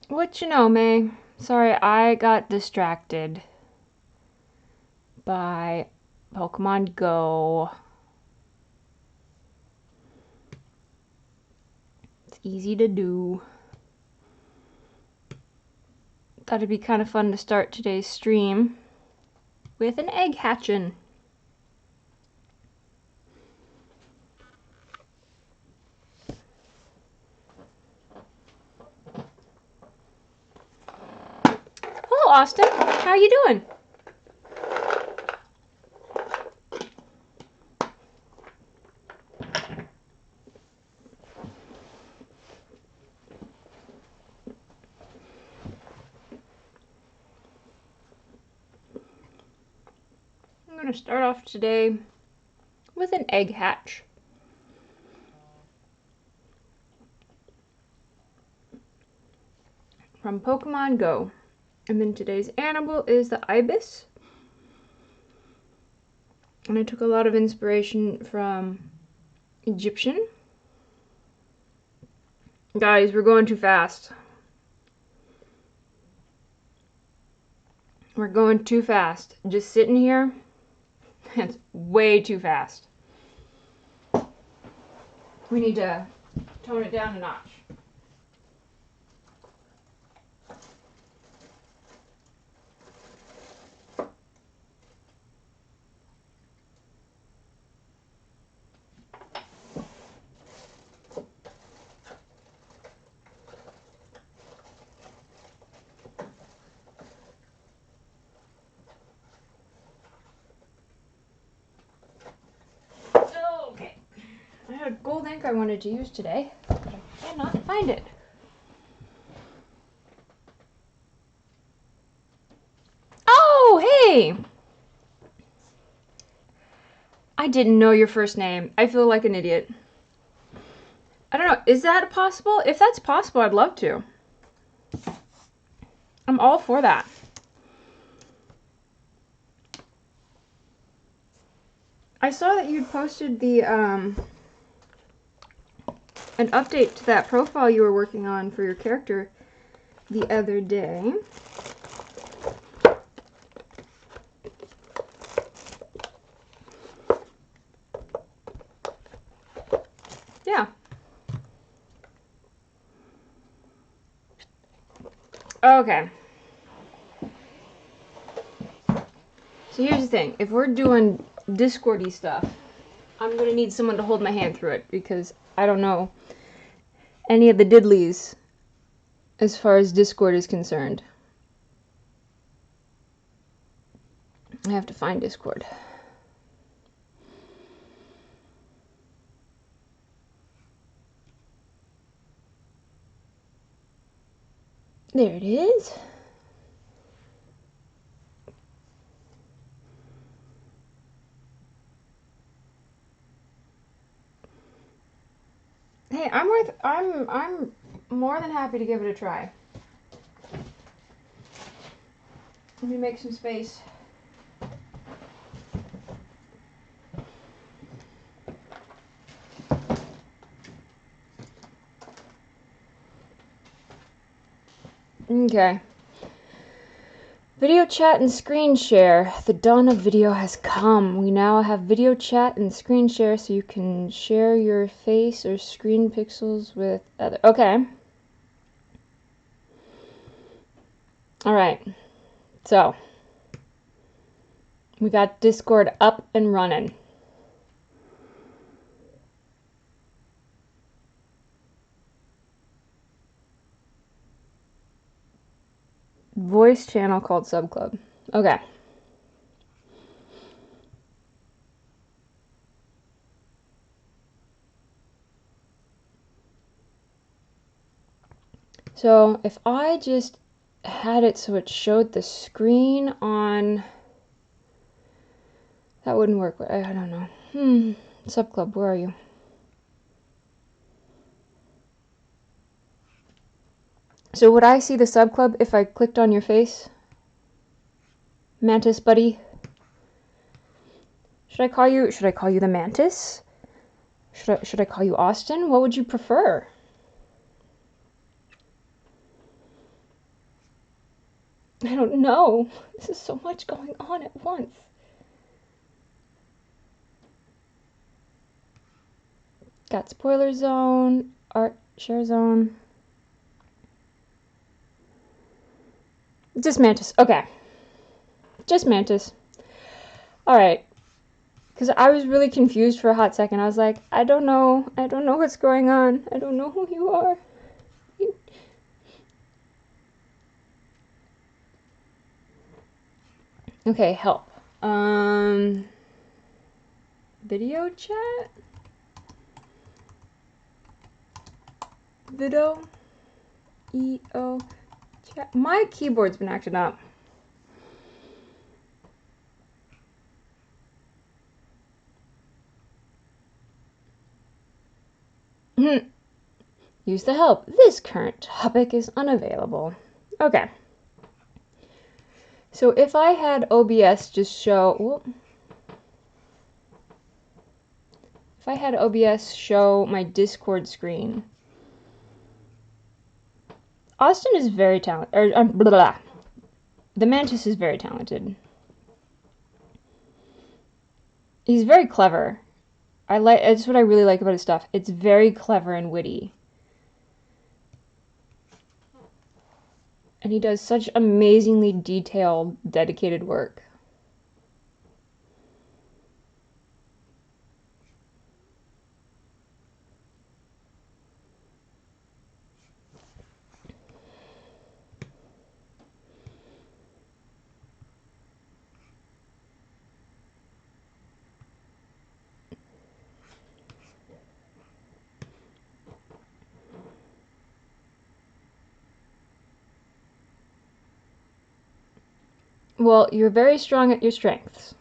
What you know, May? Sorry, I got distracted by Pokemon Go. It's easy to do. Thought it'd be kind of fun to start today's stream with an egg hatching. Hello, Austin. How are you doing? I'm going to start off today with an egg hatch. From Pokemon Go. And then today's animal is the Ibis. And I took a lot of inspiration from Egyptian. Guys, we're going too fast. We're going too fast. Just sitting here, it's way too fast. We need to tone it down a notch. Okay. I had gold ink I wanted to use today, but I cannot find it. Oh, hey! I didn't know your first name. I feel like an idiot. I don't know, is that possible? If that's possible, I'd love to. I'm all for that. I saw that you'd posted the, an update to that profile you were working on for your character the other day. Yeah. Okay. So here's the thing. If we're doing Discord-y stuff, I'm going to need someone to hold my hand through it because I don't know any of the diddlies as far as Discord is concerned. I have to find Discord. There it is. Hey, I'm more than happy to give it a try. Let me make some space. Okay. Video chat and screen share. The dawn of video has come. We now have video chat and screen share so you can share your face or screen pixels with other. Okay. Alright. So. We got Discord up and running. Voice channel called Subclub. Okay. So if I just had it so it showed the screen on, that wouldn't work. I don't know. Subclub, where are you? So would I see the Subclub if I clicked on your face? Mantis buddy? Should I call you the Mantis? Should I call you Austin? What would you prefer? don't know. This is so much going on at once. Got spoiler zone, art share zone. Just Mantis. Okay. Just Mantis. Alright. Because I was really confused for a hot second. I was like, I don't know. I don't know what's going on. I don't know who you are. Okay, help. Video chat? Video? E-O chat? My keyboard's been acting up. Use the help. This current topic is unavailable. Okay. So if I had OBS just show... If I had OBS show my Discord screen... Austin is very talented. The Mantis is very talented. He's very clever. That's what I really like about his stuff. It's very clever and witty. And he does such amazingly detailed, dedicated work. Well, you're very strong at your strengths.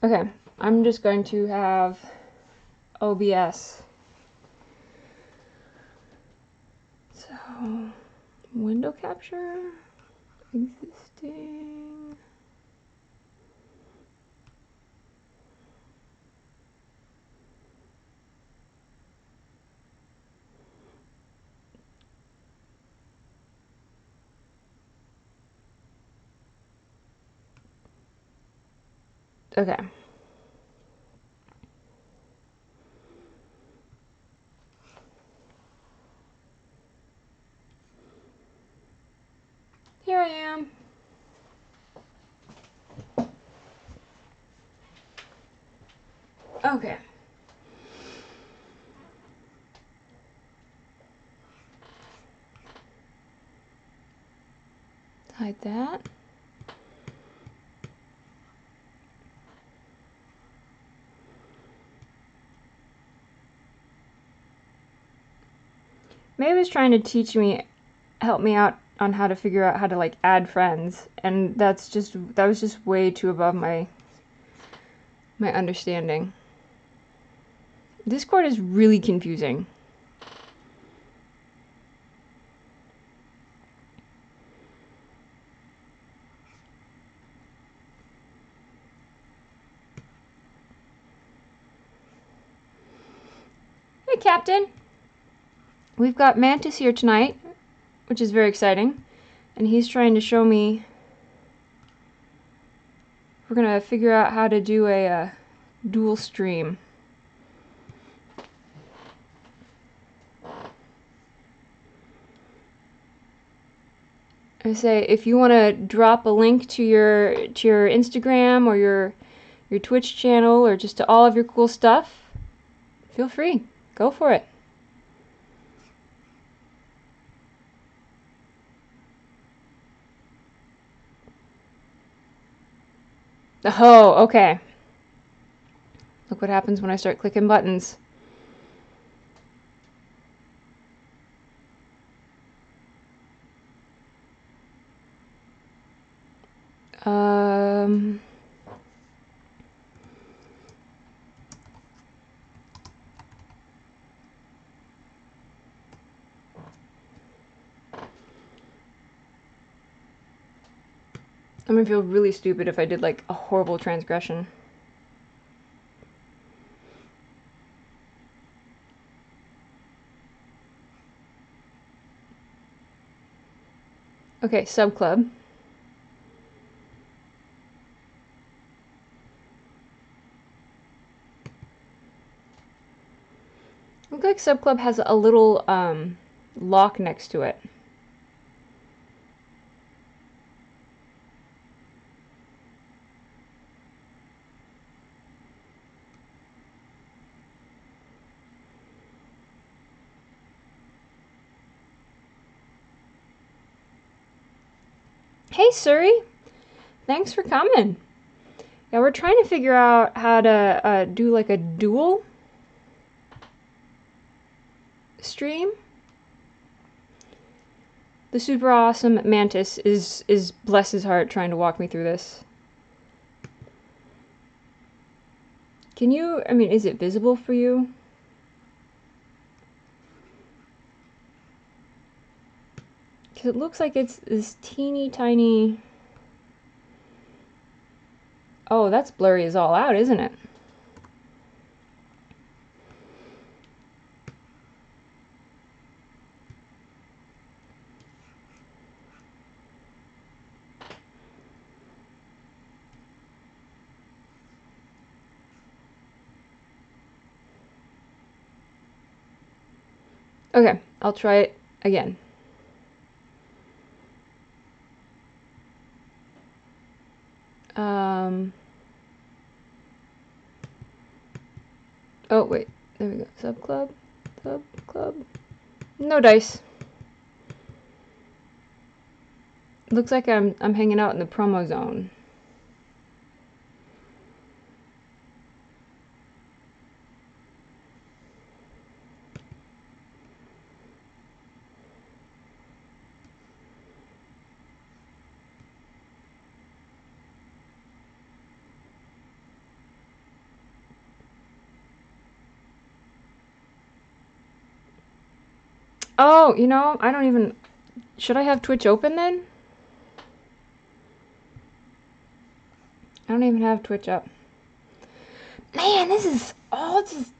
Okay, I'm just going to have OBS. So, window capture, existing. Okay. Here I am. Okay. Hide that. May was trying to help me out on how to figure out how to like add friends, and that was just way too above my understanding. Discord is really confusing. Hey, Captain. We've got Mantis here tonight, which is very exciting, and he's trying to show me. We're gonna figure out how to do a dual stream. I say if you want to drop a link to your Instagram or your Twitch channel or just to all of your cool stuff, feel free. Go for it. Oh, okay. Look what happens when I start clicking buttons. I'm gonna feel really stupid if I did like a horrible transgression. Okay, sub club. Looks like sub club has a little lock next to it. Hey, Suri. Thanks for coming. Yeah, we're trying to figure out how to do like a dual stream. The super awesome Mantis is bless his heart trying to walk me through this. Can you, I mean, is it visible for you? Because it looks like it's this teeny tiny... Oh, that's blurry as all out, isn't it? Okay, I'll try it again. Oh, wait. There we go. Sub club. Sub club. No dice. Looks like I'm hanging out in the promo zone. Oh, you know, I don't even... Should I have Twitch open then? I don't even have Twitch up. Man, this is all just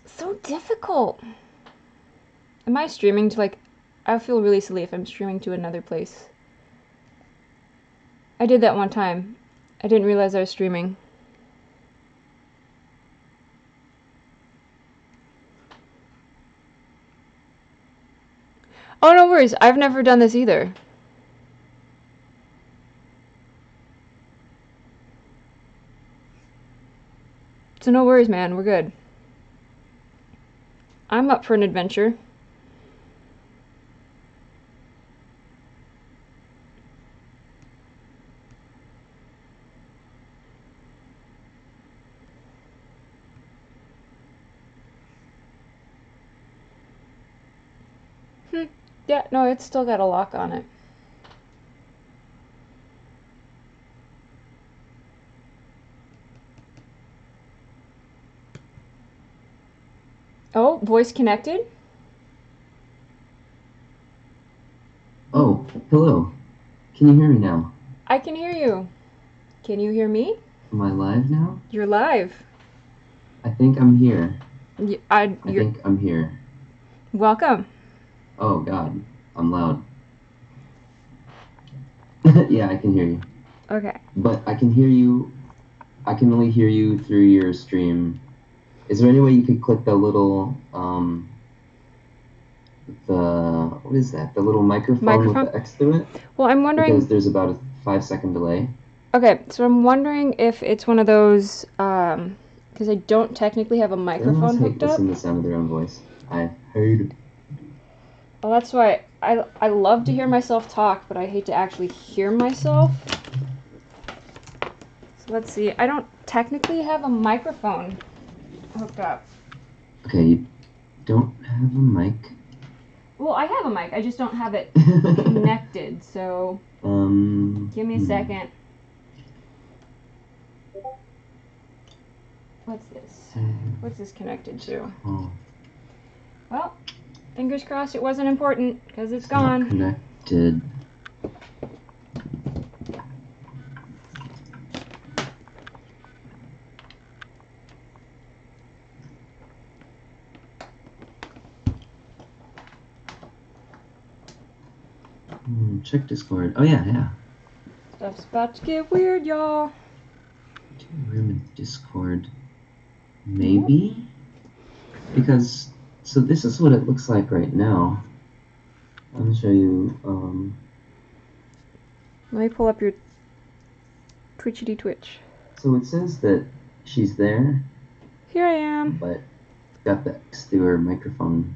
so difficult. Am I streaming to like... I feel really silly if I'm streaming to another place. I did that one time. I didn't realize I was streaming. Oh, no worries. I've never done this either. So no worries, man. We're good. I'm up for an adventure. Yeah, no, it's still got a lock on it. Oh, voice connected? Oh, hello. Can you hear me now? I can hear you. Can you hear me? Am I live now? You're live. I think I'm here. I think I'm here. Welcome. Oh, God. I'm loud. Yeah, I can hear you. Okay. But I can hear you. I can only hear you through your stream. Is there any way you could click the little, what is that? The little microphone with the X through it? Well, I'm wondering... Because there's about a 5-second delay. Okay, so I'm wondering if it's one of those, because I don't technically have a microphone hooked up. Listen to the sound of their own voice. I heard. Well, that's why I love to hear myself talk, but I hate to actually hear myself. So let's see. I don't technically have a microphone hooked up. Okay, you don't have a mic? Well, I have a mic. I just don't have it connected, so... Give me a second. What's this? What's this connected to? Well, fingers crossed it wasn't important, because it's gone. Not connected. Check Discord. Oh yeah. Stuff's about to get weird, y'all. Room in Discord. Maybe? Because, so this is what it looks like right now. I'm gonna show you, Let me pull up your Twitchity Twitch. so it says that she's there. Here I am. But got the X through her microphone.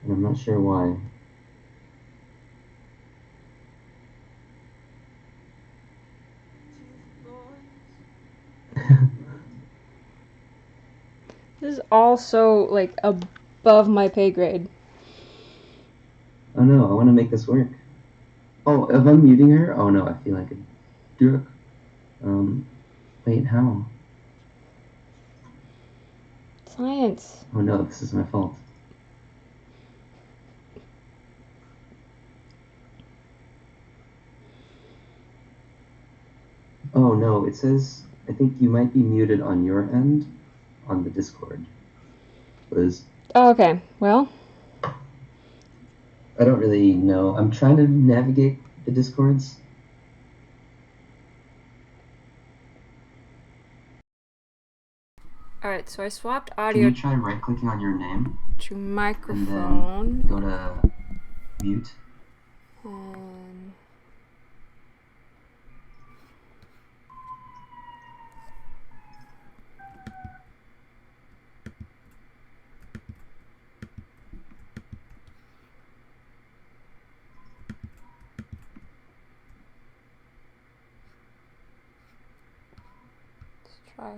And I'm not sure why. This is also, like, above my pay grade. Oh no, I want to make this work. Oh, if I'm muting her? Oh no, I feel like a jerk. Wait, how? Science. Oh no, this is my fault. Oh no, it says, I think you might be muted on your end on the Discord. Liz. Oh, okay. Well. I don't really know. I'm trying to navigate the Discords. Alright, so I swapped Can audio you try right-clicking on your name? to microphone. And then go to mute. Let's try.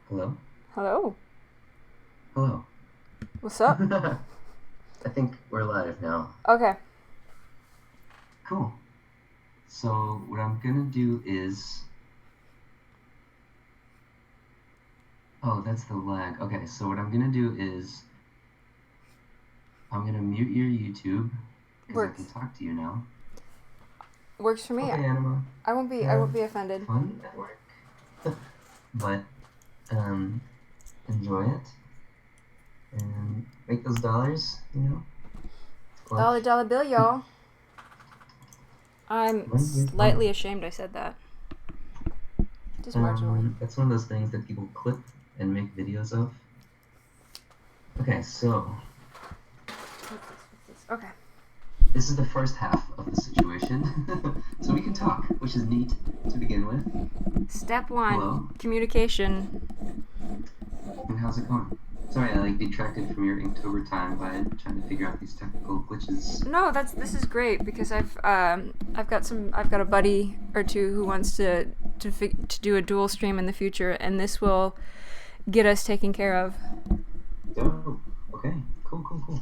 Hello? Hello. Hello. What's up? I think we're live now. Okay. Cool. So what I'm gonna do is... Oh, that's the lag. Okay, so what I'm gonna do is... I'm gonna mute your YouTube, because I can talk to you now. Works for me. Okay, Anima. I won't be offended. Fun at work. But, enjoy it. And make those dollars, you know? Dollar bill, y'all. I'm slightly ashamed I said that. Just marginally. It's one of those things that people clip and make videos of. Okay, so... What's this? Okay. This is the first half of the situation. So we can talk, which is neat to begin with. Step 1. Hello? Communication. And how's it going? Sorry, I detracted from your Inktober time by trying to figure out these technical glitches. No, this is great because I've got a buddy or two who wants to do a dual stream in the future, and this will get us taken care of. Oh, okay. Cool.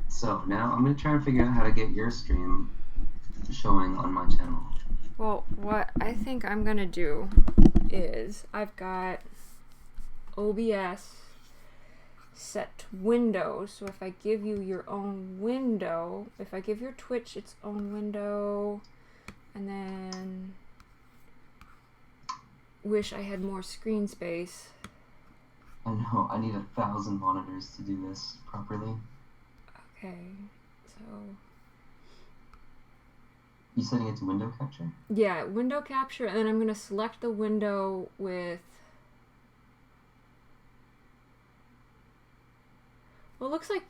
So now I'm gonna try and figure out how to get your stream showing on my channel. Well, what I think I'm gonna do is I've got OBS set to window, so if I give you your own window, if I give your Twitch its own window, and then wish I had more screen space. I know, I need 1,000 monitors to do this properly. Okay, so... You setting it to window capture? Yeah, window capture, and then I'm going to select the window with... Well, it looks like...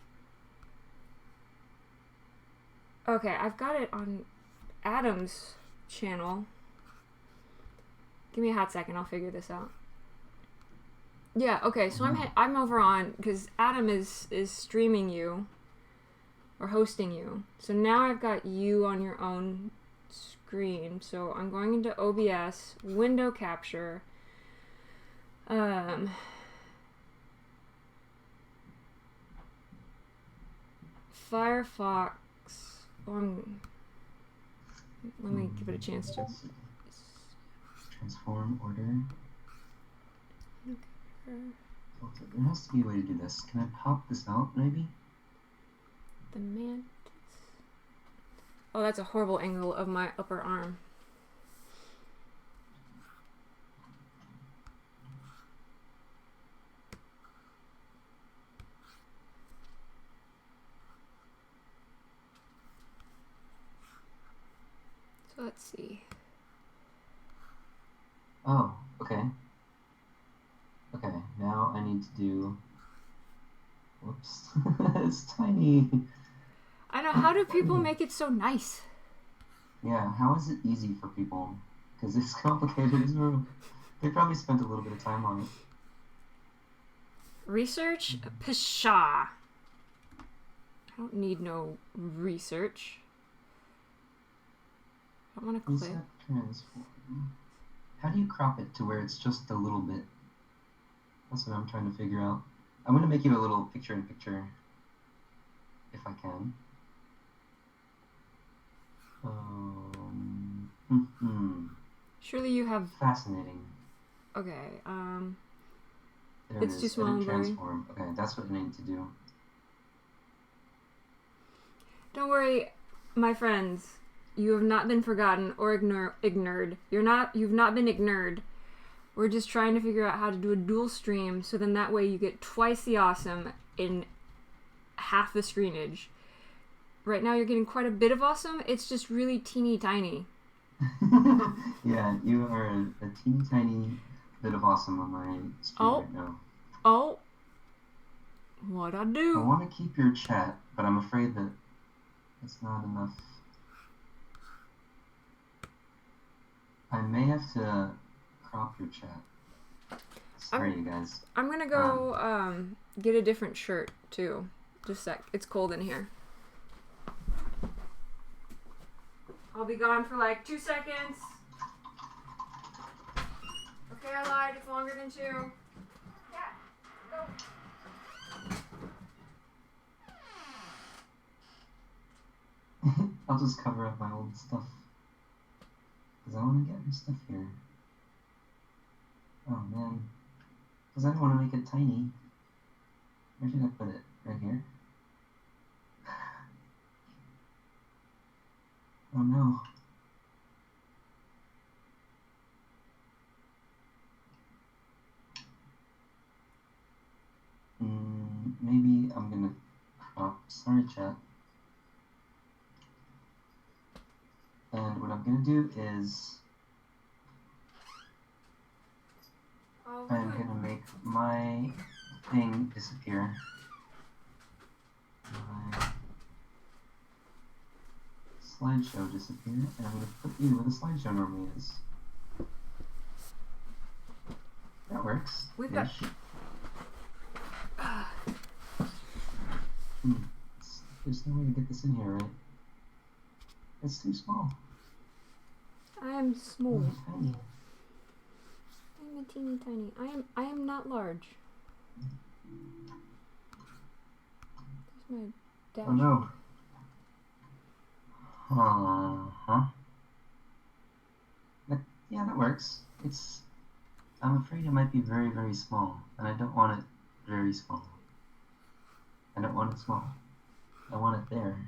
Okay, I've got it on Adam's channel. Give me a hot second, I'll figure this out. Yeah, okay, so I'm over on... Because Adam is streaming you. Or hosting you. So now I've got you on your own screen. So I'm going into OBS, window capture. Firefox. Let me give it a chance to. Transform order. There has to be a way to do this. Can I pop this out, maybe? The MANTIS. Oh, that's a horrible angle of my upper arm. Oh, okay. Okay, now I need to do... Whoops. It's tiny. I know, how do people make it so nice? Yeah, how is it easy for people? Because it's complicated as well. They probably spent a little bit of time on it. Research? Pshaw. I don't need no research. I don't want to click. Reset transform. How do you crop it to where it's just a little bit? That's what I'm trying to figure out. I'm going to make you a little picture-in-picture, if I can. Surely you have... Fascinating. Okay, There it's it too is. small Edit and blurry. transform. Okay, that's what I need to do. Don't worry, my friends. You have not been forgotten or ignored. You've not been ignored. We're just trying to figure out how to do a dual stream, so then that way you get twice the awesome in half the screenage. Right now you're getting quite a bit of awesome. It's just really teeny tiny. Yeah, you are a teeny tiny bit of awesome on my stream right now. Oh. What'd I do? I want to keep your chat, but I'm afraid that it's not enough. I may have to crop your chat. Sorry, you guys. I'm gonna go get a different shirt too. Just a sec. It's cold in here. I'll be gone for like 2 seconds. Okay, I lied. It's longer than 2. Yeah, go. I'll just cover up my old stuff. Because I want to get your stuff here. Oh man. Because I don't want to make it tiny. Where should I put it? Right here? Oh no. Maybe I'm gonna crop. Sorry, chat. And what I'm gonna do is I'm gonna make my thing disappear. My slideshow disappear, and I'm gonna put you where the slideshow normally is. That works. We've got... There's no way to get this in here, right? It's too small. I am small. Oh, tiny. I'm a teeny tiny. I am not large. There's my dash. Oh no. Uh-huh. Yeah, that works. I'm afraid it might be very, very small, and I don't want it very small. I don't want it small. I want it there.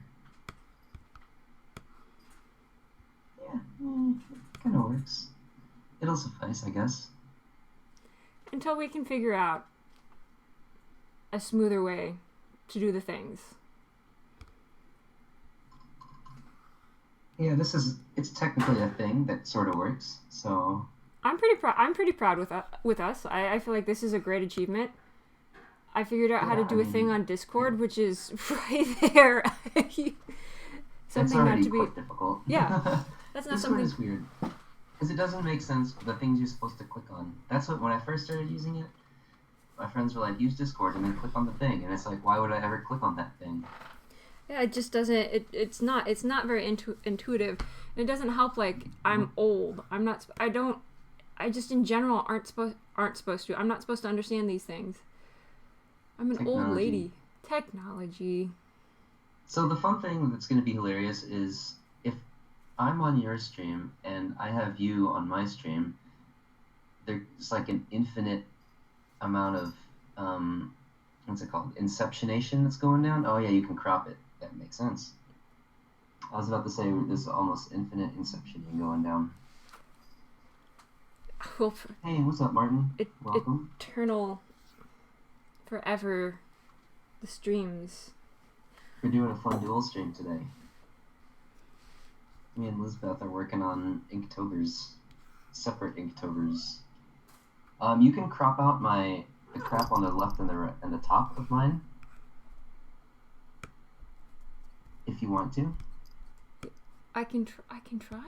Yeah, it kind of works. It'll suffice, I guess. Until we can figure out a smoother way to do the things. Yeah, it's technically a thing that sort of works, so... I'm pretty proud with us. I feel like this is a great achievement. I figured out how to do a thing on Discord, which is right there. Something not to be difficult. Yeah, that's not Discord something. Is weird because it doesn't make sense. The things you're supposed to click on. That's what when I first started using it, my friends were like, "Use Discord and then click on the thing," and it's like, why would I ever click on that thing? Yeah, it just doesn't. It's not very intuitive. And it doesn't help. Like I'm old. I'm not. I don't. I just in general aren't supposed to. I'm not supposed to understand these things. I'm an old lady. Technology. So the fun thing that's going to be hilarious is if I'm on your stream and I have you on my stream, there's like an infinite amount of what's it called? Inceptionation that's going down. Oh yeah, you can crop it. That makes sense. I was about to say there's almost infinite inceptioning going down. Well, hey, what's up, Martin? Welcome. Eternal, forever, the streams. We're doing a fun dual stream today. Me and Lisbeth are working on Inktober's separate Inktobers. You can crop out the crap on the left and the top of mine if you want to. I can try.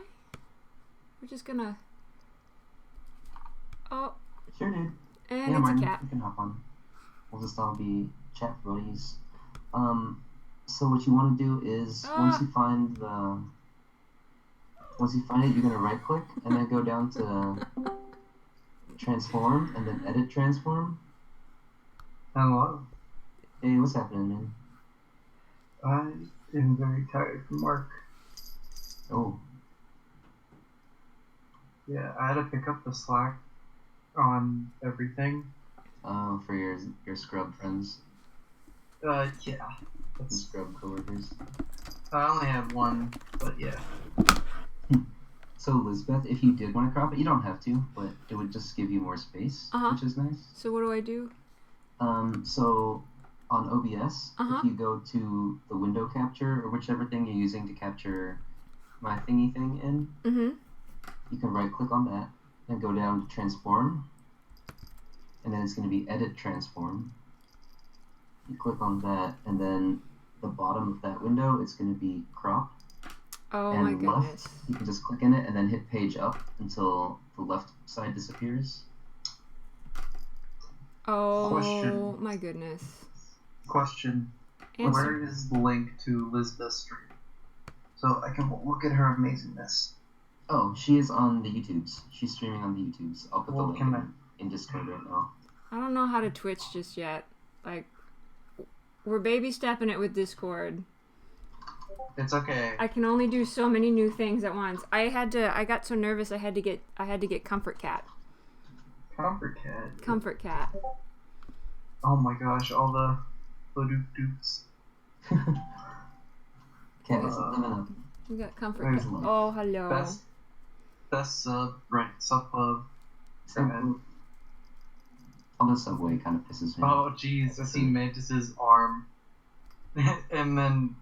We're just gonna. Oh. Sure, dude. And yeah, it's Martin, a cat. You can hop on. We'll just all be chat buddies. So what you want to do is once you find it, you're gonna right click and then go down to transform and then edit transform. Hello. Hey, what's happening, man? I am very tired from work. Oh. Yeah, I had to pick up the slack on everything. For your scrub friends. Yeah. And scrub coworkers. I only have one, but yeah. So Elizabeth, if you did want to crop it, you don't have to, but it would just give you more space, which is nice. So what do I do? So on OBS, Uh-huh. if you go to the window capture or whichever thing you're using to capture my thingy thing in, you can right click on that and go down to transform, and then it's going to be edit transform. You click on that, and then the bottom of that window, it's going to be crop. Oh and my goodness. left, you can just click in it and then hit page up until the left side disappears. Oh Question. my goodness. Question. Answer. Where is the link to Lizbeth's stream? So I can look at her amazingness. Oh, she is on the YouTubes. She's streaming on the YouTubes. I'll put the link in Discord right now. I don't know how to Twitch just yet. Like, we're baby stepping it with Discord. It's okay. I can only do so many new things at once. I got so nervous I had to get Comfort Cat. Comfort Cat. Comfort Cat. Oh my gosh, all the dukes. Cat is living up. We got Comfort Where's Cat. Love? Oh, hello. Best sub, right? Sub club. On the subway kind of pisses me off. Oh jeez, I see Mantis's arm. And then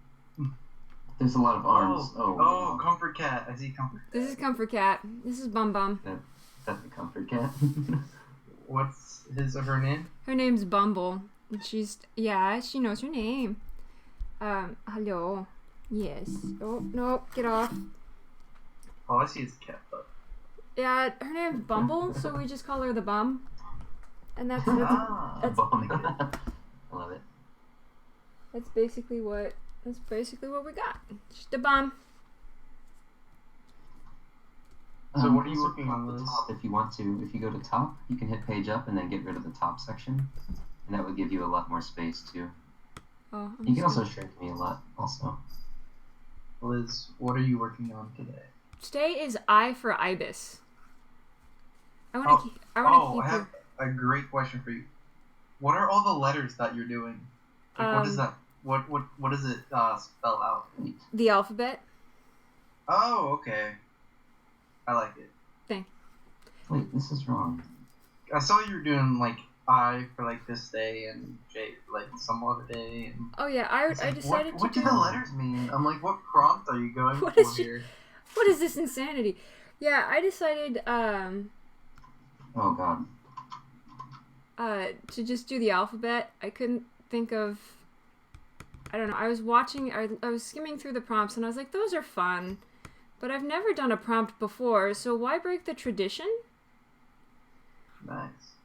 there's a lot of arms. Oh, Comfort Cat. I see Comfort Cat. This is Comfort Cat. This is Bum Bum. That's the Comfort Cat. What's her name? Her name's Bumble. And she knows her name. Hello. Yes. Oh, no, get off. Oh, I see his cat butt. Yeah, her name's Bumble, so we just call her the Bum. And that's Bum. I love it. That's basically what we got. Just a bum. So what are you working on, Liz? Top if you want to. If you go to top, you can hit page up and then get rid of the top section, and that would give you a lot more space too. Oh, you can also shrink me a lot, also. Liz, what are you working on today? Today is I for Ibis. I want to keep. I have a great question for you. What are all the letters that you're doing? Like, what is that? What does it spell out? The alphabet. Oh, okay. I like it. Thanks. Wait, this is wrong. I saw you were doing like I for like this day and J like some other day. And oh yeah, I decided what to. What do the letters mean? I'm like, what prompt are you going for here? What is this insanity? Yeah, I decided. Oh God. To just do the alphabet. I couldn't think of. I don't know. I was watching. I was skimming through the prompts, and I was like, "Those are fun," but I've never done a prompt before, so why break the tradition? Nice.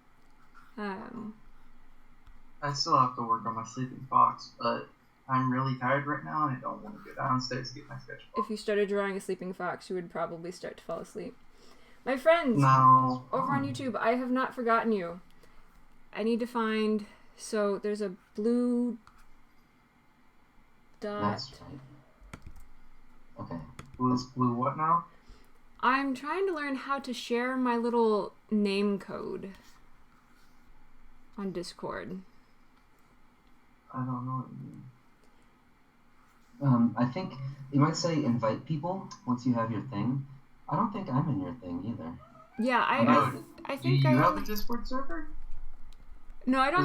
I still have to work on my sleeping fox, but I'm really tired right now, and I don't want to go downstairs to get my sketch block. If you started drawing a sleeping fox, you would probably start to fall asleep. My friends, no. over on YouTube, I have not forgotten you. I need to find. So there's a blue dot. That's right. Okay. Blue what now? I'm trying to learn how to share my little name code on Discord. I don't know what you mean. I think you might say invite people once you have your thing. I don't think I'm in your thing either. Yeah, I think do you have a Discord server? No, I don't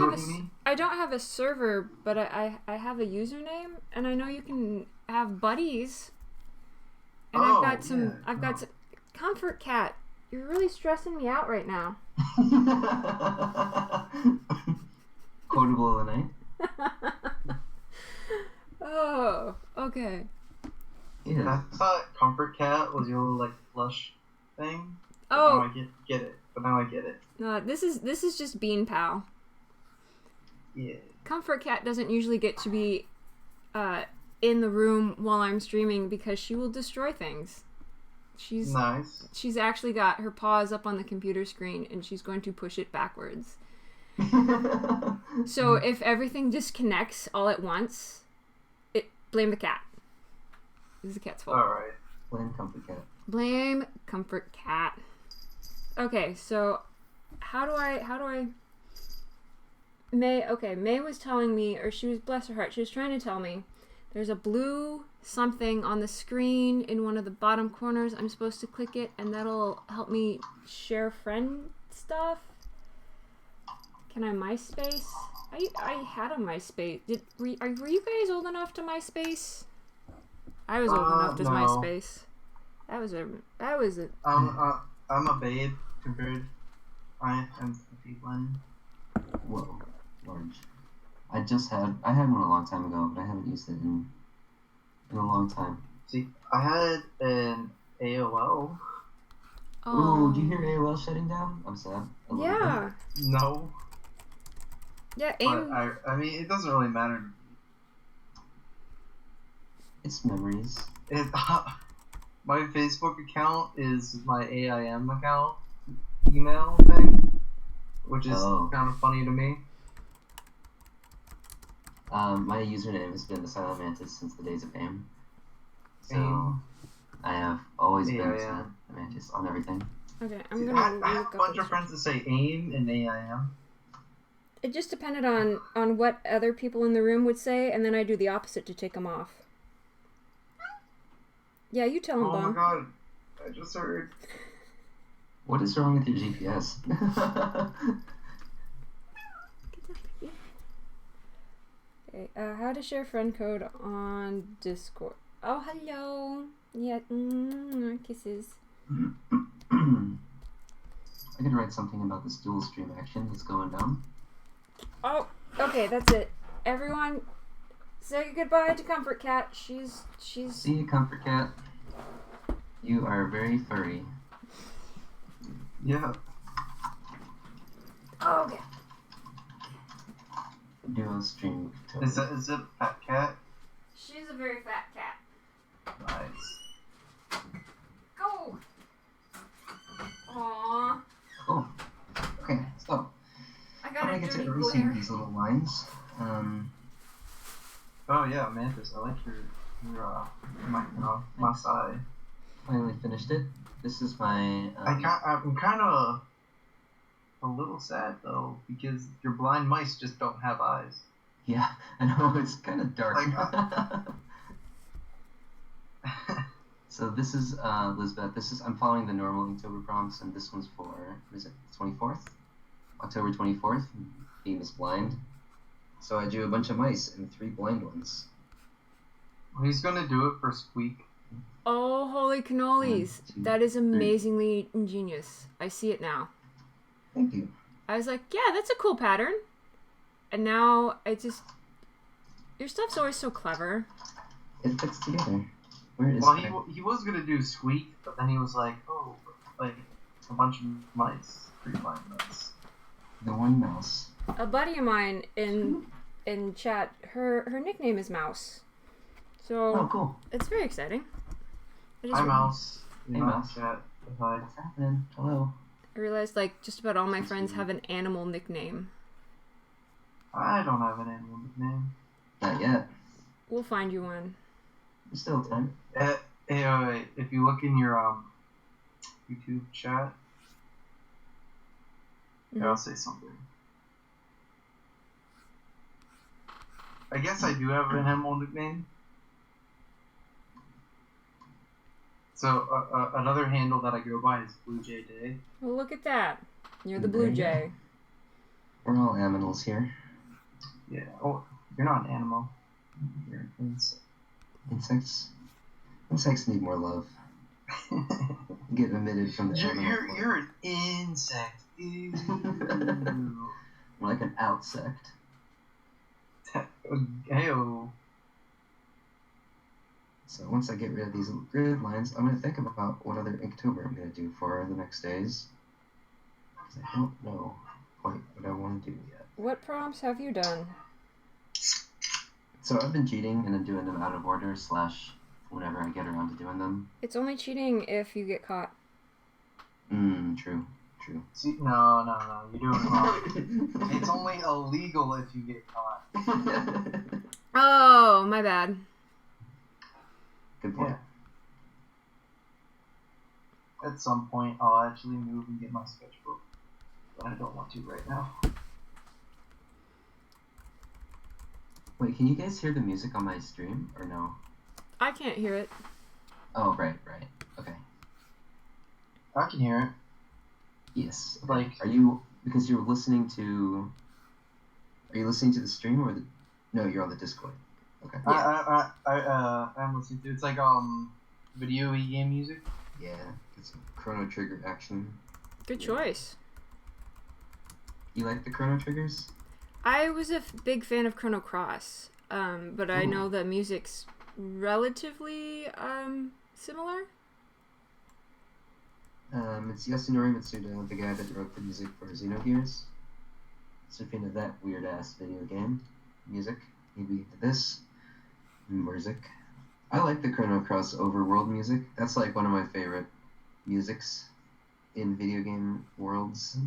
have a server, but I have a username, and I know you can have buddies. And I've got some Comfort Cat. You're really stressing me out right now. Quotable of the night? Oh, okay. Yeah. I thought Comfort Cat was your little like plush thing. Oh, Now I get it. But now I get it. no, this is just Bean Pal. Yeah. Comfort Cat doesn't usually get to be in the room while I'm streaming because she will destroy things. Nice. She's actually got her paws up on the computer screen and she's going to push it backwards. So if everything disconnects all at once, blame the cat. This is the cat's fault. Alright. Blame Comfort Cat. Blame Comfort Cat. Okay, so how do I May was telling me, or she was, bless her heart, she was trying to tell me there's a blue something on the screen in one of the bottom corners. I'm supposed to click it and that'll help me share friend stuff. Can I MySpace? I had a MySpace. Were you guys old enough to MySpace? I was old enough to no. MySpace. That was a I'm a babe compared. I am a big one. Whoa, large. I had one a long time ago, but I haven't used it in a long time. See, I had an AOL. Ooh, do you hear AOL shutting down? I'm sad. A little Yeah. No. Yeah, But I mean, it doesn't really matter. bit. It's memories. My Facebook account is my AIM account email thing, which is kind of funny to me. My username has been the Silent Mantis since the days of AIM. So AIM. I have always been Yeah. Silent Mantis on everything. Okay, I I'm gonna have look a up bunch of friends that say AIM and AIM. It just depended on what other people in the room would say, and then I do the opposite to take them off. Yeah, you tell them, Oh my Bum. god, I just heard. What is wrong with your GPS? Okay, how to share friend code on Discord. Oh, hello. Yeah, kisses. I could write something about this dual stream action that's going down. Oh, okay, that's it. Everyone, say goodbye to Comfort Cat. She's. See you, Comfort Cat. You are very furry. Yeah. Oh, okay. Duo stream. Is it a fat cat? She's a very fat cat. Nice. Go. Aww. Cool. Okay, so I how got do I a get dirty to erasing glare. these little lines? Oh yeah, Mantis. I like your my side. Finally finished it. This is my. I'm kind of a little sad though because your blind mice just don't have eyes. Yeah, I know it's kind of dark. So this is Lisbeth. I'm following the normal Inktober prompts, and this one's for what is it? 24th, October 24th. Beam is blind, so I drew a bunch of mice and 3 blind ones. He's gonna do it for Squeak. Oh, holy cannolis. 1, 2, That is 3. amazingly ingenious. I see it now. Thank you. I was like, yeah, that's a cool pattern. And now your stuff's always so clever. It fits together. Where is it? He was gonna do Squeak, but then he was like, oh, like a bunch of mice, 3 blind mice. The one mouse. A buddy of mine in chat, her nickname is Mouse. So Oh, cool. it's very exciting. Hi, Mouse. Hey, Mouse. Chat. Hi. What's happening? Hello. I realized like just about all my friends have an animal nickname. I don't have an animal nickname. Not yet. We'll find you one. There's still time. Hey, if you look in your YouTube chat, I'll say something. I guess I do have an animal nickname. So another handle that I go by is Blue Jay Day. Well, look at that. You're the Blue Jay. We're all animals here. Yeah. Oh, you're not an animal. You're an insect. Insects. Insects need more love. get emitted from the animal. You're an insect. Ew. More like an outsect. Heyo. So once I get rid of these grid lines, I'm going to think about what other Inktober I'm going to do for the next days. Because I don't know quite what I want to do yet. What prompts have you done? So I've been cheating and then doing them out of order / whenever I get around to doing them. It's only cheating if you get caught. True. See, no, you're doing it wrong. It's only illegal if you get caught. Oh, my bad. Good point. Yeah. At some point, I'll actually move and get my sketchbook, but I don't want to right now. Wait, can you guys hear the music on my stream, or no? I can't hear it. Oh, right. Okay. I can hear it. Yes. Okay. Like, are you listening to the stream or the? No, you're on the Discord. Okay. Yeah. I'm listening to. It's like video game music. Yeah, it's Chrono Trigger action. Good choice. You like the Chrono Triggers? I was a big fan of Chrono Cross, but I know that music's relatively similar. It's Yasunori Mitsuda, the guy that wrote the music for Xenogears. So if you're into that weird ass video game music, maybe into this music. I like the Chrono Cross overworld music. That's like one of my favorite musics in video game worlds,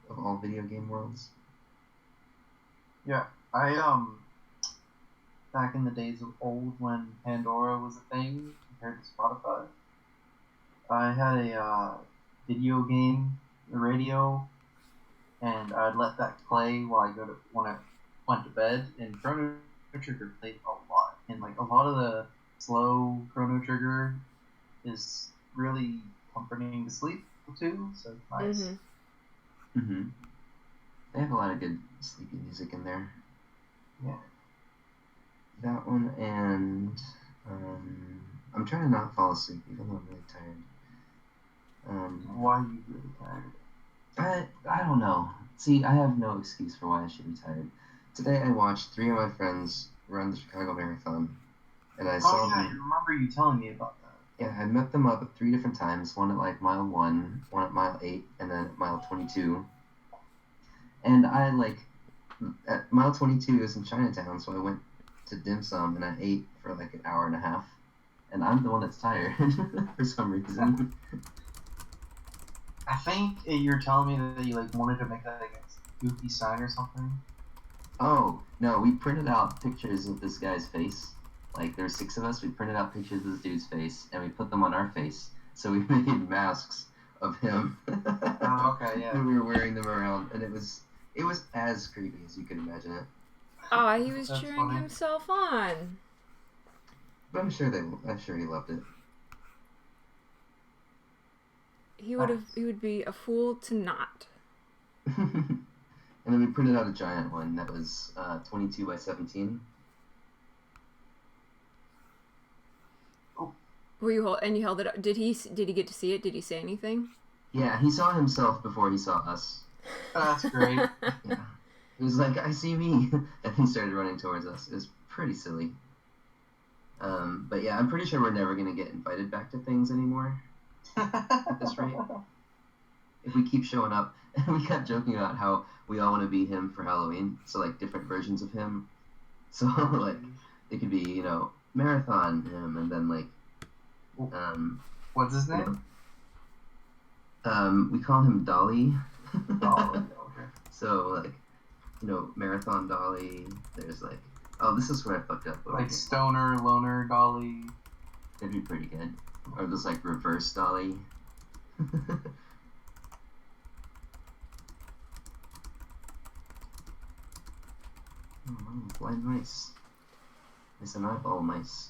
of all video game worlds. Yeah, back in the days of old when Pandora was a thing compared to Spotify, I had a video game radio, and I'd let that play when I went to bed, and Chrono Trigger played a lot, and like a lot of the slow Chrono Trigger is really comforting to sleep too, so it's nice. They have a lot of good sleepy music in there. Yeah. That one, and I'm trying to not fall asleep even though I'm really tired. Why are you really tired? I don't know. See, I have no excuse for why I should be tired. Today I watched 3 of my friends run the Chicago Marathon, and I saw them. I remember you telling me about that. Yeah, I met them up at 3 different times. One at like mile 1, one at mile 8, and then at mile 22. And I at mile 22 is in Chinatown, so I went to dim sum and I ate for like an hour and a half. And I'm the one that's tired for some reason. I think you're telling me that you like wanted to make like a goofy sign or something. Oh, no, we printed out pictures of this guy's face. Like, there's 6 of us, we printed out pictures of this dude's face, and we put them on our face. So we made masks of him. Oh, okay, yeah. And we were wearing them around, and it was as creepy as you could imagine it. Oh, he was cheering himself on. But I'm sure he loved it. He would be a fool to not. And then we printed out a giant one that was 22 by 17. And you held it up. Did he get to see it? Did he say anything? Yeah, he saw himself before he saw us. That's great. Yeah. He was like, I see me. And he started running towards us. It was pretty silly. But yeah, I'm pretty sure we're never going to get invited back to things anymore at this rate. If we keep showing up. And we kept joking about how we all want to be him for Halloween. So, like, different versions of him. So, like, it could be, marathon him, and then, like, what's his name? We call him Dolly. Oh, okay. So, like, Marathon Dolly. There's, like, oh, this is where I fucked up. Like Stoner, Loner, Dolly. That'd be pretty good. Or just, like, Reverse Dolly. Blind mice. It's an eyeball mice.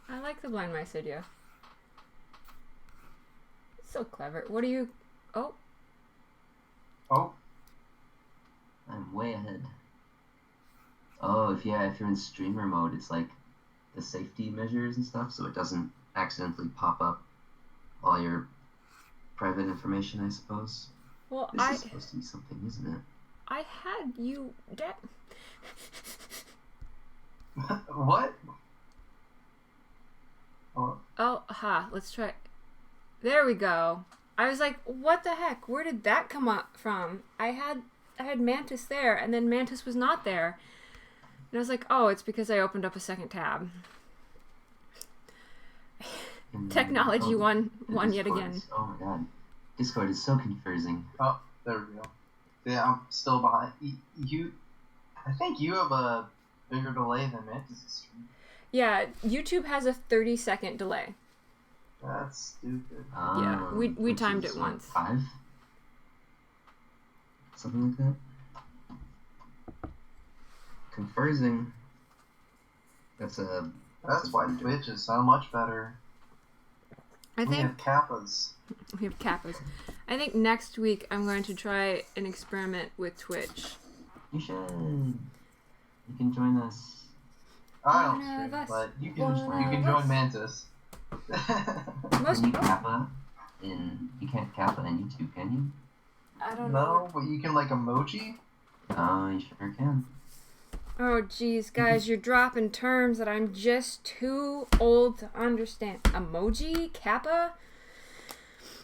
I like the blind mice idea. So clever. What do you... Oh. I'm way ahead. Oh, if you're in streamer mode, it's like the safety measures and stuff, so it doesn't accidentally pop up all your private information, I suppose. Well, This is supposed to be something, isn't it? I had you... What? Oh, let's try... There we go. I was like, what the heck? Where did that come up from? I had Mantis there, and then Mantis was not there. And I was like, oh, it's because I opened up a second tab. Technology won yet again. Oh my god. Discord is so confusing. Oh, there we go. Yeah, I'm still behind. I think you have a bigger delay than Mantis' stream. Yeah, YouTube has a 30-second delay. That's stupid. Yeah, we timed it once. 5? Something like that? Confusing. That's why Twitch is so much better. We have kappas. We have kappas. I think next week I'm going to try an experiment with Twitch. You should. You can join us. I don't stream, but you can join Mantis. You can't kappa in YouTube, can you? I don't know. No, but you can like emoji? Oh, you sure can. Oh, geez, guys, you're dropping terms that I'm just too old to understand. Emoji? Kappa?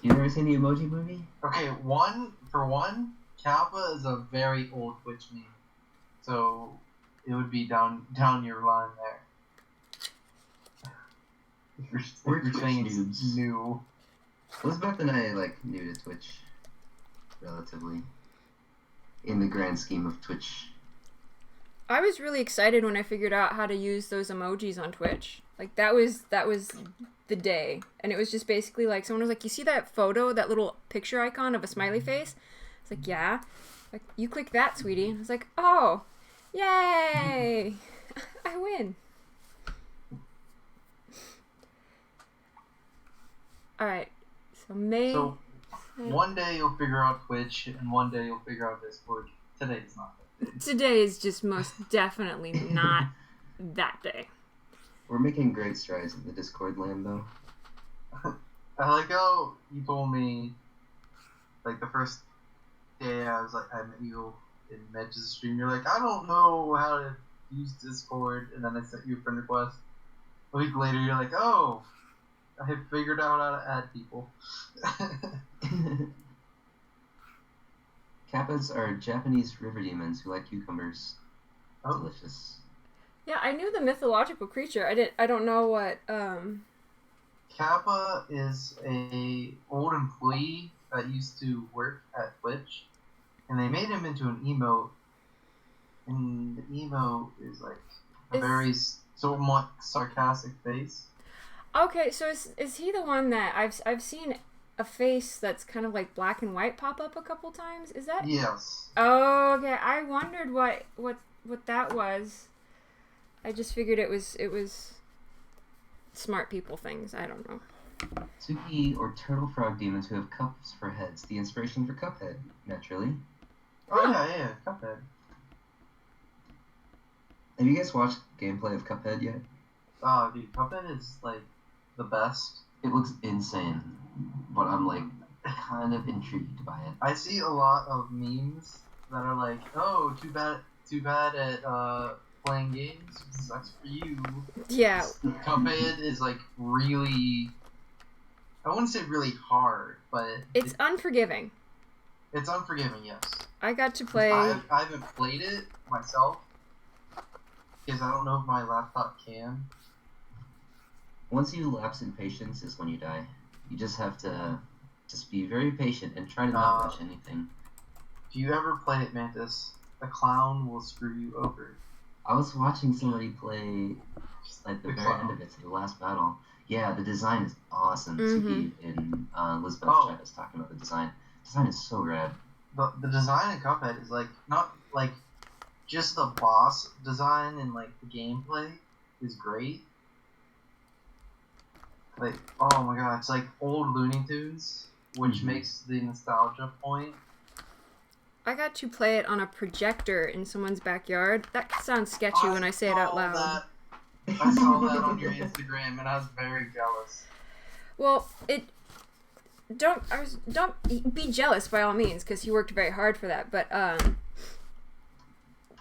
You ever seen the Emoji Movie? Okay, Kappa is a very old Twitch meme. So, it would be down your line there. If you're saying it's new. Elizabeth and I, new to Twitch, relatively. In the grand scheme of Twitch. I was really excited when I figured out how to use those emojis on Twitch. That was the day. And it was just basically someone was like, you see that photo, that little picture icon of a smiley face? It's like, yeah. Like, you click that, sweetie. And I was like, oh, yay! I win. Alright, so one day you'll figure out Twitch, and one day you'll figure out Discord. Today's not that day. Today is just most definitely not that day. We're making great strides in the Discord land, though. I like how you told me, the first day I met you in Medge's stream, you're like, I don't know how to use Discord, and then I sent you a friend request. A week later, you're like, oh, I have figured out how to add people. Kappas are Japanese river demons who like cucumbers. Oh. Delicious. Yeah, I knew the mythological creature. I don't know what, Kappa is a old employee that used to work at Twitch, and they made him into an emote, and the emote is very somewhat sarcastic face. Okay, so is he the one that I've seen a face that's kind of black and white pop up a couple times? Is that? Yes. Oh, okay. I wondered what that was. I just figured it was smart people things. I don't know. Tsuki or turtle frog demons who have cups for heads. The inspiration for Cuphead, naturally. Oh yeah, Cuphead. Have you guys watched gameplay of Cuphead yet? Oh, dude, Cuphead is the best. It looks insane, but I'm kind of intrigued by it. I see a lot of memes that are like, "Oh, too bad at playing games. Sucks for you." Yeah. Cuphead is really, I wouldn't say really hard, but it's unforgiving. It's unforgiving, yes. I got to play. I haven't played it myself because I don't know if my laptop can. Once you lapse in patience is when you die. You just have to be very patient and try to not rush anything. If you ever play it, Mantis, the clown will screw you over. I was watching somebody play the very end of it, the last battle. Yeah, the design is awesome. Tsuki in Elizabeth's chat is talking about the design. Design is so rad. The design in Cuphead is not just the boss design and the gameplay is great. Oh my god, it's old Looney Tunes, which makes the nostalgia point. I got to play it on a projector in someone's backyard. That sounds sketchy when I say it out loud. I saw that on your Instagram, and I was very jealous. Well, don't be jealous by all means, because he worked very hard for that. But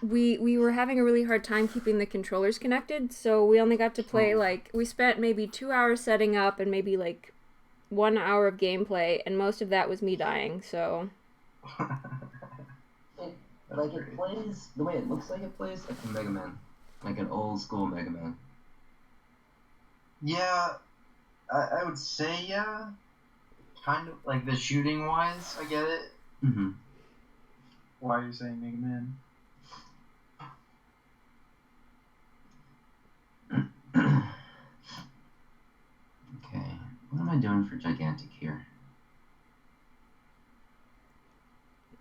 we were having a really hard time keeping the controllers connected, so we only got to play we spent maybe 2 hours setting up and maybe 1 hour of gameplay, and most of that was me dying. So. It plays the way it looks like it plays like a Mega Man, like an old school Mega Man. Yeah, I would say yeah. Kind of like the shooting wise, I get it. Mm-hmm. Why are you saying Mega Man? Okay, what am I doing for gigantic here?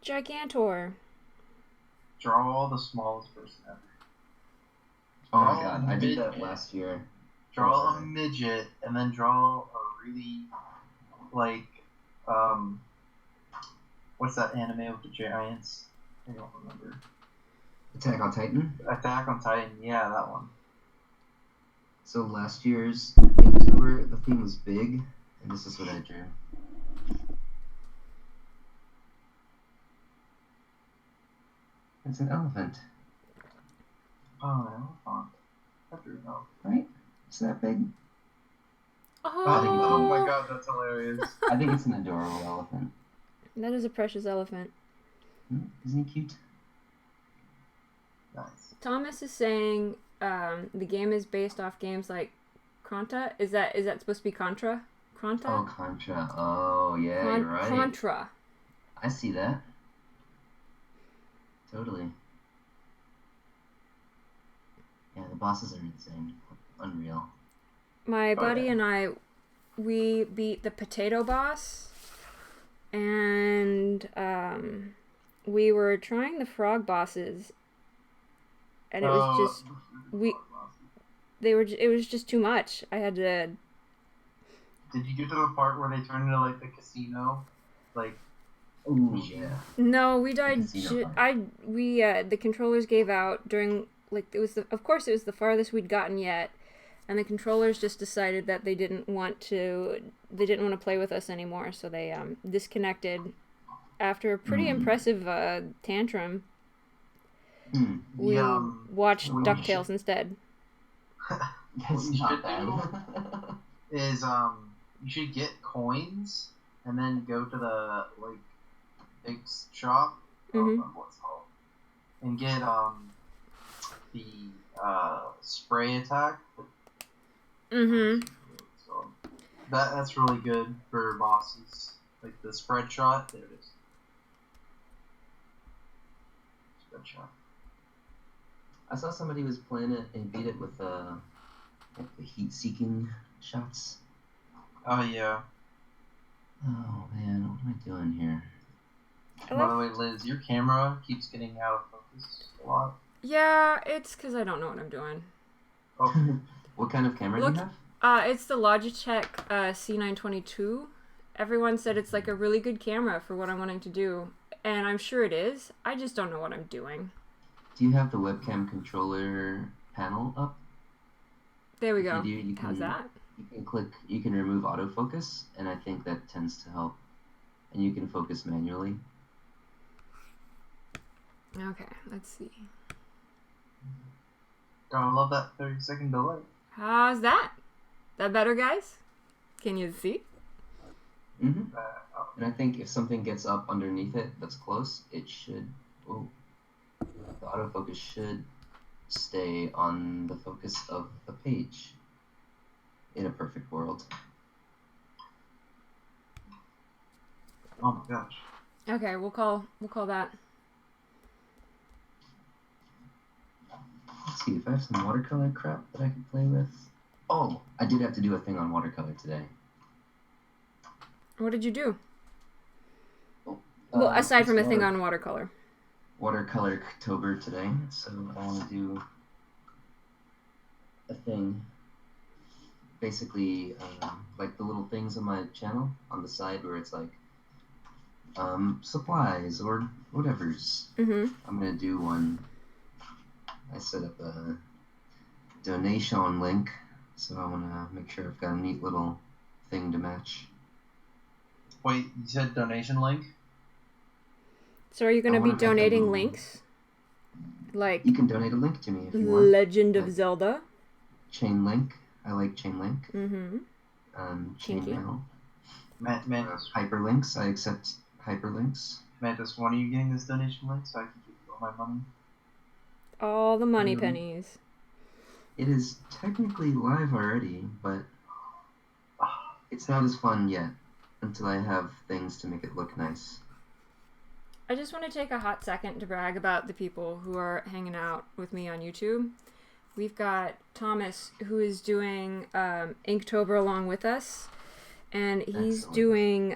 Gigantor. Draw the smallest person ever. Oh my god, I did that last year. Draw a midget and then draw a really what's that anime with the giants? I don't remember. Attack on Titan? Attack on Titan, yeah, that one. So last year's Inktober, the theme was big, and this is what I drew. It's an elephant. Oh, an elephant. I drew an elephant. Right? Is that big? Oh my god, that's hilarious. I think it's an adorable elephant. That is a precious elephant. Isn't he cute? Nice. Thomas is saying the game is based off games like Contra. Is that supposed to be Contra? Contra? Oh, Contra. Oh, yeah, you're right. Contra. I see that. Totally. Yeah, the bosses are insane. Unreal. My buddy and I, we beat the potato boss, and we were trying the frog bosses, and it was just it was just too much. I had to. Did you get to the part where they turned into the casino, Ooh, yeah. No, we died. The controllers gave out during it was of course it was the farthest we'd gotten yet, and the controllers just decided that they didn't want to play with us anymore, so they disconnected after a pretty impressive tantrum. We watched DuckTales instead. That's not bad. Is you should get coins and then go to the big shop. I don't remember what it's called, and get the spray attack. Mm-hmm. So that's really good for bosses. Like the spread shot. There it is. Spread shot. I saw somebody was playing it and beat it with the heat-seeking shots. Oh yeah. Oh man, what am I doing here? By the way, Liz, your camera keeps getting out of focus a lot. Yeah, it's because I don't know what I'm doing. Oh. What kind of camera do you have? It's the Logitech C922. Everyone said it's a really good camera for what I'm wanting to do, and I'm sure it is. I just don't know what I'm doing. Do you have the webcam controller panel up? There we go. If you do, how's that? You can remove autofocus, and I think that tends to help. And you can focus manually. Okay, let's see. I love that 30-second delay. How's that? That better, guys? Can you see? Mm-hmm. And I think if something gets up underneath it that's close, it should... Whoa. The autofocus should stay on the focus of the page in a perfect world. Oh my gosh. Okay, we'll call that. Let's see if I have some watercolor crap that I can play with. Oh, I did have to do a thing on watercolor today. What did you do? Well, aside from a thing on watercolor. Watercolor Inktober today, so I want to do a thing. Basically, like the little things on my channel on the side where it's supplies or whatever's. Mm-hmm. I'm gonna do one. I set up a donation link, so I want to make sure I've got a neat little thing to match. Wait, you said donation link? So are you going to I be wanna make a donating movie. links? Like You can donate a link to me if you want. Legend of Like Zelda? chain link. I like chain link. Mm-hmm. Kinky. Chainmail. Mantis, Hyperlinks. I accept hyperlinks. Mantis, when are you getting this donation link so I can give you all my money? All the money pennies. It is technically live already, but it's not as fun yet until I have things to make it look nice. I just want to take a hot second to brag about the people who are hanging out with me on YouTube. We've got Thomas, who is doing Inktober along with us, and he's doing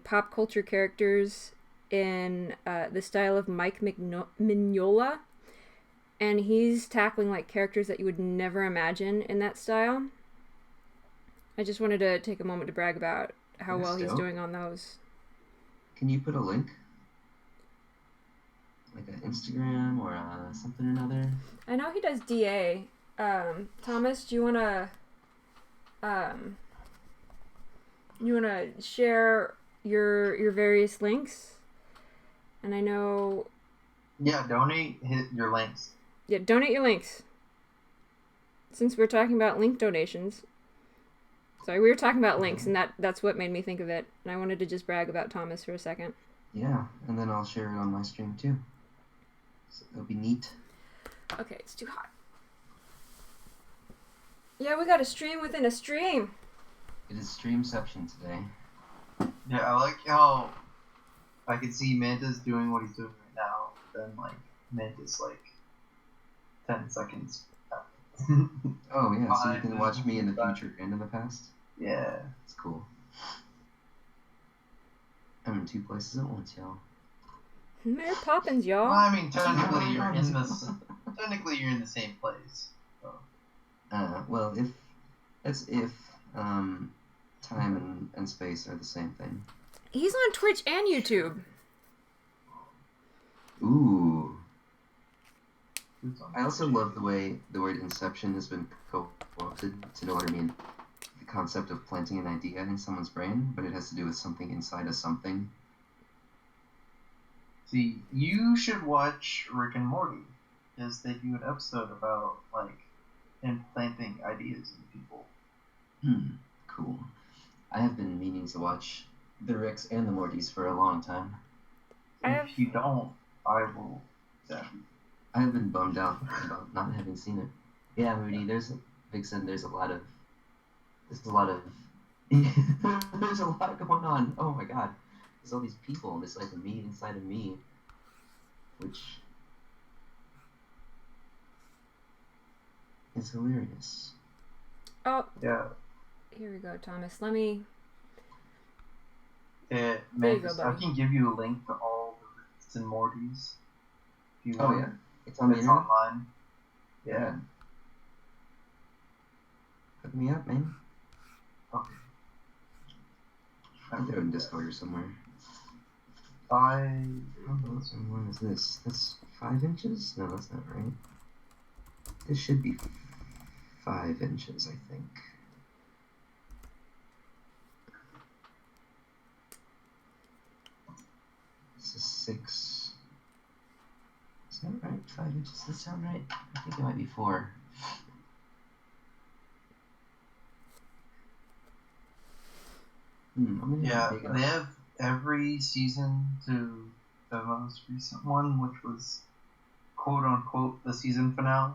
pop culture characters in the style of Mike Mignola, and he's tackling like characters that you would never imagine in that style. I just wanted to take a moment to brag about how well he's doing on those. Can you put a link? Like an Instagram or something or another? I know he does DA. Thomas, do you wanna share your various links? And I know. Yeah, donate your links. Yeah, donate your links. Since we're talking about link donations. Sorry, we were talking about links, and that's what made me think of it. And I wanted to just brag about Thomas for a second. Yeah, and then I'll share it on my stream too. So that'll be neat. Okay, it's too hot. Yeah, we got a stream within a stream. It is streamception today. Yeah, I like how I can see Mantis doing what he's doing right now. Then like Mantis 10 seconds. Oh yeah, so you can watch me in the future and in the past? Yeah. It's cool. I'm in two places at once, y'all. Mary Poppins, y'all. Well, I mean, technically you're in the same place. So. Well, if time and space are the same thing. He's on Twitch and YouTube. Ooh. I also love the way the word inception has been co-opted to no longer mean the concept of planting an idea in someone's brain, but it has to do with something inside of something. See, you should watch Rick and Morty, because they do an episode about, implanting ideas in people. Cool. I have been meaning to watch the Ricks and the Mortys for a long time. If you don't, I will. I have been bummed out about not having seen it. Yeah, Moody, Vixen, there's a lot of there's a lot going on. Oh my god. There's all these people, there's like a me inside of me, which is hilarious. Oh. Yeah. Here we go, Thomas. Let me... Mantis, there you go, buddy. I can give you a link to all the Ricks and Mortys. If you want. Oh, yeah? It's online. Yeah. Hook me up, man. Okay. I'll throw it in Discord or somewhere. How long is this? That's 5 inches? No, that's not right. This should be 5 inches, I think. This is 6. Is that right? 5 inches? Does that sound right? I think it might be 4. Yeah, they have every season to the most recent one, which was quote unquote the season finale.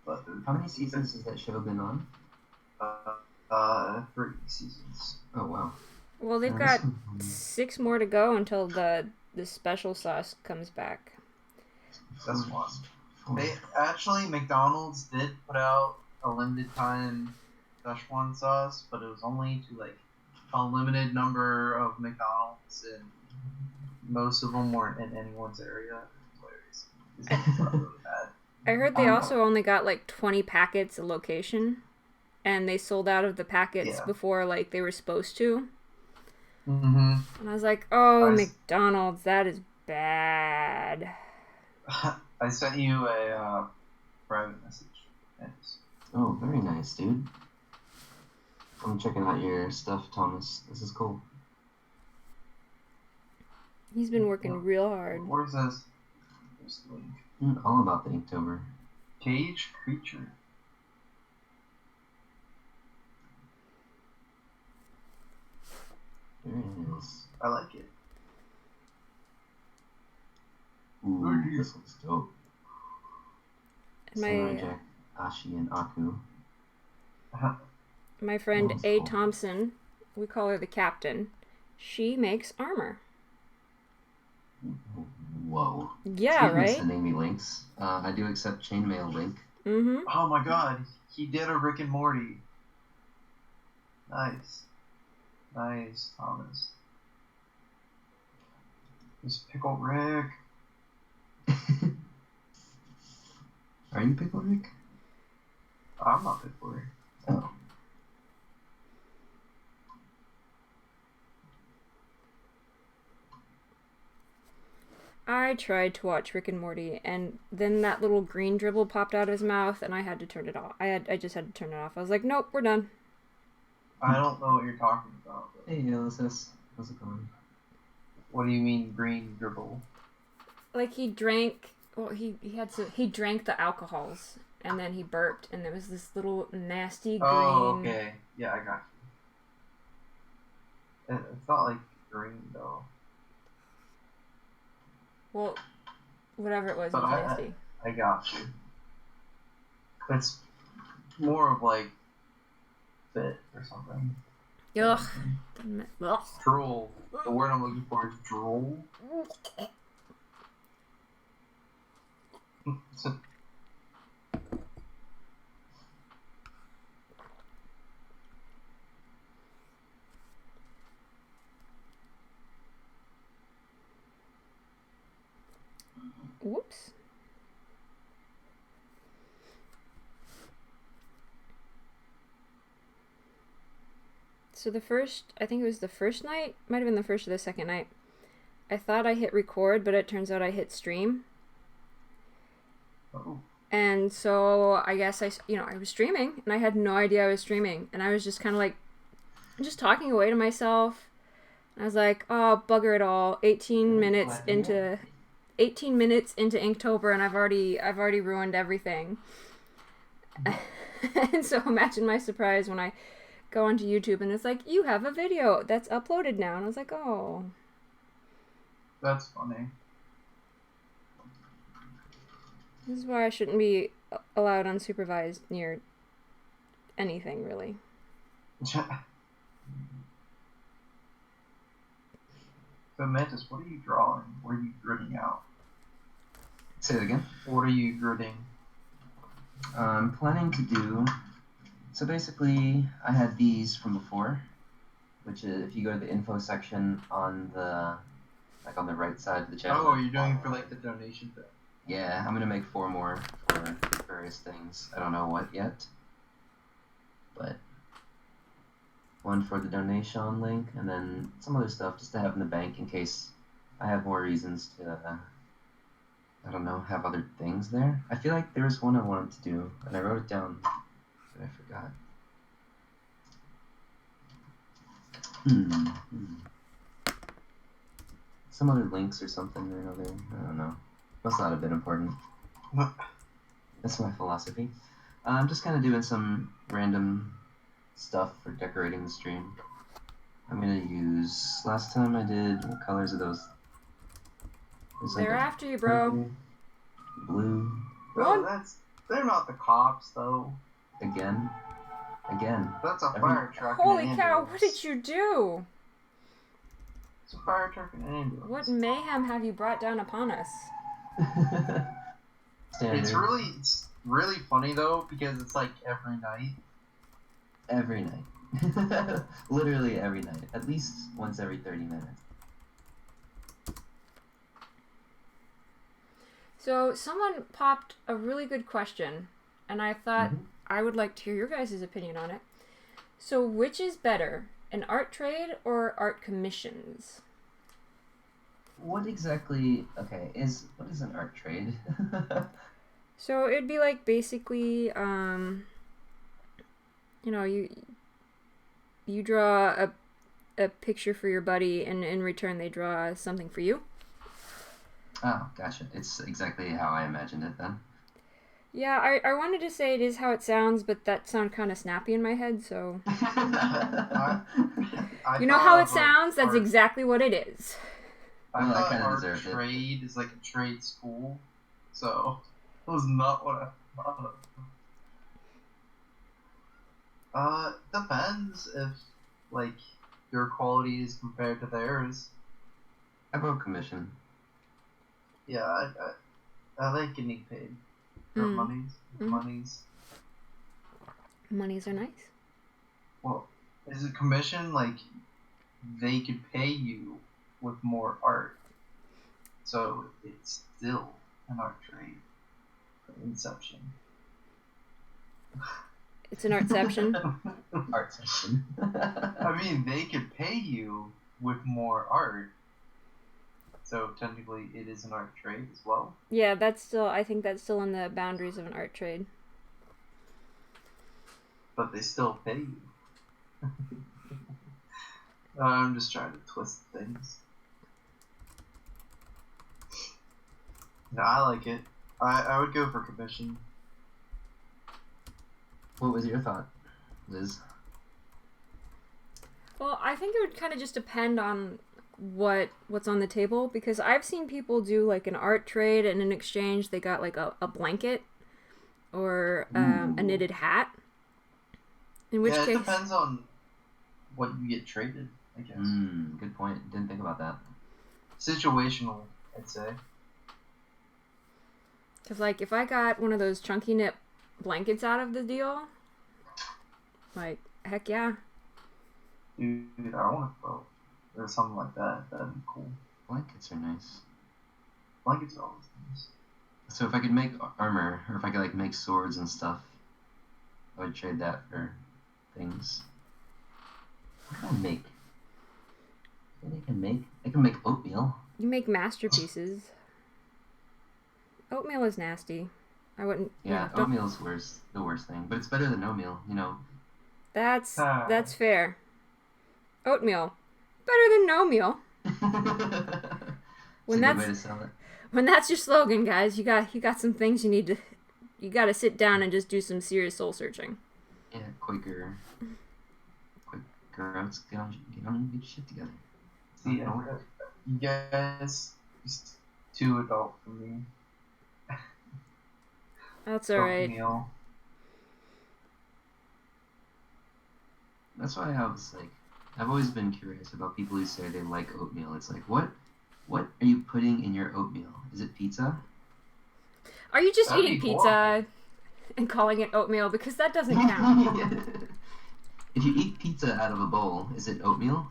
But how many seasons has that show been on? 3 seasons. Oh wow. Well, they've got 6 more to go until the special sauce comes back. That's one. They actually, McDonald's did put out a limited time Szechuan sauce, but it was only to a limited number of McDonald's, and most of them weren't in anyone's area. It's really bad. I heard they also only got 20 packets a location, and they sold out of the packets before they were supposed to. Mm-hmm. And I was like, oh, McDonald's, that is bad. I sent you a private message. Thanks. Oh, very nice, dude. I'm checking out your stuff, Thomas. This is cool. He's been working real hard. Where's this? This link. All about the Inktober. Cage creature. There it is. I like it. Ooh, this looks dope. Samurai My Jack, Ashi, and Aku. my friend That's A. cool. Thompson, we call her the captain. She makes armor. Whoa. Yeah, Excuse me right? sending me links. I do accept chainmail link. Mm-hmm. Oh my god, he did a Rick and Morty. Nice. Nice, Thomas. This Pickle Rick. Are you Pickle Rick? I'm not Pickle Rick. Oh. I tried to watch Rick and Morty, and then that little green dribble popped out of his mouth, and I had to turn it off. I just had to turn it off. I was like, nope, we're done. I don't know what you're talking about. But Hey, LSS. How's it going? what do you mean green dribble? Like he drank. Well, he drank the alcohols, and then he burped, and there was this little nasty green. Oh, okay. Yeah, I got you. It's not like green though. Well, whatever it was, it But was nasty. I got you. It's more of like fit or something. Ugh. Ugh. Drool. The word I'm looking for is drool. Whoops. So I think it was the first night, might have been the first or the second night, I thought I hit record, but it turns out I hit stream. Oh. And so I guess I was streaming, and I had no idea I was streaming, and I was just kind of like, just talking away to myself. I was like, oh, bugger it all. 18 minutes into Inktober, and I've already ruined everything. And so imagine my surprise when I go onto YouTube and it's like, you have a video that's uploaded now, and I was like, oh. That's funny. This is why I shouldn't be allowed unsupervised near anything, really. So Mantis, what are you drawing? What are you gridding out? Say it again. What are you gridding? I'm planning to do. So basically, I had these from before, which is if you go to the info section on the right side of the channel. Oh, you're doing for like the donation thing. Yeah, I'm gonna make 4 more for various things. I don't know what yet, but one for the donation link, and then some other stuff just to have in the bank in case I have more reasons to, I don't know, have other things there. I feel like there was one I wanted to do, and I wrote it down, but I forgot. Some other links or something or another. I don't know. Must not have been important. That's my philosophy. I'm just kind of doing some random stuff for decorating the stream. I'm gonna use. Last time I did. What colors are those? They're after you, bro. Purple, blue. Oh, they're not the cops though. Again. That's a fire truck. Holy and an cow! ambulance. What did you do? It's a fire truck and an ambulance. What mayhem have you brought down upon us? Standard. It's really funny though because it's like every night. Every night. Literally every night. At least once every 30 minutes. So someone popped a really good question, and I thought I would like to hear your guys' opinion on it. So which is better, an art trade or art commissions? What exactly, what is an art trade? So it'd be like basically, you draw a picture for your buddy, and in return they draw something for you. Oh, gotcha. It's exactly how I imagined it then. Yeah, I wanted to say it is how it sounds, but that sounded kind of snappy in my head, so... I You know thought how it of, sounds? That's art- exactly what it is. I Well, I thought kinda art deserved it. trade is like a trade school, so that was not what I thought of. Depends if like your quality is compared to theirs. I wrote commission. Yeah, I like getting paid. Or monies. Monies. Monies are nice. Well, is it commission? Like, they could pay you with more art. So it's still an art trade. Inception. It's an artception. Artception. I mean, they could pay you with more art. So technically, it is an art trade as well. Yeah, I think that's still in the boundaries of an art trade. But they still pay you. I'm just trying to twist things. No, I like it. I would go for commission. What was your thought, Liz? Well, I think it would kind of just depend on what's on the table, because I've seen people do like an art trade, and in exchange they got like a blanket or a knitted hat. In which case, it depends on what you get traded, I guess. Good point. Didn't think about that. Situational, I'd say. because like if I got one of those chunky knit blankets out of the deal, like heck yeah. Dude, I want a boat or something like that. That'd be cool. Blankets are nice. Blankets are always nice. So if I could make armor, or if I could like make swords and stuff, I would trade that for things. What can I make? I can make oatmeal. You make masterpieces. Oatmeal is nasty. I wouldn't. Yeah, don't. oatmeal's the worst thing, but it's better than no meal, you know. That's fair. Oatmeal, better than no meal. It's a good way to sell it. When that's your slogan, guys, you got some things you got to sit down and just do some serious soul searching. Yeah, Quaker oats, get on and get your shit together. See, you guys just too adult for me. That's alright. Oatmeal. That's why I was like, I've always been curious about people who say they like oatmeal. It's like, what are you putting in your oatmeal? Is it pizza? Are you just That'd eating be pizza horrible. and calling it oatmeal? Because that doesn't count. If you eat pizza out of a bowl, is it oatmeal?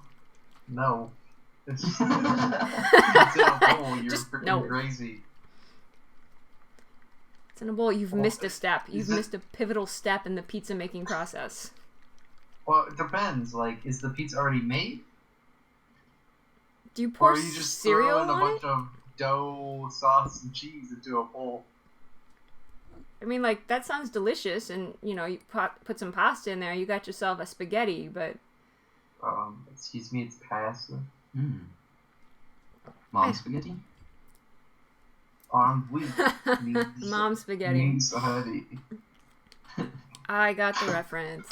No. It's just it's in a bowl. You're Just freaking no. crazy. It's in a bowl. You've missed a step. You've is it- missed a pivotal step in the pizza making process. Well, it depends. Like, is the pizza already made? Do you Or pour are you just cereal throwing a on bunch it? of dough, sauce, and cheese into a bowl? I mean, like, that sounds delicious, and, you know, you put some pasta in there, you got yourself a spaghetti, but... Excuse me, it's pasta. Mom spaghetti? Armed with Mom spaghetti. Spaghetti. I got the reference.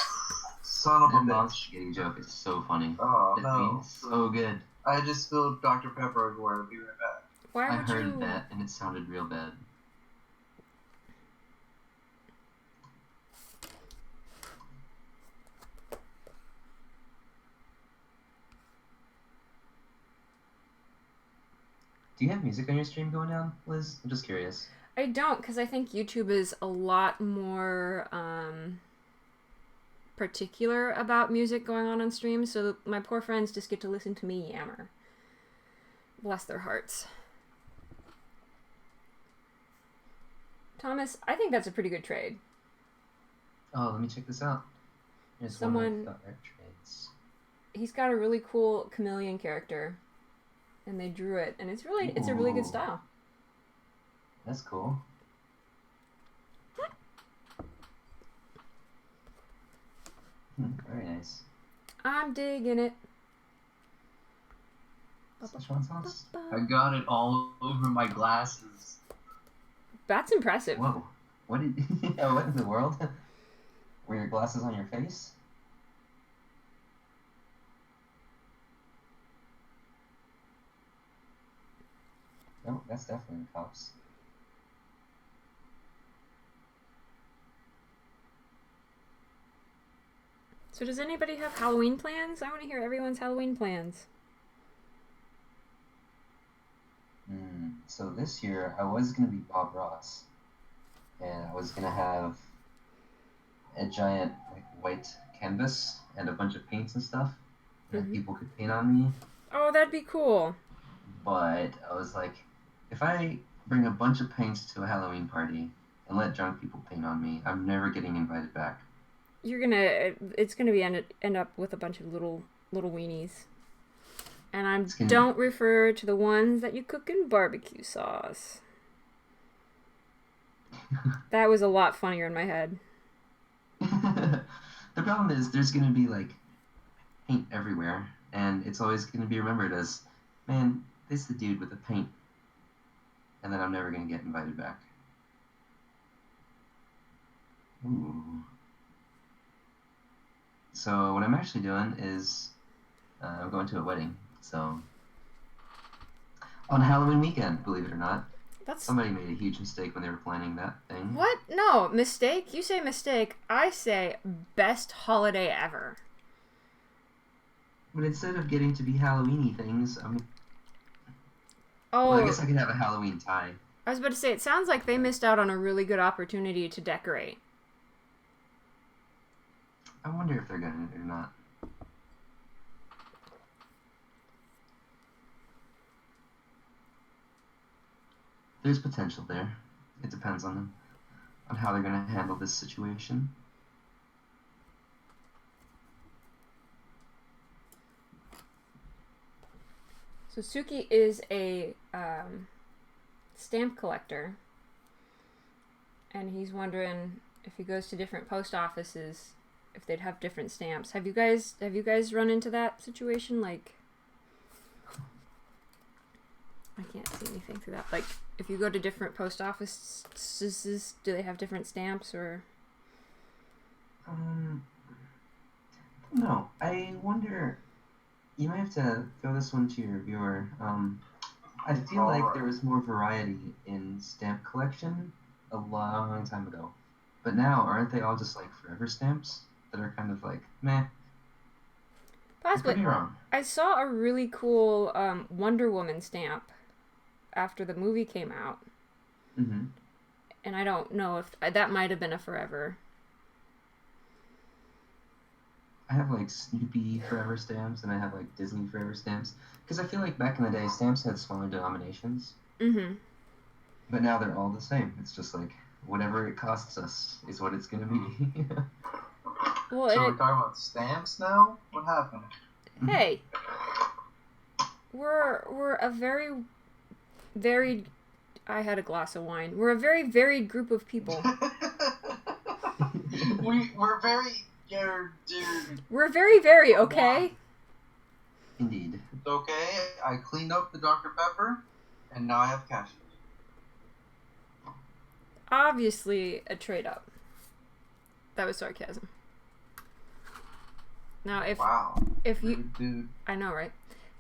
Son of a That mom bitch. spaghetti joke is so funny. Oh, It's no. so good. I just spilled Dr. Pepper everywhere. I'll be right back. Why I would heard you... that, and it sounded real bad. Do you have music on your stream going down, Liz? I'm just curious. I don't, because I think YouTube is a lot more particular about music going on stream, so my poor friends just get to listen to me yammer. Bless their hearts. Thomas, I think that's a pretty good trade. Oh, let me check this out. Here's one Someone- of the art trades. He's got a really cool chameleon character, and they drew it, and it's a really good Ooh. style. That's cool. Very nice. I'm digging it. Szechuan sauce? I got it all over my glasses. That's impressive. Whoa. What did what in the world? Were your glasses on your face? No, that's definitely the cops. So does anybody have Halloween plans? I want to hear everyone's Halloween plans. So this year I was gonna be Bob Ross, and I was gonna have a giant like white canvas and a bunch of paints and stuff that people could paint on me. Oh, that'd be cool. But I was like, if I bring a bunch of paints to a Halloween party and let drunk people paint on me, I'm never getting invited back. It's gonna be end up with a bunch of little weenies. And I don't refer to the ones that you cook in barbecue sauce. That was a lot funnier in my head. The problem is there's going to be like paint everywhere, and it's always going to be remembered as, man, this is the dude with the paint. And then I'm never going to get invited back. Ooh. So what I'm actually doing is I'm going to a wedding. So on Halloween weekend, believe it or not. Somebody made a huge mistake when they were planning that thing. What? No, mistake? You say mistake. I say best holiday ever. But instead of getting to be Halloween-y things, Oh. Well, I guess I could have a Halloween tie. I was about to say, it sounds like they missed out on a really good opportunity to decorate. I wonder if they're going to or not. There's potential there. It depends on them, on how they're going to handle this situation. So Suki is a stamp collector, and he's wondering if he goes to different post offices if they'd have different stamps. Have you guys run into that situation? Like, I can't see anything through that. Like, if you go to different post offices, do they have different stamps or? No, I wonder. You might have to throw this one to your viewer. I feel like there was more variety in stamp collection a long time ago, but now aren't they all just like forever stamps that are kind of like meh? Possibly. I could be wrong. I saw a really cool Wonder Woman stamp after the movie came out. Mm-hmm. And I don't know if that might have been a forever. I have like Snoopy forever stamps, and I have like Disney forever stamps, because I feel like back in the day stamps had smaller denominations. Mm-hmm. But now they're all the same. It's just like whatever it costs us is what it's gonna be. Well, so we're talking about stamps now? What happened? Hey, we're a very varied. I had a glass of wine. We're a very varied group of people. we're very dude. We're very okay. Indeed. It's okay. I cleaned up the Dr. Pepper, and now I have cashews. Obviously, a trade up. That was sarcasm. Now, if you, dude. I know, right?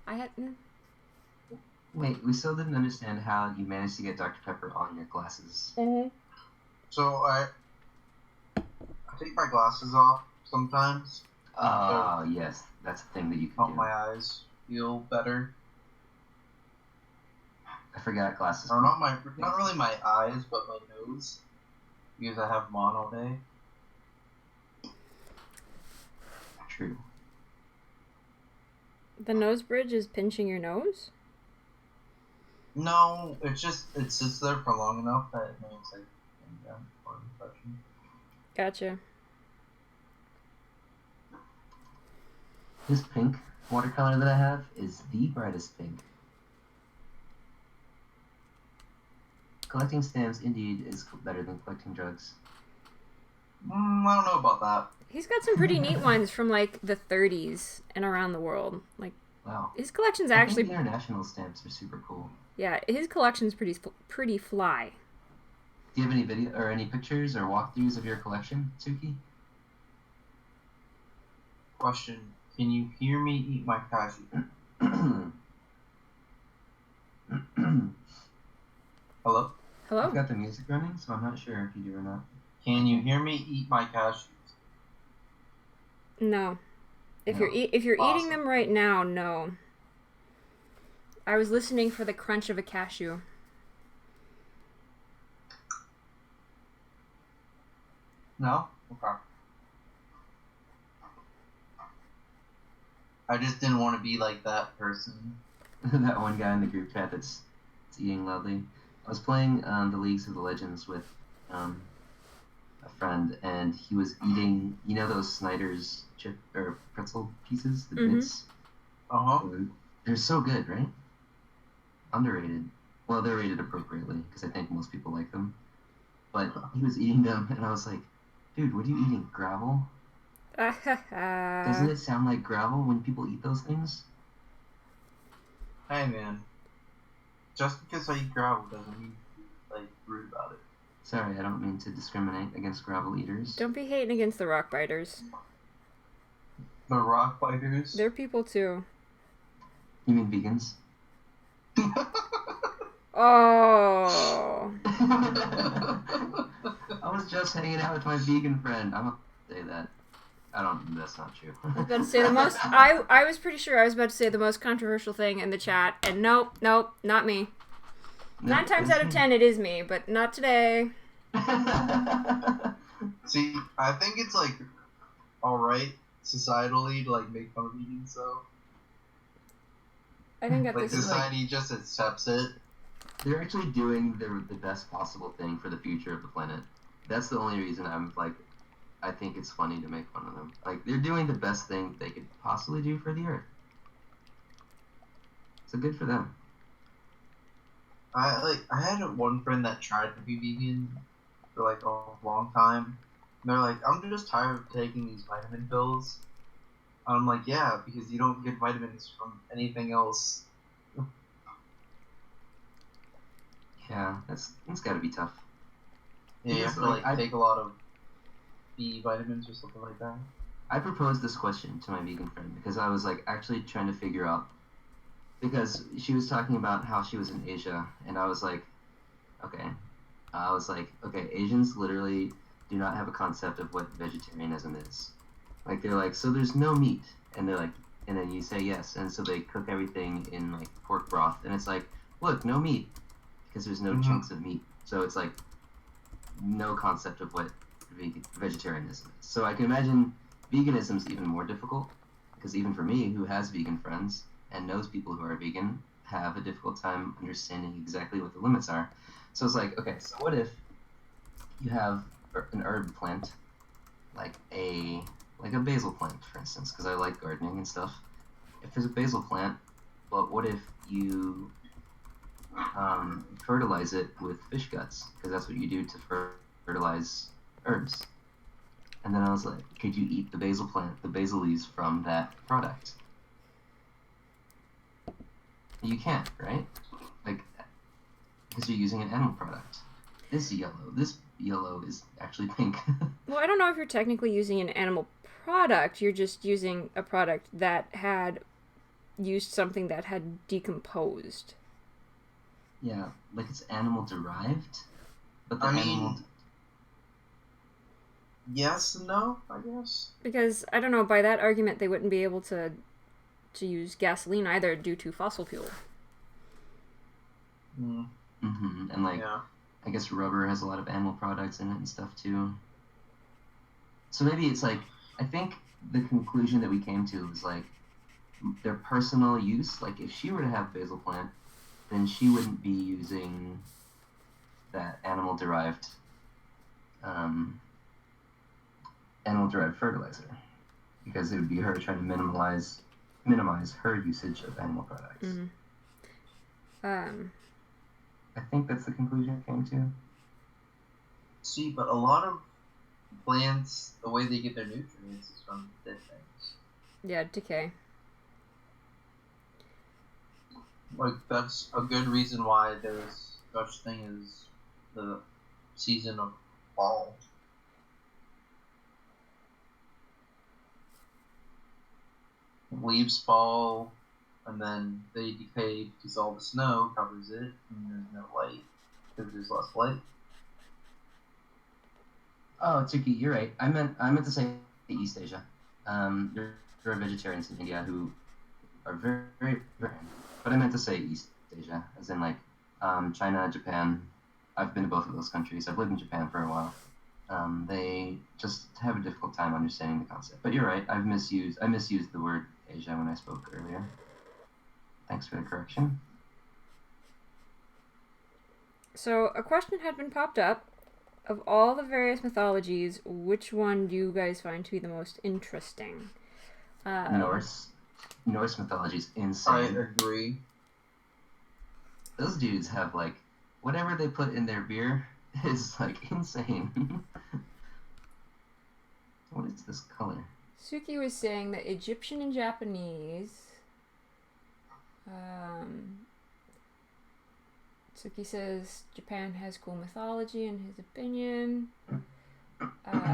I had. Wait, we still didn't understand how you managed to get Dr. Pepper on your glasses. Mm-hmm. So I take my glasses off sometimes. Oh, yes, that's a thing that you can help do. My eyes feel better. I forgot glasses. Or not really my eyes, but my nose, because I have them on all day. True. The nose bridge is pinching your nose? No, it sits there for long enough that it makes like or infection. Gotcha. This pink watercolor that I have is the brightest pink. Collecting stamps indeed is better than collecting drugs. I don't know about that. He's got some pretty neat ones from like the 30s and around the world. Like Wow. his collection's I actually think the international stamps are super cool. yeah, his collection's pretty fly. Do you have any video or any pictures or walkthroughs of your collection, Suki? Question: can you hear me eat my cashew? Hello? Hello? I've got the music running, so I'm not sure if you do or not. Can you hear me eat my cashews? No. If No. you're Awesome. eating them right now, no. I was listening for the crunch of a cashew. No? Okay. I just didn't want to be like that person. That one guy in the group chat that's eating loudly. I was playing the Leagues of the Legends with a friend, and he was eating, you know, those Snyder's chip or pretzel pieces, the bits. Uh-huh. They're so good, right? Underrated. Well, they're rated appropriately because I think most people like them. But he was eating them, and I was like, "Dude, what are you eating? Gravel? Doesn't it sound like gravel when people eat those things?" Hey, man. Just because I eat gravel doesn't mean to be, like, rude about it. Sorry, I don't mean to discriminate against gravel eaters. Don't be hating against the rock biters. The rock biters? They're people too. You mean vegans? Oh. I was just hanging out with my vegan friend. I'm gonna say that. That's not true. I was about to say the most. I was pretty sure I was about to say the most controversial thing in the chat, and nope, not me. No, 9 times out of 10, it is me, but not today. See, I think it's, like, alright societally to, like, make fun of vegans, so. I think at Like, this society just accepts it. They're actually doing the best possible thing for the future of the planet. That's the only reason I'm like, I think it's funny to make fun of them. Like, they're doing the best thing they could possibly do for the Earth. So good for them. I had one friend that tried to be vegan for, like, a long time. And they're like, I'm just tired of taking these vitamin pills. And I'm like, yeah, because you don't get vitamins from anything else. Yeah, it's got to be tough. Yeah, you Because, have to, like, take a lot of B vitamins or something like that. I proposed this question to my vegan friend because I was, like, actually trying to figure out, because she was talking about how she was in Asia, and I was like, okay. Asians literally do not have a concept of what vegetarianism is. Like, they're like, so there's no meat, and they're like, and then you say yes, and so they cook everything in, like, pork broth, and it's like, look, no meat, because there's no chunks of meat. So it's like no concept of what vegetarianism is. So I can imagine veganism is even more difficult, because even for me, who has vegan friends and knows people who are vegan, have a difficult time understanding exactly what the limits are. So it's like, okay, so what if you have an herb plant, like a basil plant, for instance, because I like gardening and stuff. If there's a basil plant, but what if you fertilize it with fish guts? Because that's what you do to fertilize herbs. And then I was like, could you eat the basil plant, the basil leaves from that product? You can't, right? Like, because you're using an animal product. This yellow is actually pink. Well, I don't know if you're technically using an animal product. You're just using a product that had used something that had decomposed. Yeah, like it's animal derived, but the animal. Yes and no, I guess. Because I don't know, by that argument, they wouldn't be able to use gasoline either due to fossil fuel. And like, yeah. I guess rubber has a lot of animal products in it and stuff too. So maybe it's like, I think the conclusion that we came to was like their personal use. Like if she were to have basil plant, then she wouldn't be using that animal derived fertilizer, because it would be her trying to minimize her usage of animal products. I think that's the conclusion it came to. See, but a lot of plants, the way they get their nutrients is from dead things. Yeah, decay. Like, that's a good reason why there's such thing as the season of fall. Leaves fall, and then they decay because all the snow covers it, and there's no light because there's less light. Oh, Turkey, you're right. I meant to say East Asia. There are vegetarians in India who are very, very vegetarian. But I meant to say East Asia, as in like China, Japan. I've been to both of those countries. I've lived in Japan for a while. They just have a difficult time understanding the concept. But you're right. I misused the word Asia when I spoke earlier. Thanks for the correction. So a question had been popped up. Of all the various mythologies, which one do you guys find to be the most interesting? Norse mythology is I insane. agree. Those dudes have like whatever they put in their beer is like insane. What is this color? Suki was saying that Egyptian and Japanese. Suki says Japan has cool mythology in his opinion.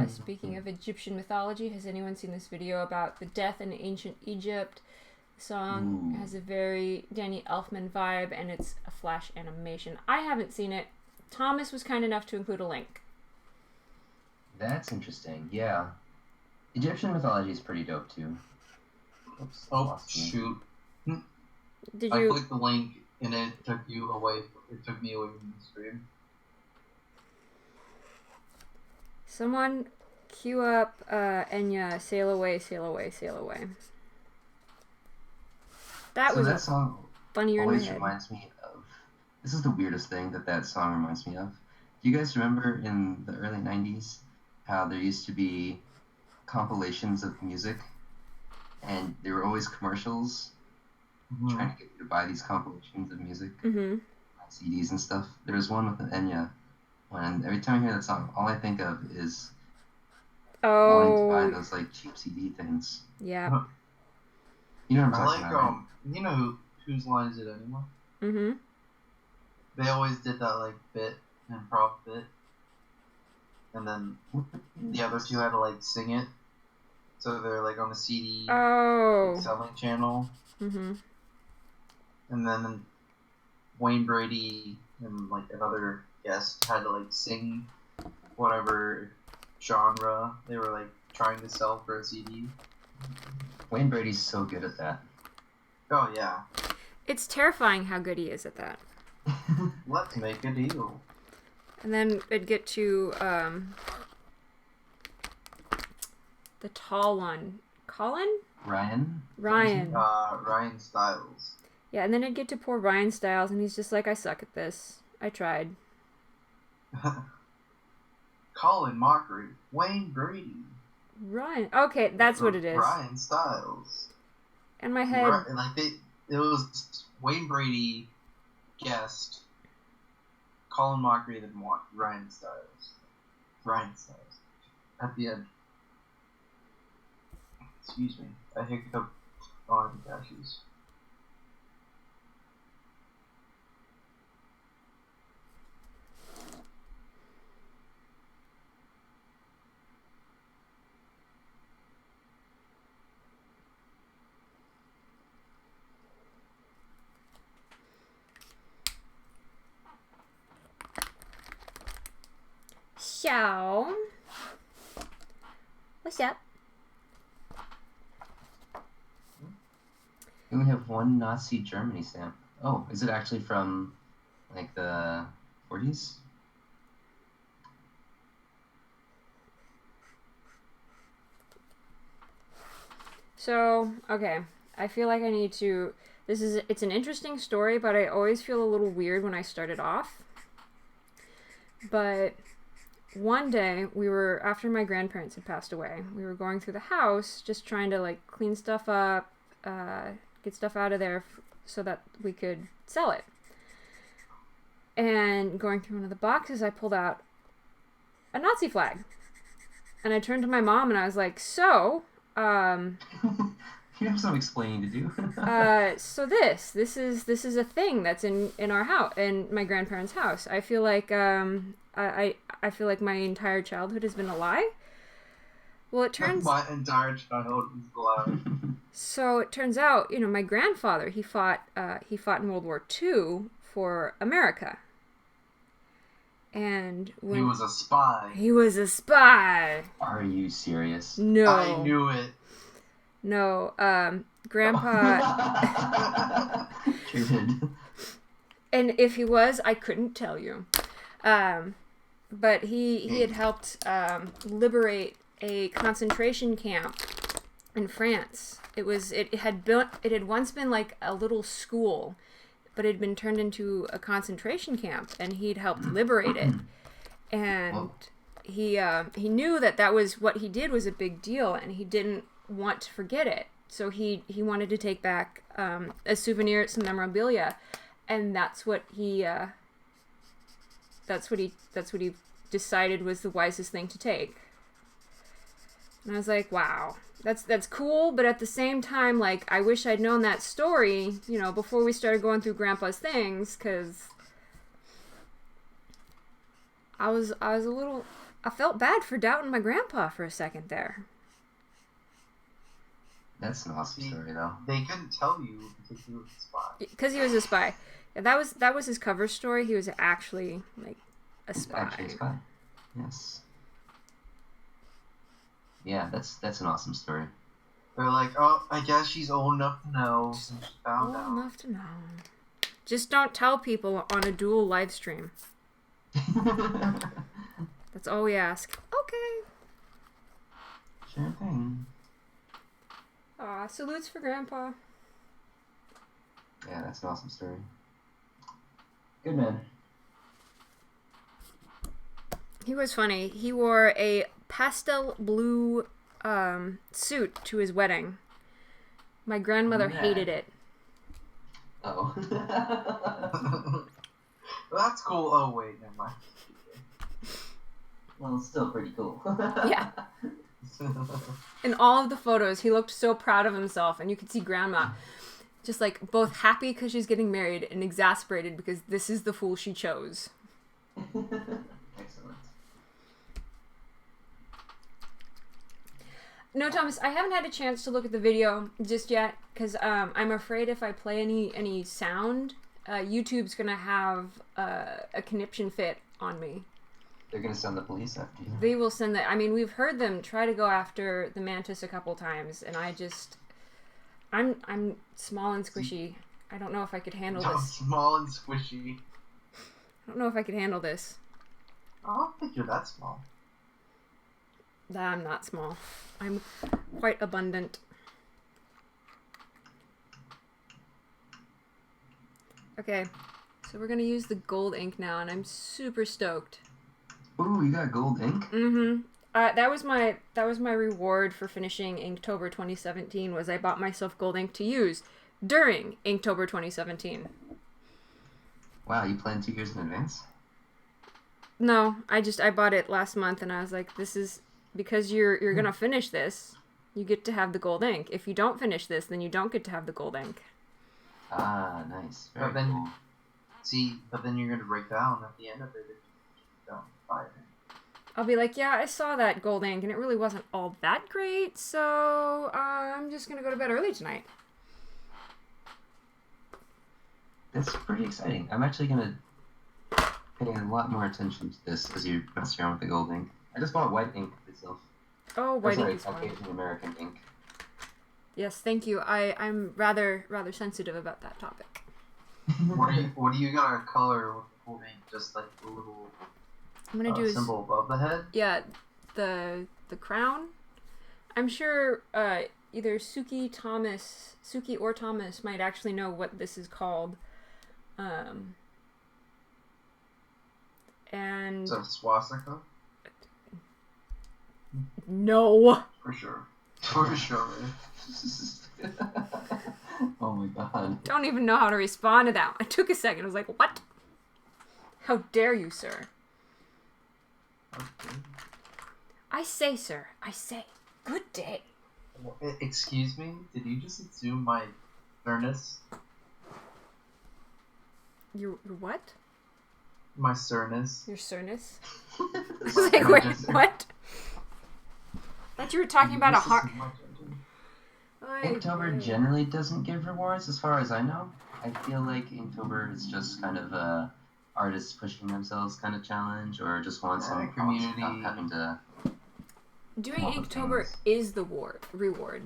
Speaking of Egyptian mythology, has anyone seen this video about the death in ancient Egypt? The song has a very Danny Elfman vibe, and it's a flash animation. I haven't seen it. Thomas was kind enough to include a link. That's interesting. Yeah, Egyptian mythology is pretty dope too. Oops, Oh shoot! Did I you? clicked the link and it took you away. It took me away from the stream. Someone cue up Enya, Sail Away, Sail Away, Sail Away. That was that song funnier in my always head. reminds me of. This is the weirdest thing that song reminds me of. Do you guys remember in the early 90s how there used to be compilations of music and there were always commercials trying to get you to buy these compilations of music, CDs and stuff? There was one with an Enya, and every time I hear that song, all I think of is wanting to buy those like cheap CD things. Yeah. You know what I'm talking about, right? You know whose line is it anymore? They always did that like bit, improv bit, and then the other two had to like sing it, so they're like on a CD like, selling channel. And then Wayne Brady and like another guest had to like sing whatever genre they were like trying to sell for a CD. Wayne Brady's so good at that. Oh yeah. It's terrifying how good he is at that. Let's make a deal. And then it'd get to the tall one. Colin? Ryan? Ryan Stiles. Yeah, and then it'd get to poor Ryan Stiles, and he's just like, I suck at this. I tried. Colin Mockery. Wayne Brady. Ryan. Okay, that's what it is. Ryan Stiles. In my head. It was Wayne Brady, guest, Colin Mockery, then Ryan Stiles. Ryan Stiles. At the end. Excuse me. I hiccuped on cashews. So, what's up? We only have one Nazi Germany stamp. Oh, is it actually from like the 40s? So, okay. I feel like I need to... It's an interesting story, but I always feel a little weird when I start it off. But one day, after my grandparents had passed away, we were going through the house, just trying to, like, clean stuff up, get stuff out of there so that we could sell it. And going through one of the boxes, I pulled out a Nazi flag. And I turned to my mom and I was like, so, You have some explaining to do. so this is a thing that's in our house, in my grandparents' house. I feel like I feel like my entire childhood has been a lie. Well, it turns My entire childhood is alive. so it turns out, you know, my grandfather, he fought in World War II for America. And when He was a spy. he was a spy. Are you serious? No. I knew it. No, Grandpa. Good. And if he was, I couldn't tell you. But he had helped liberate a concentration camp in France. It had once been like a little school, but it had been turned into a concentration camp, and he'd helped liberate it. And he knew that was what he did was a big deal, and he didn't want to forget it. So he wanted to take back a souvenir, some memorabilia, and that's what he decided was the wisest thing to take. And I was like, wow, that's cool, but at the same time, like, I wish I'd known that story, you know, before we started going through Grandpa's things, because I felt bad for doubting my grandpa for a second there. That's an awesome story, though. They couldn't tell you because he was a spy. Because he was a spy. Yeah, that was his cover story. He was actually like a spy. Actually a spy. Yes. Yeah, that's an awesome story. They're like, oh, I guess she's old enough to know. And she found out. Old enough to know. Just don't tell people on a dual live stream. That's all we ask. Okay. Sure thing. Aw, salutes for Grandpa. Yeah, that's an awesome story. Good man. He was funny. He wore a pastel blue suit to his wedding. My grandmother hated it. Oh. That's cool. Oh, wait, never mind. Well, it's still pretty cool. Yeah. In all of the photos, he looked so proud of himself, and you could see Grandma just like both happy because she's getting married and exasperated because this is the fool she chose. Excellent. No, Thomas, I haven't had a chance to look at the video just yet because I'm afraid if I play any sound, YouTube's gonna have a conniption fit on me. They're gonna send the police after you. They will send that. I mean, we've heard them try to go after the Mantis a couple times, and I'm small and squishy. I don't know if I could handle this. Small and squishy. I don't know if I could handle this. I don't think you're that small. I'm not small. I'm quite abundant. Okay, so we're gonna use the gold ink now, and I'm super stoked. Ooh, you got gold ink? Mm-hmm. That was my reward for finishing Inktober 2017. Was I bought myself gold ink to use during Inktober 2017. Wow, you planned 2 years in advance? No, I bought it last month, and I was like, this is because you're gonna finish this. You get to have the gold ink. If you don't finish this, then you don't get to have the gold ink. Ah, nice. Very But then, cool. but then you're gonna break down at the end of it if you don't buy it. I'll be like, yeah, I saw that gold ink, and it really wasn't all that great, so I'm just gonna go to bed early tonight. That's pretty exciting. I'm actually gonna pay a lot more attention to this as you mess around with the gold ink. I just bought white ink myself. Oh, white ink is Caucasian fine. American ink. Yes, thank you. I'm rather sensitive about that topic. What are you gonna color with the gold ink? Just like the little I'm gonna do symbol above the head? Yeah, the crown. I'm sure either Suki or Thomas might actually know what this is called. And So swastika? no. For sure. For sure. Oh my god. Don't even know how to respond to that. I took a second. I was like, what? How dare you, sir? Okay. I say, sir. I say. Good day. Excuse me? Did you just assume my sternness? Your what? My sternness? Your sirness? I was like, wait, what? I thought you were talking about a heart. Inktober generally doesn't give rewards, as far as I know. I feel like Inktober is just kind of a artists pushing themselves kind of challenge, or just want some community having to. Doing Inktober is the reward.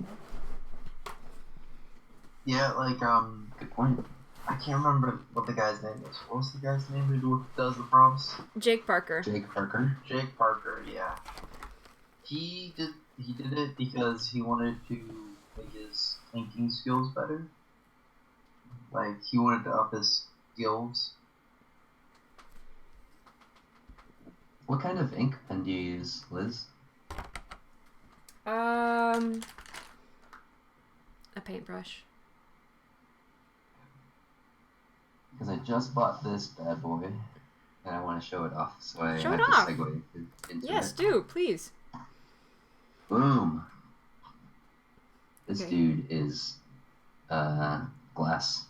Yeah, like Good point. I can't remember what the guy's name is. What was the guy's name who does the prompts? Jake Parker. Jake Parker, yeah. He did it because he wanted to make his inking skills better. Like he wanted to up his skills. What kind of ink pen do you use, Liz? A paintbrush. Because I just bought this bad boy, and I want to show it off, so I Show have it to off. segue into Yes, it. do, please. Boom. This Okay. dude is glass.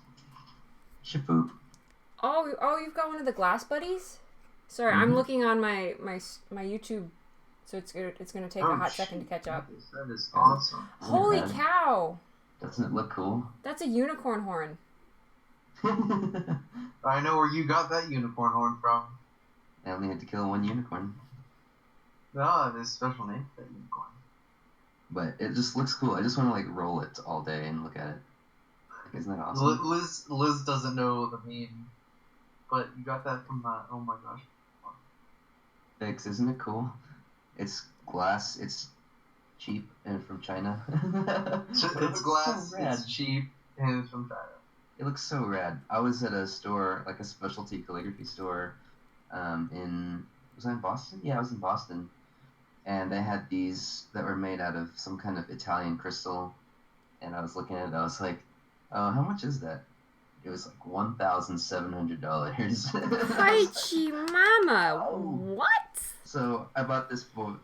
Shaboop. Oh, you've got one of the glass buddies? Sorry, I'm looking on my YouTube, so it's gonna take a hot second to catch up. That is awesome. Holy bad? cow! Doesn't it look cool? That's a unicorn horn. I know where you got that unicorn horn from. I only had to kill one unicorn. No, there's a special name for that unicorn. But it just looks cool. I just want to like roll it all day and look at it. Like, isn't that awesome? Liz doesn't know the meme, but you got that from oh my gosh. Fix, isn't it cool? It's glass. It's cheap and from China. It's glass. So rad. It's cheap and it's from China. It looks so rad. I was at a store, like a specialty calligraphy store, was I in Boston? Yeah, I was in Boston. And they had these that were made out of some kind of Italian crystal. And I was looking at it, I was like, oh, how much is that? It was like $1,700. Haichi mama! Oh. What? So I bought this boy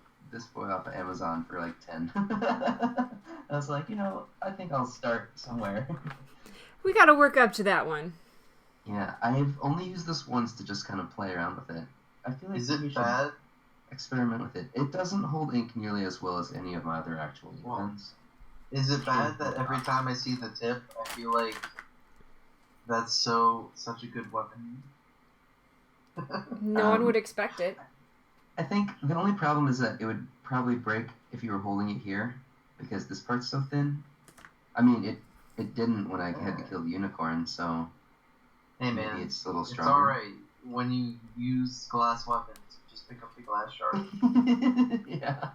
off of Amazon for like 10. I was like, I think I'll start somewhere. We gotta work up to that one. Yeah, I've only used this once to just kind of play around with it. I feel like Is we it should bad? experiment with it. It doesn't hold ink nearly as well as any of my other actual ink pens. Is it bad that every time I see the tip, I feel like that's such a good weapon? No one would expect it. I think the only problem is that it would probably break if you were holding it here, because this part's so thin. I mean, it didn't when I had to kill the unicorn, so Hey maybe man, it's a little it's stronger. alright. When you use glass weapons, just pick up the glass shard. Yeah.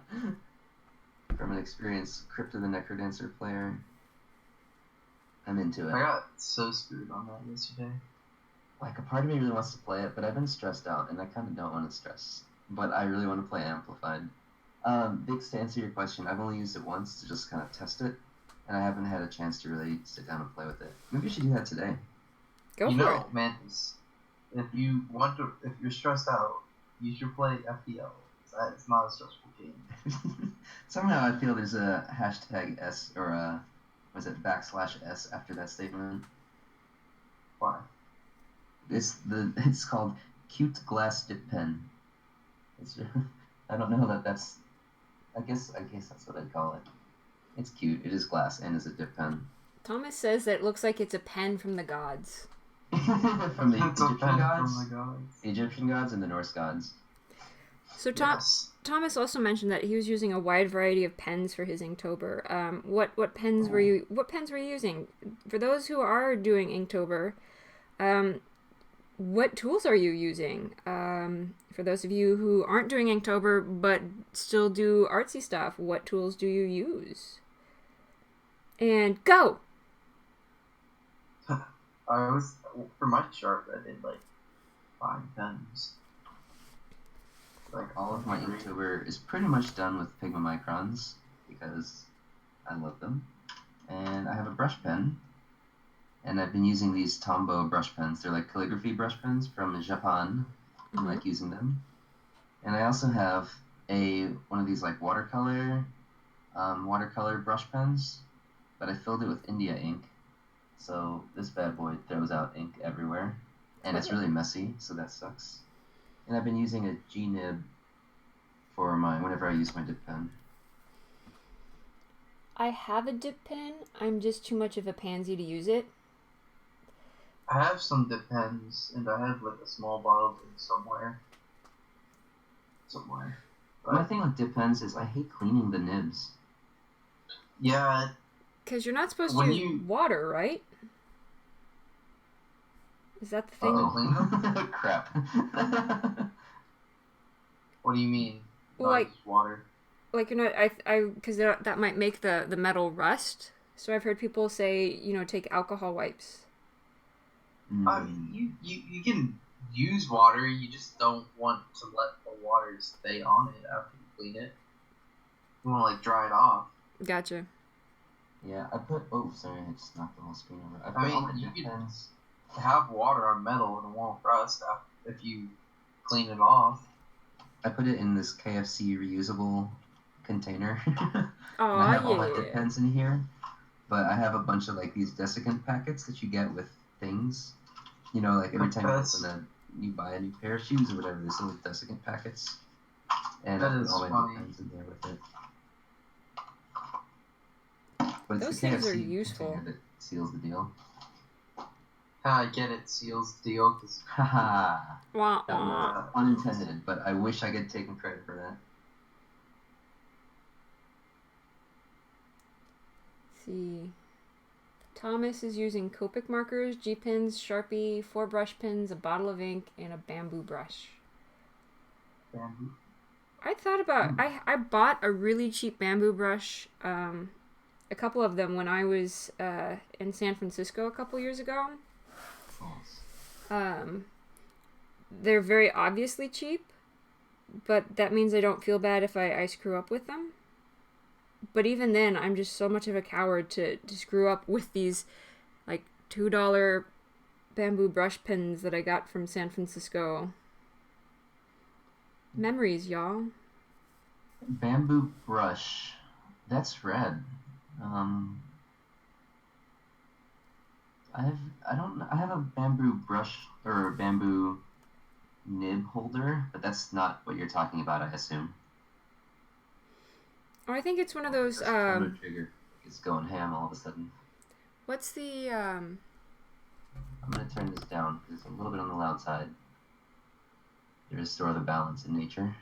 From an experienced Crypto the Necrodancer player, I'm into it. I got so screwed on that yesterday. Like, a part of me really wants to play it, but I've been stressed out, and I kind of don't want to stress. But I really want to play Amplified. Vix, to answer your question, I've only used it once to just kind of test it, and I haven't had a chance to really sit down and play with it. Maybe you should do that today. Go for it. Mantis, if you're stressed out, you should play FDL. It's not a stressful game. Somehow I feel there's a hashtag S, or a, was it \S after that statement? Why? It's called Cute Glass Dip Pen. I don't know that's. I guess that's what I'd call it. It's cute. It is glass and is a dip pen. Thomas says that it looks like it's a pen from the gods. From the Egyptian gods? From the gods. The Egyptian gods and the Norse gods. So Yes. Thomas also mentioned that he was using a wide variety of pens for his Inktober. What pens were you using? For those who are doing Inktober, what tools are you using? For those of you who aren't doing Inktober but still do artsy stuff, what tools do you use? And go! For my chart, I did like 5 pens. Like, all of my Inktober is pretty much done with Pigma Microns, because I love them. And I have a brush pen, and I've been using these Tombow brush pens. They're like calligraphy brush pens from Japan. I like using them. And I also have one of these like watercolor brush pens, but I filled it with India ink. So this bad boy throws out ink everywhere, and it's really messy, so that sucks. And I've been using a G-nib for whenever I use my dip pen. I have a dip pen. I'm just too much of a pansy to use it. I have some dip pens, and I have like a small bottle of ink somewhere. My thing with dip pens is I hate cleaning the nibs. Yeah. Because you're not supposed to use water, right? Is that the thing? Clean them? Crap. What do you mean? Well, like water. Like you're not because that might make the metal rust. So I've heard people say take alcohol wipes. You can use water. You just don't want to let the water stay on it after you clean it. You want to like dry it off. Gotcha. Yeah, I just knocked the whole screen over. I mean, you can have water on metal and it won't rust if you clean it off. I put it in this KFC reusable container. Oh, I have all my dip pens in here, but I have a bunch of like these desiccant packets that you get with things. Like every time you buy a new pair of shoes or whatever, there's little desiccant packets. And I put all my dip pens in there with it. But it's those the KFC things are useful. That seals the deal. I get it, seals the deal. Haha. Wah, That was unintended, but I wish I could take credit for that. Let's see. Thomas is using Copic markers, G-pens, Sharpie, 4 brush pens, a bottle of ink, and a bamboo brush. Bamboo? I thought about... I bought a really cheap bamboo brush, a couple of them when I was in San Francisco a couple years ago. They're very obviously cheap, but that means I don't feel bad if I screw up with them. But even then, I'm just so much of a coward to screw up with these like $2 bamboo brush pens that I got from San Francisco. Memories, y'all. Bamboo brush. That's red. I have a bamboo brush or bamboo nib holder, but that's not what you're talking about, I assume. Oh, I think it's one of those trigger is going ham all of a sudden. What's the I'm gonna turn this down because it's a little bit on the loud side. To restore the balance in nature.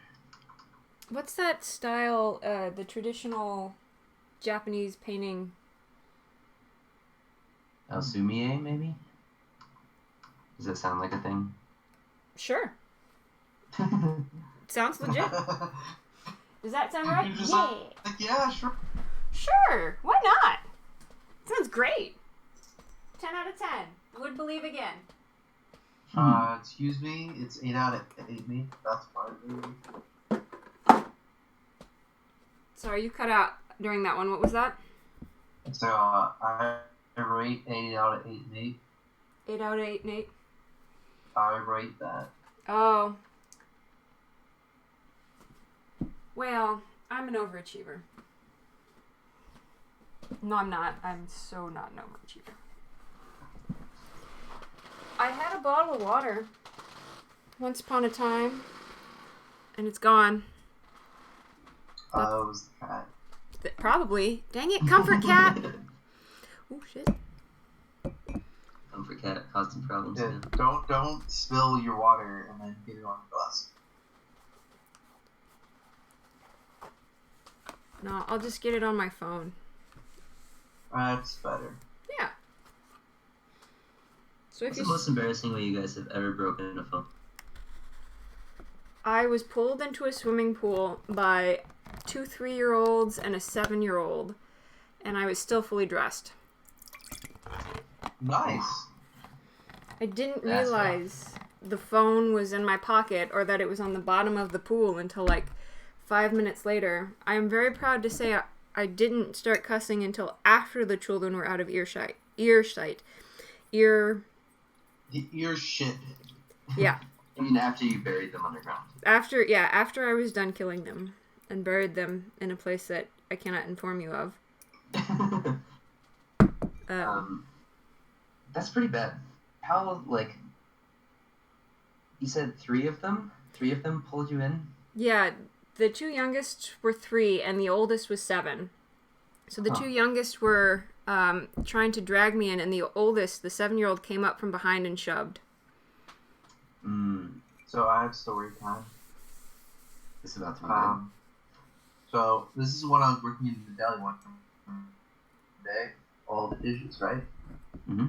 What's that style, the traditional Japanese painting? Sumie, maybe? Does that sound like a thing? Sure. Sounds legit. Does that sound right? Yeah. Yeah, sure. Sure. Why not? Sounds great. 10 out of 10. Would believe again. Excuse me. It's 8 out of 8 me. That's fine. Sorry, you cut out during that one. What was that? So, I rate 8 out of 8 Nate. 8 out of 8, Nate. I rate that. Oh. Well, I'm an overachiever. No, I'm not. I'm so not an overachiever. I had a bottle of water once upon a time, and it's gone. It was the cat. Probably. Dang it, comfort cat! Oh, shit. Comfort cat caused some problems. Yeah, don't spill your water and then get it on the glass. No, I'll just get it on my phone. That's better. Yeah. So What's the most embarrassing way you guys have ever broken a phone? I was pulled into a swimming pool by 2 3-year-olds and a 7-year-old, and I was still fully dressed. Nice. I didn't realize the phone was in my pocket or that it was on the bottom of the pool until like 5 minutes later. I am very proud to say I didn't start cussing until after the children were out of earsight. Ear shit. Yeah. I mean, after you buried them underground. After I was done killing them and buried them in a place that I cannot inform you of. That's pretty bad. How, like, you said 3 of them? 3 of them pulled you in? Yeah, the 2 youngest were 3 and the oldest was 7. So the 2 youngest were trying to drag me in, and the oldest, the 7-year-old, came up from behind and shoved. So I have story time. This is about to be good. So this is when I was working in the deli one day. All the dishes, right? Mm-hmm.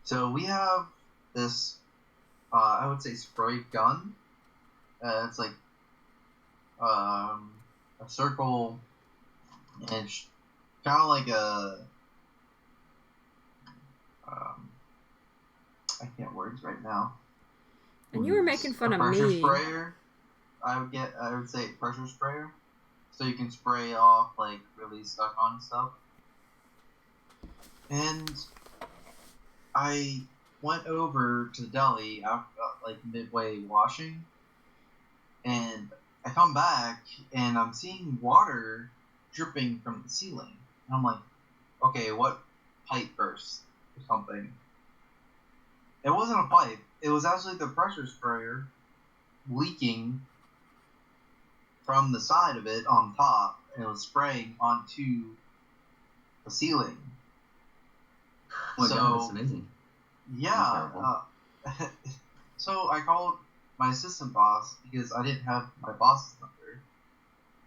So we have this, I would say, spray gun. It's like a circle, and it's kind of like a I can't words right now. And you were making fun of me. Pressure sprayer. I would say pressure sprayer, so you can spray off like really stuck on stuff. And I went over to the deli after like midway washing, and I come back and I'm seeing water dripping from the ceiling, and I'm like, okay, what pipe burst or something? It wasn't a pipe. It was actually the pressure sprayer leaking from the side of it on top, and it was spraying onto the ceiling. Oh my god, that's amazing. Yeah. So I called my assistant boss because I didn't have my boss's number,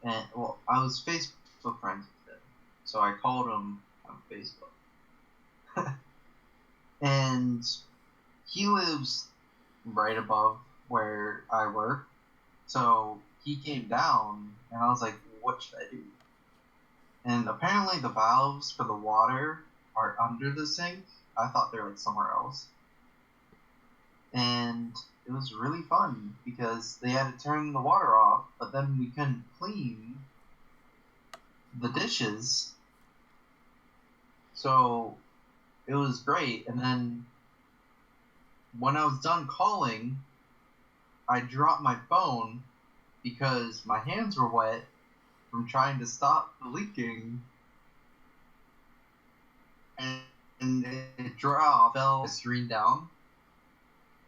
and well, I was Facebook friends with him, so I called him on Facebook. And he lives right above where I work, so he came down, and I was like, what should I do? And apparently the valves for the water are under the sink. I thought they were like somewhere else. And it was really fun because they had to turn the water off, but then we couldn't clean the dishes. So it was great. And then when I was done calling, I dropped my phone because my hands were wet from trying to stop the leaking. And it dropped, fell the screen down.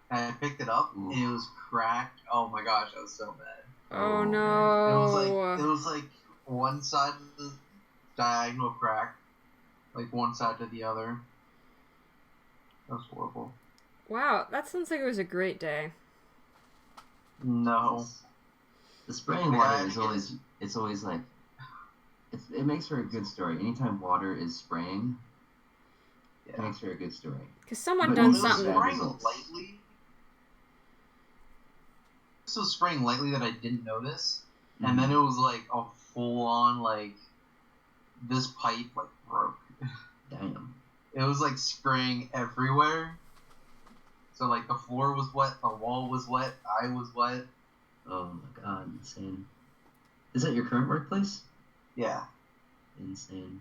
And I picked it up, and it was cracked. Oh my gosh, I was so mad. Oh no! It was like one side of the diagonal crack, like one side to the other. That was horrible. Wow, that sounds like it was a great day. No. The spraying water is always, it's always like, it makes for a good story. Anytime water is spraying, it makes for a good story. Because someone done something. Lightly. This was spraying lightly that I didn't notice, and then it was like a full-on, like, this pipe, like, broke. Damn. It was, like, spraying everywhere. So, like, the floor was wet, the wall was wet, I was wet. Oh my god, insane. Is that your current workplace? Yeah. Insane.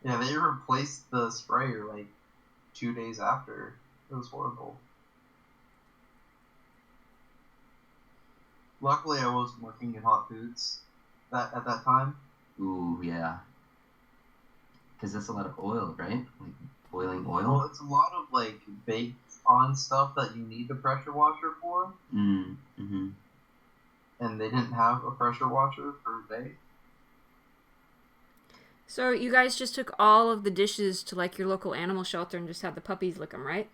Yeah, they replaced the sprayer, like, 2 days after. It was horrible. Luckily, I wasn't working in hot foods at that time. Ooh, yeah. Because that's a lot of oil, right? Like, boiling oil? Well, it's a lot of, like, baked-on stuff that you need the pressure washer for. Mm-hmm. And they didn't have a pressure washer for a day. So you guys just took all of the dishes to, like, your local animal shelter and just had the puppies lick them, right?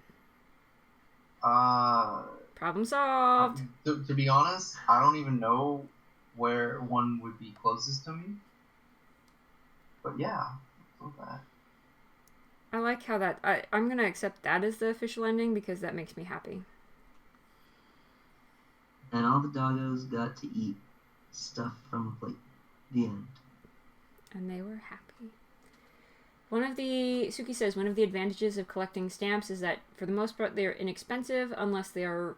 Problem solved. To be honest, I don't even know where one would be closest to me. But yeah, that. I like how that... I'm going to accept that as the official ending because that makes me happy. And all the doggos got to eat stuff from a plate. The end. And they were happy. Suki says, one of the advantages of collecting stamps is that, for the most part, they are inexpensive unless they are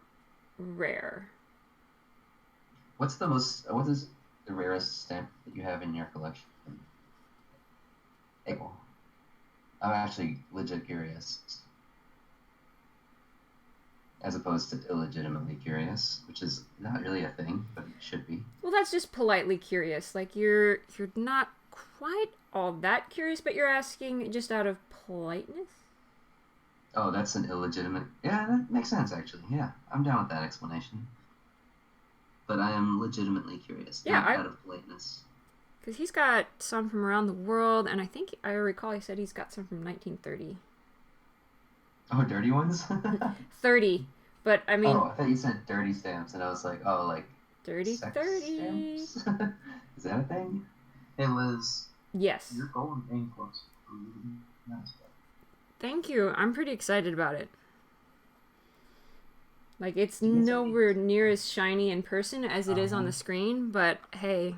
rare. What is the rarest stamp that you have in your collection? I'm actually legit curious. as opposed to illegitimately curious, which is not really a thing, but it should be. Well, that's just politely curious. Like you're not quite all that curious, but you're asking just out of politeness. Oh, that's an illegitimate. Yeah, that makes sense actually. Yeah, I'm down with that explanation. But I am legitimately curious, Yeah, not out of politeness. Because he's got some from around the world, and I think I recall he said he's got some from 1930. Oh, dirty ones? 30, but I mean. Oh, I thought you said dirty stamps, and I was like, oh, like Dirty sex 30. stamps? Is that a thing? Hey Liz. Yes. You're going in close. Nice. Thank you. I'm pretty excited about it. Like, it's nowhere near as shiny in person as it is on the screen, but hey,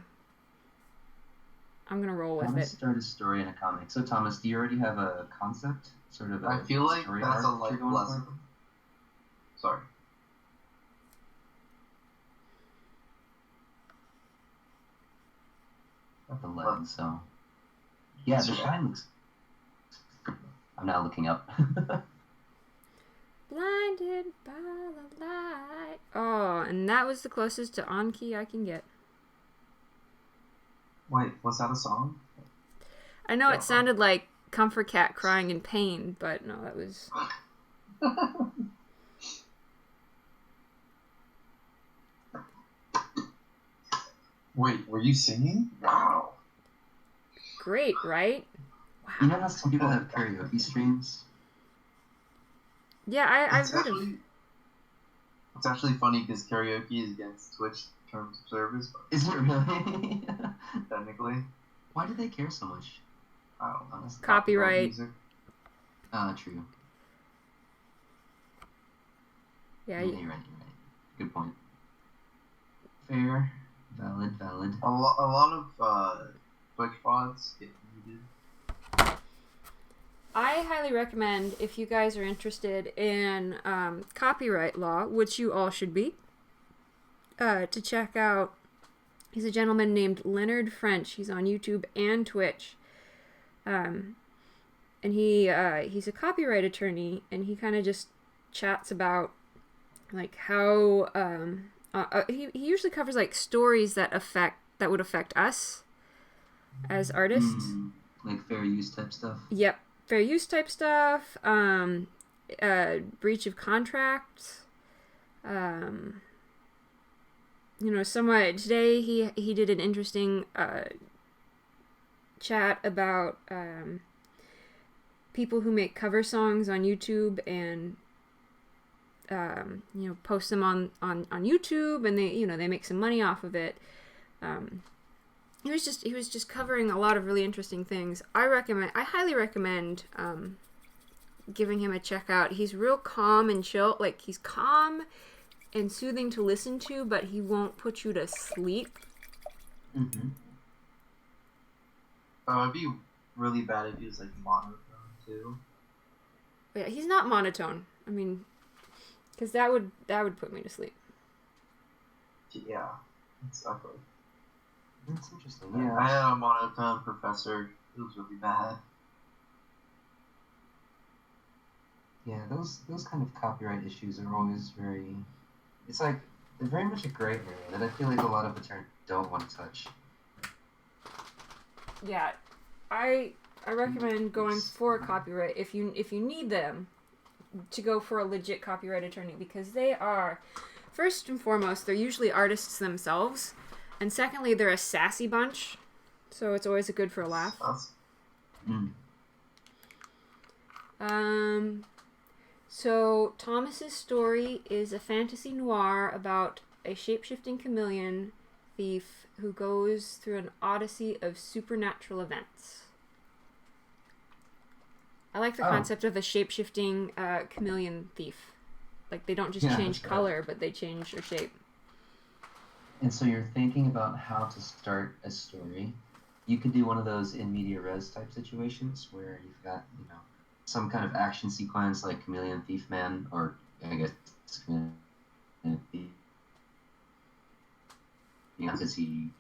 I'm gonna roll with it. Start a story in a comic. So, Thomas, do you already have a concept? Sort of a I feel like story that's a arc life you're going lesson. for? Sorry. The lens, so. Yeah, the shine looks. I'm now looking up. Blinded by the light. Oh, and that was the closest to on key I can get. Wait, was that a song? I know it sounded like Comfort Cat crying in pain, but no, that was. Wait, were you singing? Wow. Great, right? Wow. You know how some people have karaoke streams? Yeah, I've heard of. It's actually funny because karaoke is against Twitch terms of service. But is it really? Technically. Why do they care so much? I don't know. Copyright. True. Yeah, you're right. Good point. Fair. Valid. A lot of Twitch bots get muted. I highly recommend, if you guys are interested in copyright law, which you all should be, to check out. He's a gentleman named Leonard French. He's on YouTube and Twitch. And he's a copyright attorney, and he kind of just chats about like how he usually covers like stories that would affect us as artists. Like fair use type stuff. Yep. Fair use type stuff, breach of contract, somewhat. Today he did an interesting chat about people who make cover songs on YouTube and post them on YouTube, and they make some money off of it. He was just covering a lot of really interesting things. I highly recommend giving him a check out. He's real calm and chill. Like, he's calm and soothing to listen to, but he won't put you to sleep. Mm-hmm. It'd be really bad if he was like monotone too. Yeah, he's not monotone. I mean, because that would put me to sleep. Yeah, exactly. That's interesting. Yeah, I had a monotone professor. It was really bad. Yeah, those kind of copyright issues are always very. It's like they're very much a gray area that I feel like a lot of attorneys don't want to touch. Yeah, I recommend going for a copyright if you need them to go for a legit copyright attorney, because they are, first and foremost, they're usually artists themselves. And secondly, they're a sassy bunch, so it's always good for a laugh. So Thomas's story is a fantasy noir about a shape-shifting chameleon thief who goes through an odyssey of supernatural events. I like the concept of a shape-shifting chameleon thief. Like, they don't just change color, but they change their shape. And so you're thinking about how to start a story. You could do one of those in media res type situations where you've got, some kind of action sequence like Chameleon Thief Man, or I guess Chameleon Thief. Because he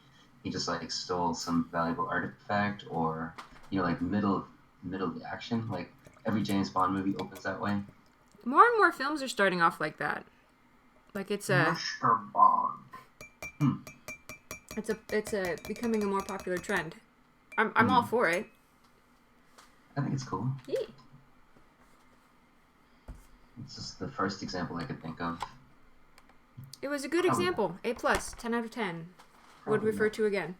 just like stole some valuable artifact, or like middle of the action, like every James Bond movie opens that way. More and more films are starting off like that. Like it's a Mr. Bond. it's a becoming a more popular trend. I'm all for it. I think it's cool. Yeah. It's just the first example I could think of. It was a good example. A+, 10 out of 10. Would refer to again.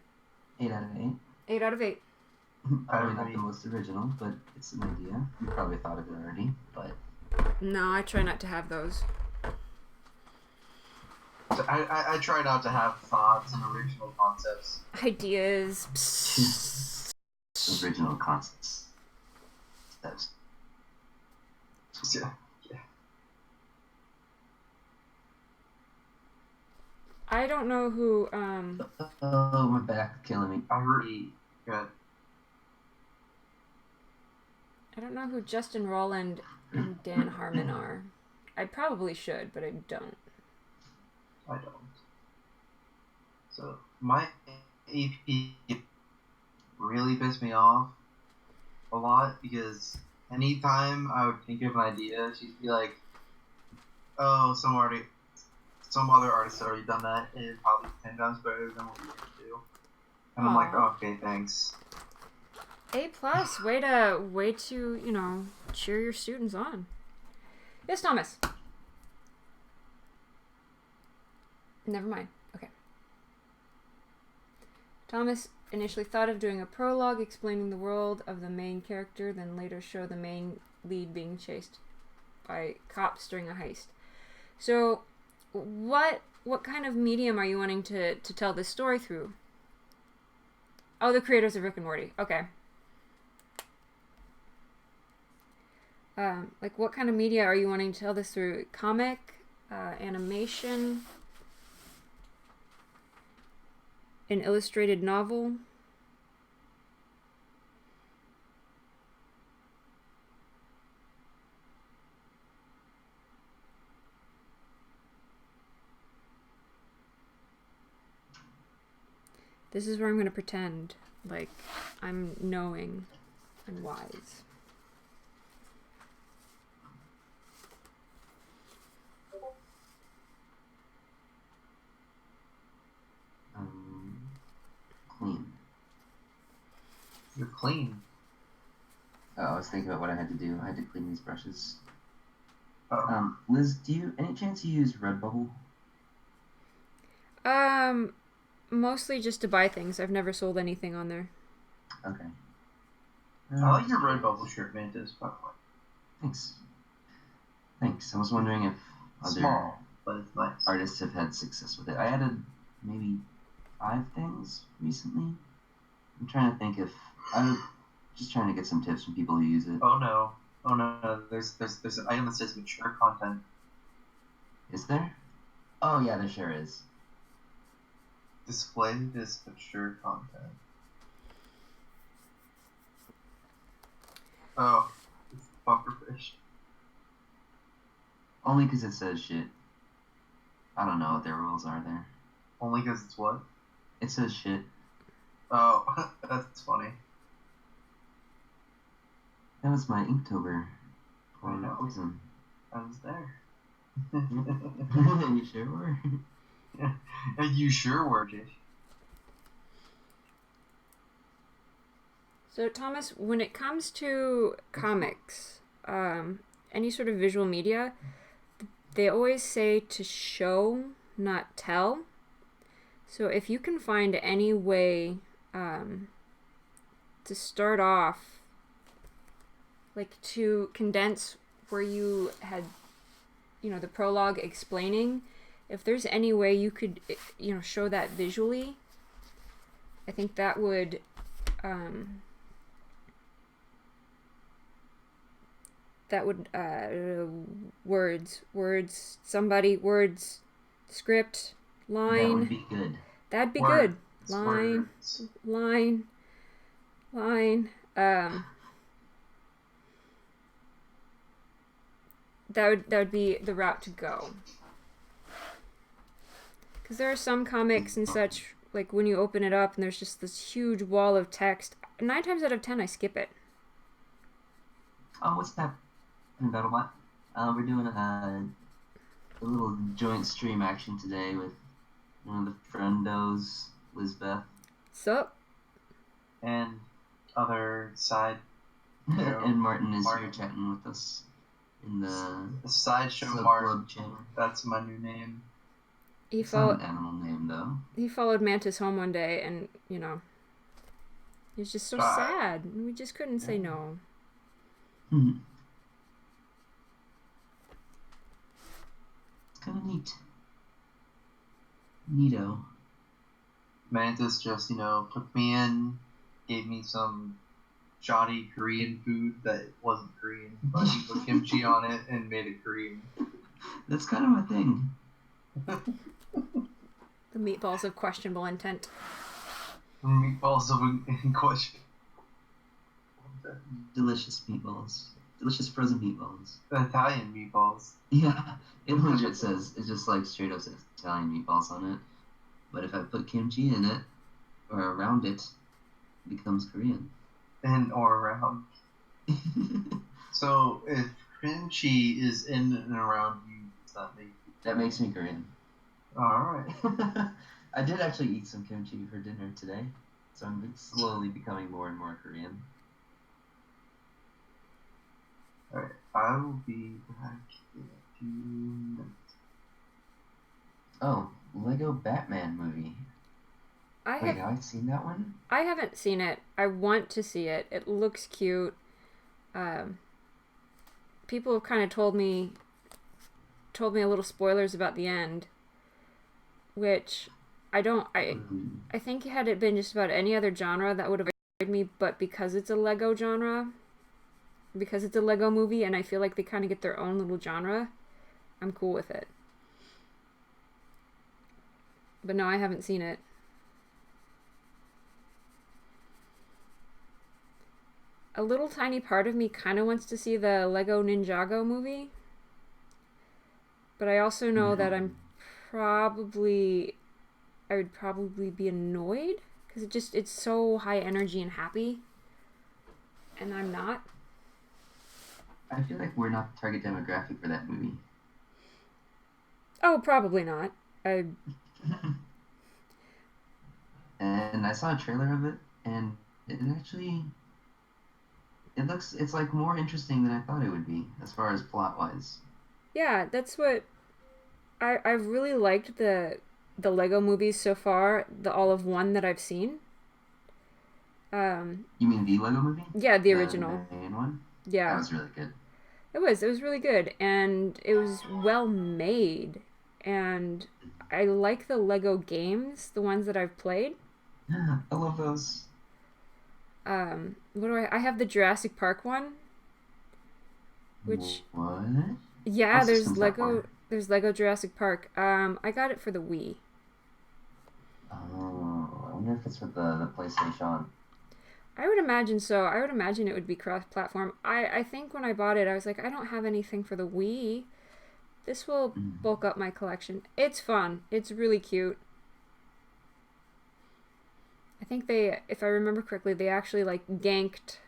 8 out of 8. 8 out of 8. Probably not the most original, but it's an idea. You probably thought of it already, but... No, I try not to have those. I try not to have thoughts and original concepts. Ideas. Psst. Original concepts. That's... Yeah. I don't know who, Oh, my back killing me. I really good. I don't know who Justin Roiland and Dan Harmon are. I probably should, but I don't. I don't. So my AP really pissed me off a lot because anytime I would think of an idea, she'd be like, "Oh, some other artist had already done that, and it's probably 10 times better than what we can do." And I'm like, oh, "Okay, thanks." A+, way to, you know, cheer your students on. Yes, Thomas. Never mind. Okay. Thomas initially thought of doing a prologue explaining the world of the main character, then later show the main lead being chased by cops during a heist. So, what kind of medium are you wanting to tell this story through? Oh, the creators of Rick and Morty. Okay. Like, what kind of media are you wanting to tell this through? Comic, animation, an illustrated novel? This is where I'm going to pretend like I'm knowing and wise. Clean. You're clean. Oh, I was thinking about what I had to do. I had to clean these brushes. Oh. Liz, any chance you use Redbubble? Mostly just to buy things. I've never sold anything on there. Okay. I like your Redbubble shirt, Mantis, by the way. Thanks. I was wondering if other Small, but it's nice. artists have had success with it. I added maybe 5 things recently. I'm trying to think if I'm just trying to get some tips from people who use it. Oh no. There's an item that says mature content. Is there? Oh yeah, there sure is. Display this mature content. Oh, it's pufferfish. Only because it says shit. I don't know what their rules are there. Only because it's what? It says shit. Oh, that's funny. That was my Inktober. I know. Poison. I was there. You sure were? And you sure were, Jake. So, Thomas, when it comes to comics, any sort of visual media, they always say to show, not tell. So if you can find any way to start off, like to condense where you had, you know, the prologue explaining, if there's any way you could, you know, show that visually, I think that would words, script, line. That would be good. That'd be Words, good. Line. That would be the route to go. Because there are some comics and such, like when you open it up and there's just this huge wall of text. 9 times out of 10, I skip it. Oh, what's that in BattleBot? We're doing a little joint stream action today with one of the friendos, Lizbeth. Sup? And other side. And Martin is here chatting with us in the sideshow club channel. That's my new name. It's not an animal name, though. He followed Mantis home one day, and he was just so sad. We just couldn't say no. It's kind of neat. Neato. Mantis just, took me in, gave me some shoddy Korean food that wasn't Korean, but he put kimchi on it and made it Korean. That's kind of my thing. The meatballs of questionable intent. Meatballs of question. Delicious meatballs. Delicious frozen meatballs. Italian meatballs. Yeah, it legit says, it just like straight up says Italian meatballs on it. But if I put kimchi in it, or around it, it becomes Korean. Or around. So if kimchi is in and around you, does that make you? That makes me Korean. Alright. I did actually eat some kimchi for dinner today, so I'm slowly becoming more and more Korean. Alright, I will be back in a few minutes. Oh, Lego Batman movie. Wait, have I seen that one? I haven't seen it. I want to see it. It looks cute. People have kind of told me a little spoilers about the end, which I think had it been just about any other genre, that would have annoyed me, but because it's a Lego genre, because it's a Lego movie, and I feel like they kind of get their own little genre, I'm cool with it. But no, I haven't seen it. A little tiny part of me kind of wants to see the Lego Ninjago movie. But I also know that I would probably be annoyed, because it's so high energy and happy. And I'm not. I feel like we're not the target demographic for that movie. Oh, probably not. And I saw a trailer of it, and it's like more interesting than I thought it would be, as far as plot-wise. Yeah, that's what I've really liked the Lego movies so far, the all of one that I've seen. You mean the Lego movie? Yeah, the original. The main one? Yeah. That was really good. It was really good, and it was well made, and I like the Lego games, the ones that I've played. I love those. I have the Jurassic Park one, which... What? Yeah, there's Lego Jurassic Park. I got it for the Wii. Oh, I wonder if it's for the PlayStation. I would imagine so. I would imagine it would be cross-platform. I think when I bought it, I was like, I don't have anything for the Wii. This will bulk up my collection. It's fun. It's really cute. I think if I remember correctly, they actually like ganked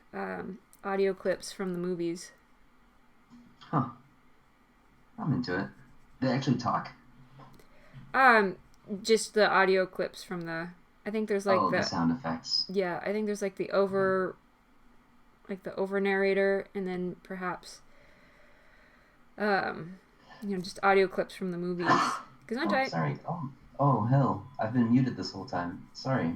audio clips from the movies. Huh. I'm into it. They actually talk? Just the audio clips from the... I think there's like the sound effects. Yeah, I think there's like the over narrator, and then perhaps just audio clips from the movies. Sorry. Oh hell! I've been muted this whole time. Sorry.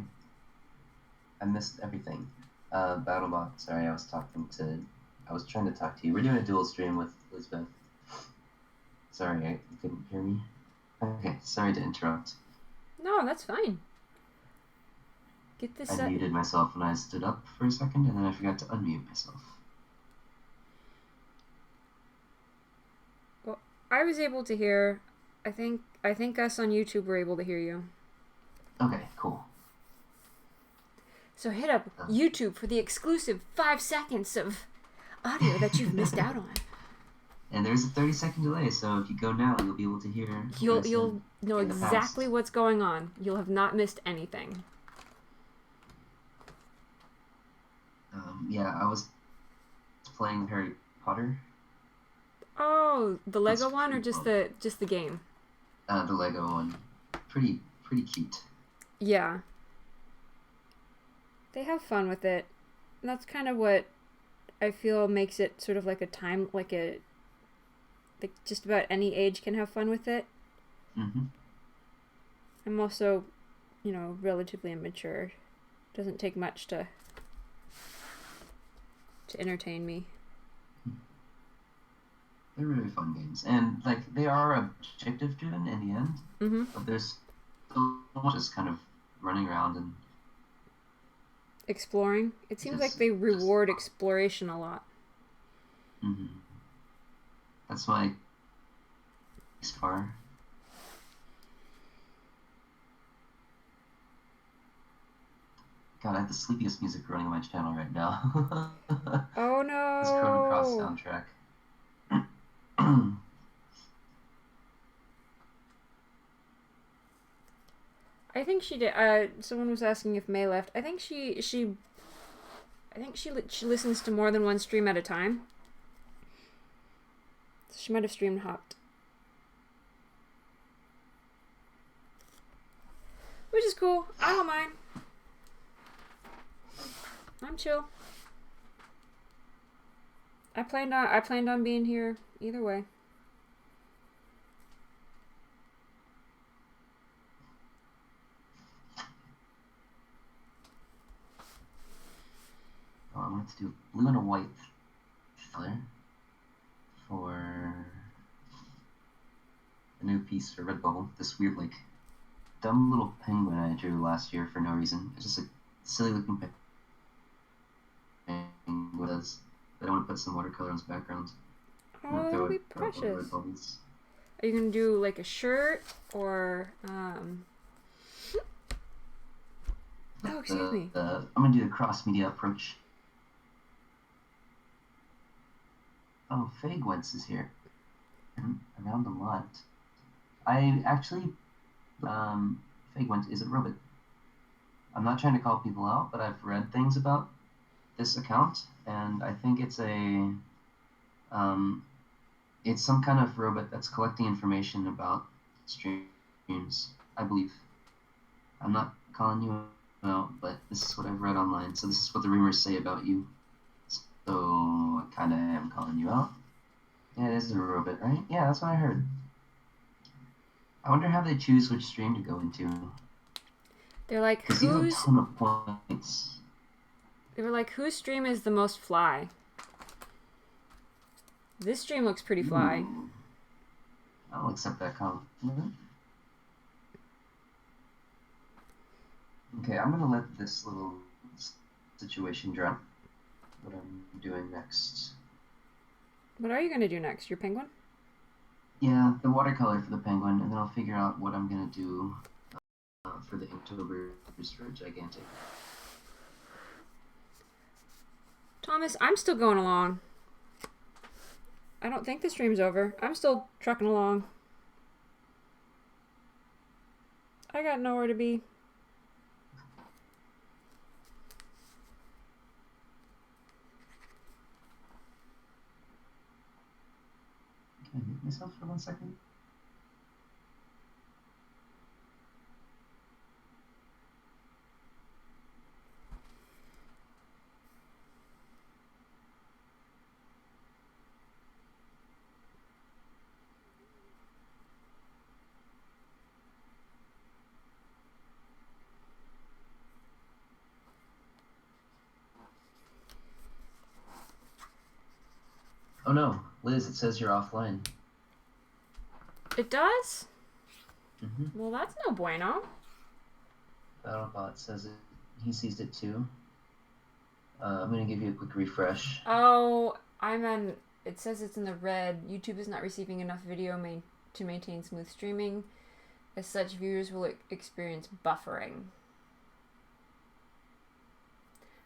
I missed everything. BattleBot. Sorry, I was trying to talk to you. We're doing a dual stream with Elizabeth. Sorry, you couldn't hear me. Okay, sorry to interrupt. No, that's fine. I muted myself when I stood up for a second, and then I forgot to unmute myself. Well, I was able to hear. I think us on YouTube were able to hear you. Okay, cool. So hit up YouTube for the exclusive 5 seconds of audio that you've missed out on. And there's a 30-second delay, so if you go now, you'll be able to hear. You'll know exactly what's going on. You'll have not missed anything. Yeah, I was playing Harry Potter. Oh, the Lego It's one or pretty just the game? The Lego one. Pretty cute. Yeah. They have fun with it. And that's kind of what I feel makes it sort of like like just about any age can have fun with it. Mm-hmm. I'm also, relatively immature. Doesn't take much to entertain me. They're really fun games, and like they are objective driven in the end. Mm-hmm. But there's so much just kind of running around and Exploring. It seems like just they reward exploration a lot. Mm-hmm. That's my far. God, I have the sleepiest music running on my channel right now. Oh This Chrono Cross no! soundtrack. I think she did. Someone was asking if May left. I think she listens to more than one stream at a time. So she might have stream hopped. Which is cool. I don't mind. I'm chill. I planned on being here either way. Oh, I'm going to do blue and a white color for a new piece for Redbubble. This weird, like, dumb little penguin I drew last year for no reason. It's just a silly looking penguin with us. But I want to put some watercolor on its background. Oh, that'll be precious. Redbubbles. Are you gonna do like a shirt or Oh, excuse me. I'm gonna do the cross-media approach. Oh, Fagwentz is here. Around a lot. I actually, Fagwentz is a robot. I'm not trying to call people out, but I've read things about this account, and I think it's it's some kind of robot that's collecting information about streams, I believe. I'm not calling you out, but this is what I've read online, so this is what the rumors say about you. So I kind of am calling you out. Yeah, it is a robot, right? Yeah, that's what I heard. I wonder how they choose which stream to go into. They're like, because you have a ton of points. They were like, whose stream is the most fly? This stream looks pretty fly. Ooh. I'll accept that compliment. Okay, I'm gonna let this little situation drop. What I'm doing next. What are you gonna do next? Your penguin? Yeah, the watercolor for the penguin, and then I'll figure out what I'm gonna do for the Inktober for Gigantic. Thomas, I'm still going along. I don't think the stream's over. I'm still trucking along. I got nowhere to be. Can I mute myself for 1 second? Oh no, Liz, it says you're offline. It does? Mm-hmm. Well, that's no bueno. BattleBot says it. He sees it too. I'm gonna give you a quick refresh. Oh, it says it's in the red. YouTube is not receiving enough video to maintain smooth streaming. As such, viewers will experience buffering.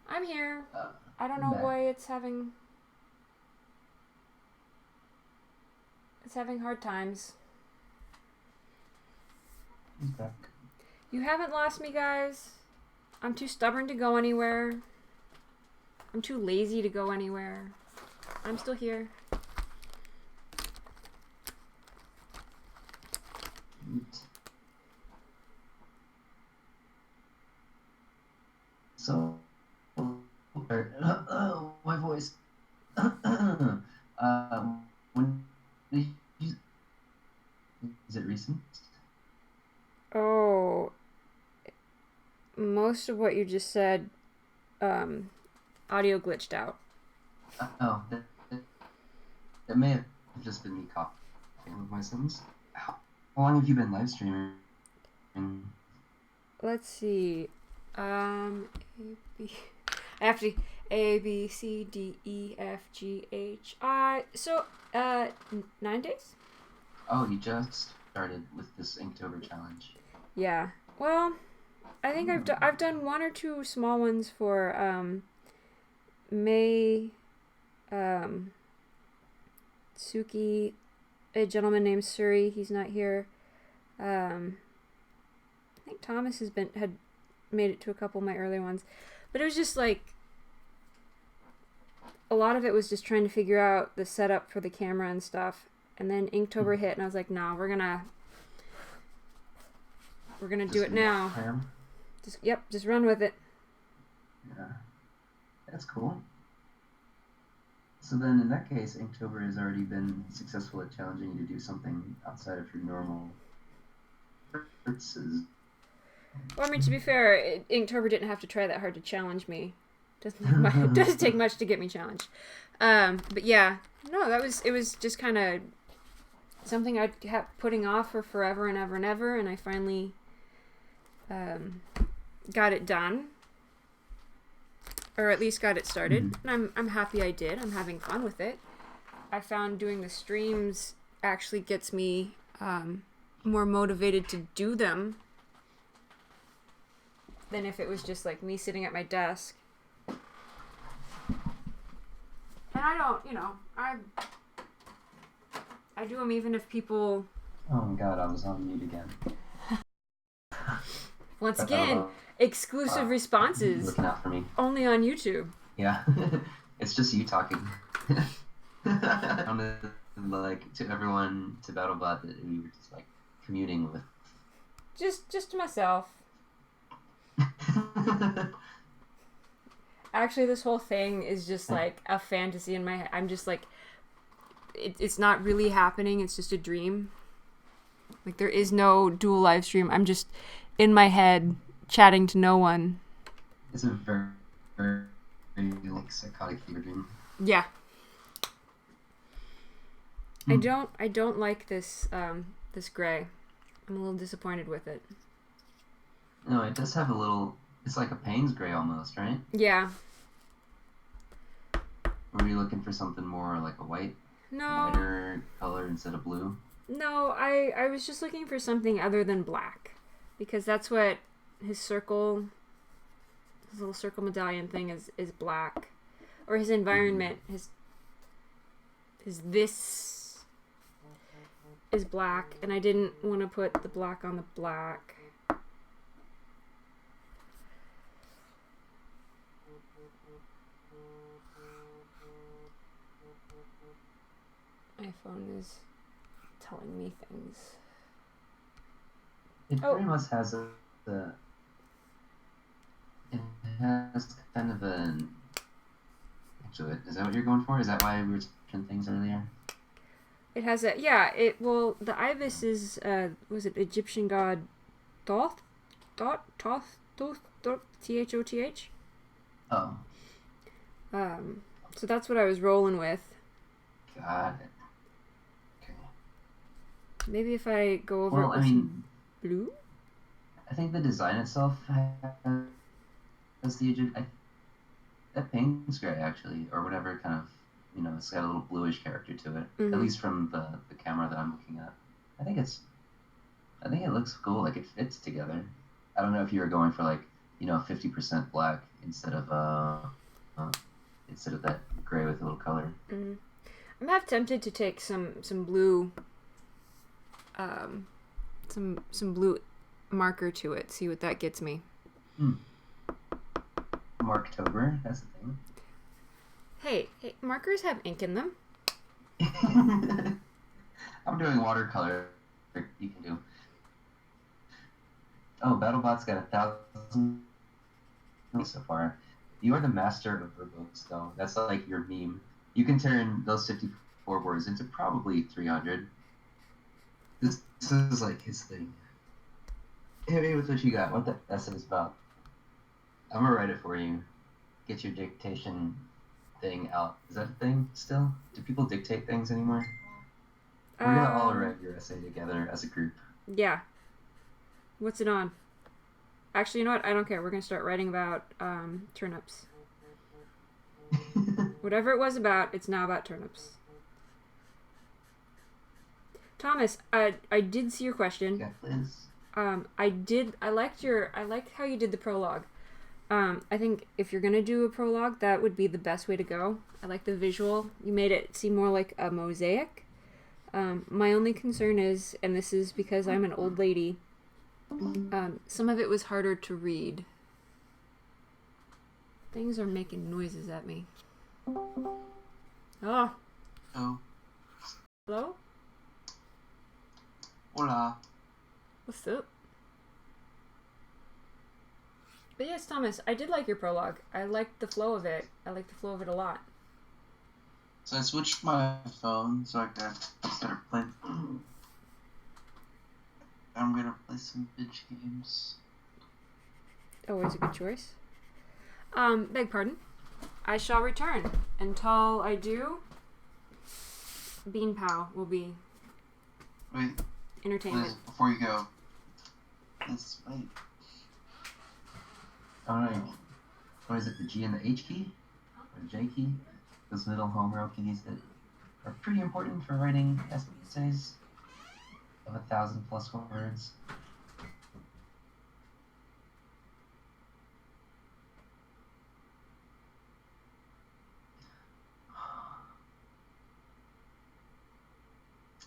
I'm here. I don't know why it's having hard times. He's back. You haven't lost me, guys. I'm too stubborn to go anywhere. I'm too lazy to go anywhere. I'm still here. So, my voice. When did you, is it recent? Oh, most of what you just said, audio glitched out. Oh, that may have just been me copying with my sentence. How long have you been live streaming? Let's see. I have to A B C D E F G H I. So 9 days. Oh, you just started with this Inktober challenge. Yeah. Well, I think I've done 1 or 2 small ones for May, Suki, a gentleman named Suri. He's not here. I think Thomas had made it to a couple of my early ones, but it was just like a lot of it was just trying to figure out the setup for the camera and stuff. And then Inktober hit, and I was like, "No, we're gonna do it now. Just run with it." Yeah, that's cool. So then, in that case, Inktober has already been successful at challenging you to do something outside of your normal purposes. Well, I mean, to be fair, Inktober didn't have to try that hard to challenge me. It doesn't take much to get me challenged. But yeah, no, it was just kind of something I kept putting off for forever and ever and ever, and I finally got it done, or at least got it started. And I'm happy I did. I'm having fun with it. I found doing the streams actually gets me more motivated to do them than if it was just like me sitting at my desk. And I don't, I do them even if people... Oh my god, I was on mute again. Once again, exclusive responses. Looking out for me. Only on YouTube. Yeah. It's just you talking. I wanted, like, to everyone, to BattleBot, that we were just, like, communing with. Just to myself. Actually, this whole thing is just like a fantasy in my head. I'm just like, it's not really happening. It's just a dream. Like, there is no dual live stream. I'm just in my head chatting to no one. It's a very, very, like, psychotic fever dream. Yeah. I don't like this this gray. I'm a little disappointed with it. No, it does have a little... It's like a Payne's gray almost, right? Yeah. Were you looking for something more like a whiter color instead of blue? No, I was just looking for something other than black. Because that's what his little circle medallion thing is black. Or his environment, this is black. And I didn't want to put the black on the black. My phone is telling me things. It very much has it has kind of an... Actually, is that what you're going for? Is that why we were talking things earlier? It has the Ibis is, was it Egyptian god Thoth? Thoth? Oh. So that's what I was rolling with. Got it. Okay. Maybe if I go over some blue? I think the design itself has the that Payne's gray, actually, or whatever kind of, it's got a little bluish character to it. Mm-hmm. At least from the camera that I'm looking at. I think it looks cool, like it fits together. I don't know if you were going for 50% black instead of that gray with a little color. Mm-hmm. I'm half tempted to take some blue, some blue marker to it. See what that gets me. Marktober, that's the thing. Hey, markers have ink in them. I'm doing watercolor. You can do. Oh, BattleBot's got 1,000 so far. You are the master of verbose, though. That's like your meme. You can turn those 54 words into probably 300. This is like his thing. Hey, what's what you got? What the essay is about? I'm gonna write it for you. Get your dictation thing out. Is that a thing still? Do people dictate things anymore? We're gonna all write your essay together as a group. Yeah. What's it on? Actually, you know what? I don't care. We're gonna start writing about turnips. Whatever it was about, it's now about turnips. Thomas, I did see your question. Yeah, Liz. I liked how you did the prologue. I think if you're gonna do a prologue, that would be the best way to go. I like the visual. You made it seem more like a mosaic. My only concern is, and this is because I'm an old lady, some of it was harder to read. Things are making noises at me. Oh. Oh. Hello? Hola. What's up? But yes, Thomas, I did like your prologue. I liked the flow of it. I liked the flow of it a lot. So I switched my phone so I could start playing. I'm gonna play some bitch games. Always a good choice. Beg pardon. I shall return. Until I do, Bean Pow will be Wait, entertainment. Liz, before you go. Let's wait. Alright. What is it, the G and the H key? Or the J key? Those middle home row keys that are pretty important for writing essays of 1,000+ words.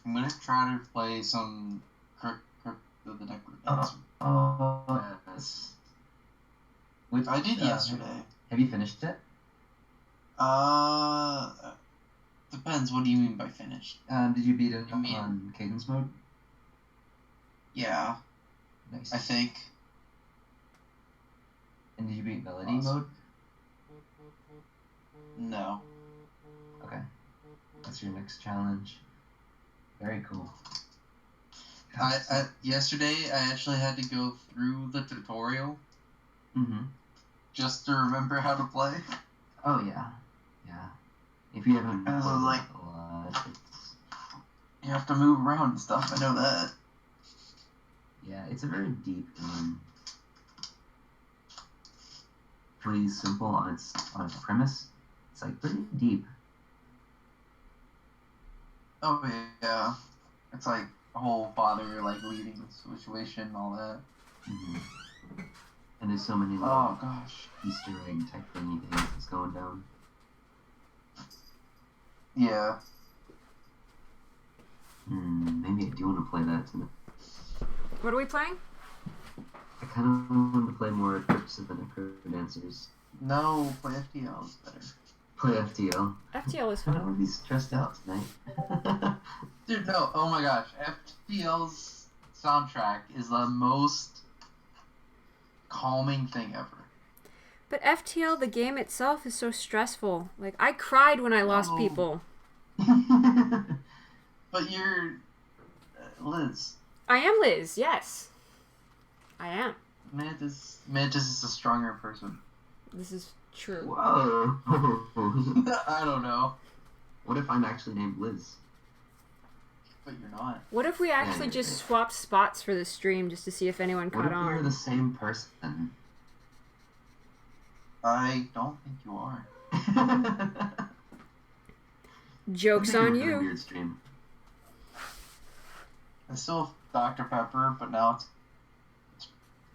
I'm gonna try to play some Crypt of the Necrodancer. Oh, yes. Which, I did yesterday. Have you finished it? Depends. What do you mean by finished? Did you beat it on cadence mode? Yeah, Nice. I think. And did you beat melody mode? No. Okay. That's your next challenge. Very cool. Yesterday I actually had to go through the tutorial. Mm-hmm. Just to remember how to play. Oh yeah. Yeah. If you haven't played like, a lot, you have to move around and stuff. I know that. yeah, it's a very deep game. Pretty simple on its premise. It's like pretty deep. Oh yeah. It's like a whole father like leaving the situation and all that. Mm-hmm. And there's so many oh gosh Easter egg type thingy things that's going down. Yeah. Maybe I do want to play that tonight. What are we playing? I kind of want to play more Crypts of the Necrodancers. No, play FTL is better. Play FTL. FTL is I don't fun. want to be stressed out tonight. Dude, no. Oh my gosh. FTL's soundtrack is the most calming thing ever. But FTL, the game itself, is so stressful. Like, I cried when I lost people. But you're Liz. I am Liz, yes. I am. Mantis is a stronger person. This is true. Whoa. I don't know. What if I'm actually named Liz? But you're not. What if we actually just swapped spots for the stream just to see if anyone What caught if on? we're the same person? I don't think you are. Joke's I think on we're gonna you. weird stream. I still have Dr. Pepper, but now it's...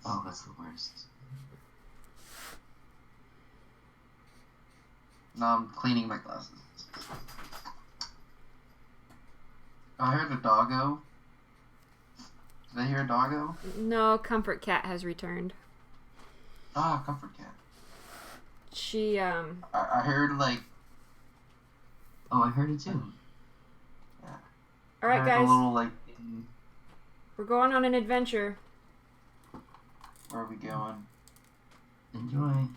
Oh, that's the worst. Now I'm cleaning my glasses. I heard a doggo. Did I hear a doggo? No, Comfort Cat has returned. Ah, Comfort Cat. She, I heard, like... Oh, I heard it too. Yeah. Alright, I heard guys. a little, like... We're going on an adventure. Where are we going? Enjoy.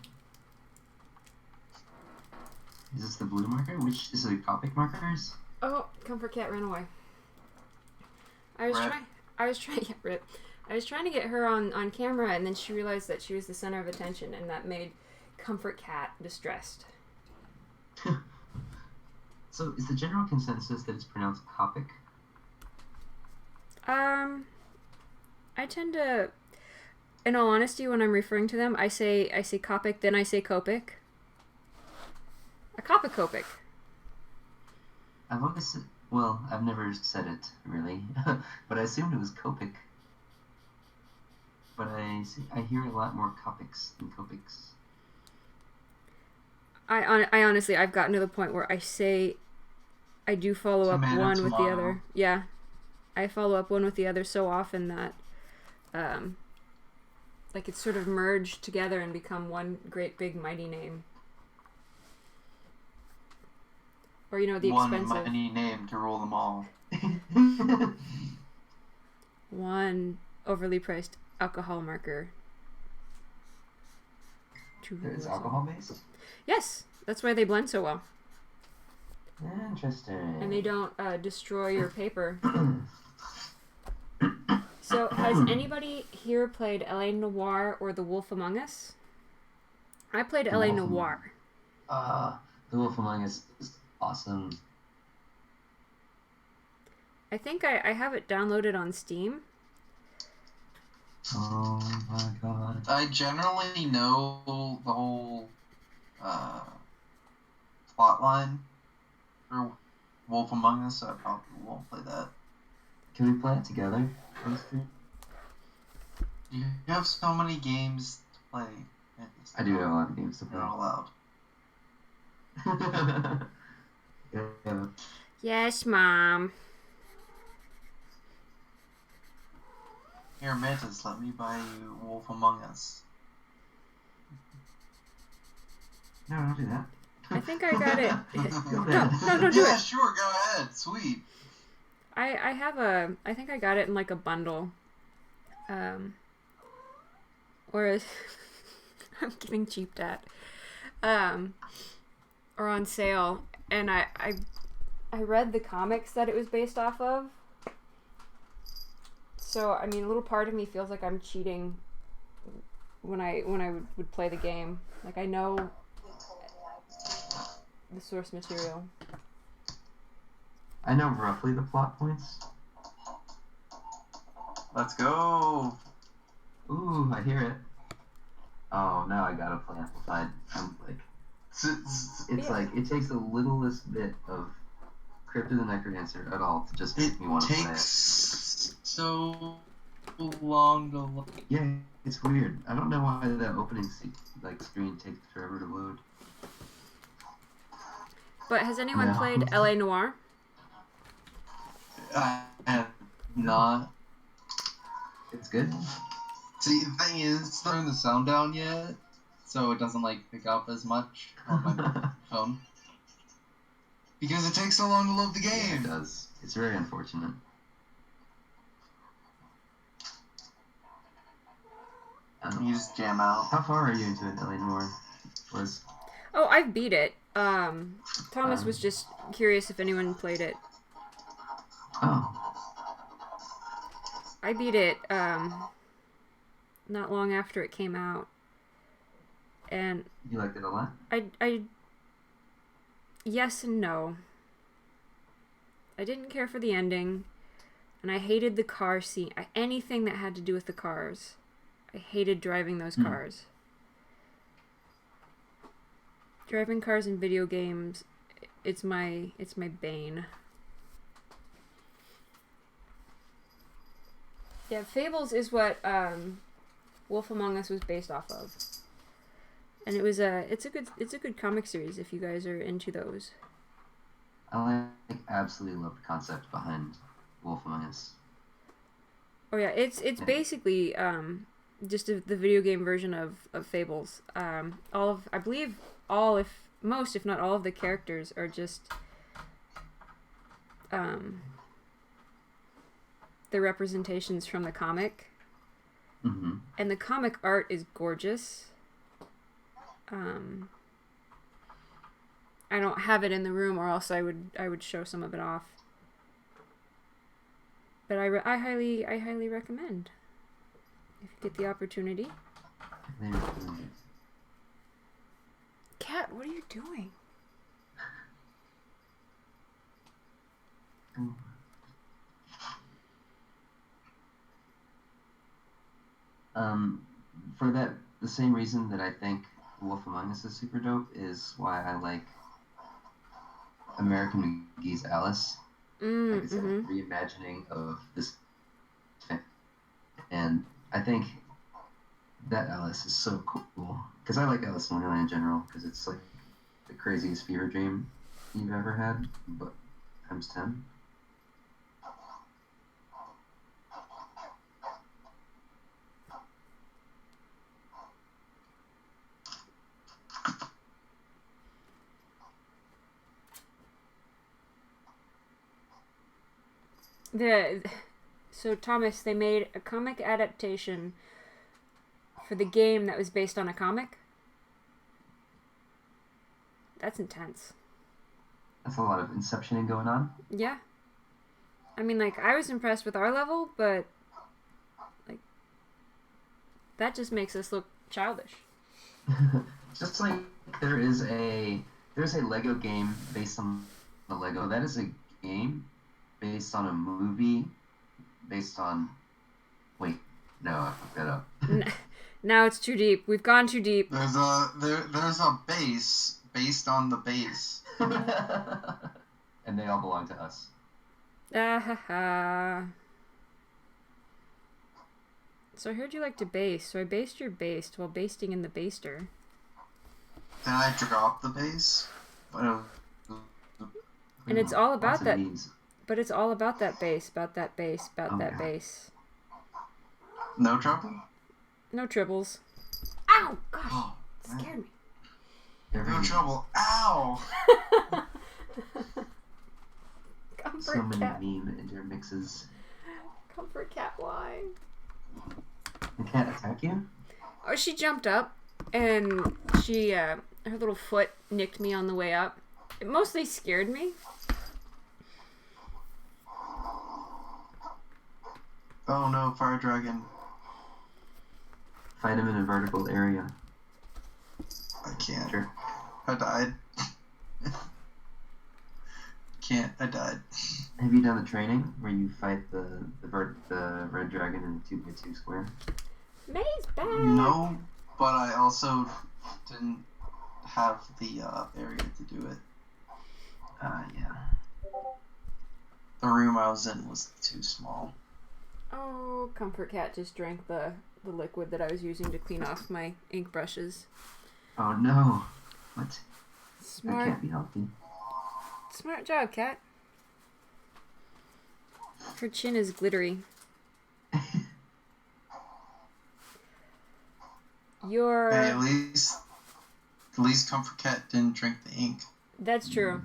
Is this the blue marker? Which is it? Copic markers? Oh, Comfort Cat ran away. I was trying to rip. I was trying to get her on camera, and then she realized that she was the center of attention, and that made Comfort Cat distressed. So, is the general consensus that it's pronounced Copic? I tend to, in all honesty, when I'm referring to them, I say Copic, then I say Copic. A Copic. I've always said, well, I've never said it really, but I assumed it was Copic. But I hear a lot more Copics than Copics. I honestly, I've gotten to the point where I do follow up one with the other. Yeah, I follow up one with the other so often that, like it's sort of merged together and become one great big mighty name. Or the expensive. One mighty name to rule them all. One overly priced alcohol marker. It's alcohol based? Yes, that's why they blend so well. Interesting. And they don't destroy your paper. So, has anybody here played L.A. Noire or The Wolf Among Us? I played L.A. Noire. The Wolf Among Us is awesome. I think I have it downloaded on Steam. Oh my god. I generally know the whole plot line for Wolf Among Us, so I probably won't play that. Can we play it together? You have so many games to play. I do have a lot of games to play. You're not allowed. Yeah. Yes, Mom. Here, Mantis, let me buy you Wolf Among Us. No, don't do that. I think I got it. No, don't do Yeah, it. sure, go ahead. Sweet. I think I got it in like a bundle. Or I'm getting cheaped at. Or on sale. And I read the comics that it was based off of. So, I mean, a little part of me feels like I'm cheating when I would play the game. Like, I know the source material. I know roughly the plot points. Let's go. Ooh, I hear it. Oh, now I gotta play Amplified. I'm like, it's like, it takes the littlest bit of Crypt of the Necrodancer at all to just make me want to play it. It takes so long to look. Yeah, it's weird. I don't know why that opening screen takes forever to load. But has anyone played L.A. Noire? I have not. It's good. See, the thing is, turning the sound down yet, so it doesn't like pick up as much on my phone. Because it takes so long to load the game. Yeah, it does. It's very unfortunate. You just jam out. How far are you into it, L.A. Noire? Oh, I've beat it. Thomas was just curious if anyone played it. Oh. I beat it, not long after it came out. And you liked it a lot? Yes and no. I didn't care for the ending, and I hated the car scene. Anything that had to do with the cars. I hated driving those cars. Driving cars in video games, it's my bane. Yeah, Fables is what Wolf Among Us was based off of. And it's a good comic series if you guys are into those. I absolutely love the concept behind Wolf Among Us. Oh yeah, it's basically just the video game version of Fables. I believe most, if not all, of the characters are just the representations from the comic. Mm-hmm. And the comic art is gorgeous. I don't have it in the room, or else I would show some of it off. But I highly recommend if you get the opportunity. Cat, what are you doing? For the same reason that I think Wolf Among Us is super dope is why I like American McGee's Alice. Like it's a reimagining of this, and I think that Alice is so cool because I like Alice in Wonderland in general because it's like the craziest fever dream you've ever had, but times 10. So Thomas, they made a comic adaptation for the game that was based on a comic. That's intense. That's a lot of inceptioning going on. Yeah. I mean, like, I was impressed with our level, but like that just makes us look childish. Just like there's a Lego game based on the Lego. That is a game based on a movie based on... Wait, no, I fucked that up. Now it's too deep. We've gone too deep. There's a base based on the base. And they all belong to us. So I heard you like to baste, so I based your baste while basting in the baster. Then I dropped the base. And it's all about that. Means. But it's all about that bass, about that bass, about that God. bass. No trouble? No tribbles. Ow! Gosh, Oh, scared me. No trouble. Ow! Comfort So many cat. meme intermixes. Comfort cat, why? The cat attack you? Oh, she jumped up, and she, her little foot nicked me on the way up. It mostly scared me. Oh no, fire dragon. Fight him in a vertical area. I can't. Sure. I died. Can't. I died. Have you done the training where you fight the red dragon in a 2x2 square? May's back. No, but I also didn't have the area to do it. Yeah. The room I was in was too small. Oh, Comfort Cat just drank the liquid that I was using to clean off my ink brushes. Oh no. What? That Smart. can't be healthy. Smart job, Cat. Her chin is glittery. Your... Hey, at least Comfort Cat didn't drink the ink. That's true.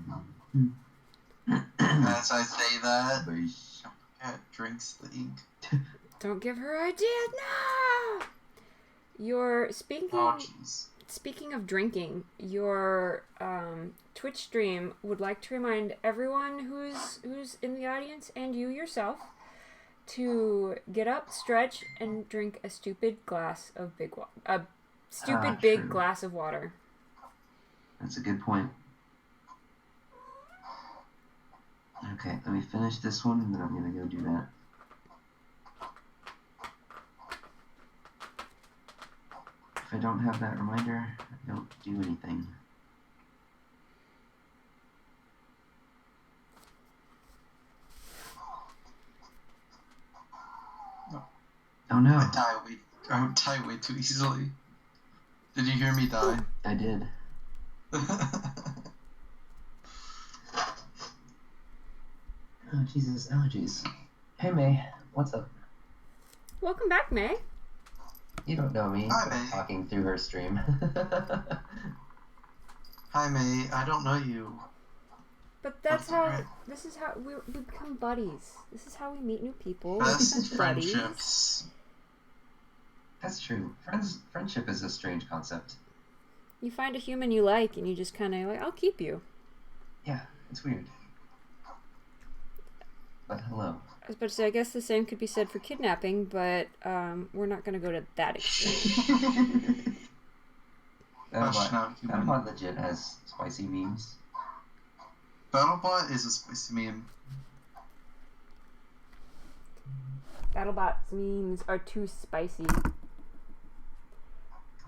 As I say that, Comfort Cat drinks the ink. Don't give her ideas, no! Your... Speaking of drinking, your Twitch stream would like to remind everyone who's in the audience and you yourself to get up, stretch, and drink a stupid glass of big True. glass of water. That's a good point. Okay, let me finish this one and then I'm gonna go do that. If I don't have that reminder, I don't do anything. Oh no. I would die way too easily. Did you hear me die? I did. Oh Jesus, allergies. Hey May, what's up? Welcome back, May. You don't know me. Hi, I'm May. talking through her stream. Hi May, I don't know you. But that's That's how. right. This is how we become buddies. This is how we meet new people. We Best become buddies. friendships. That's true. Friendship is a strange concept. You find a human you like, and you just kind of like, I'll keep you. Yeah, it's weird. But hello. I was about to say, I guess the same could be said for kidnapping, but we're not going to go to that extreme. Battlebot legit has spicy memes. BattleBot is a spicy meme. BattleBot's memes are too spicy.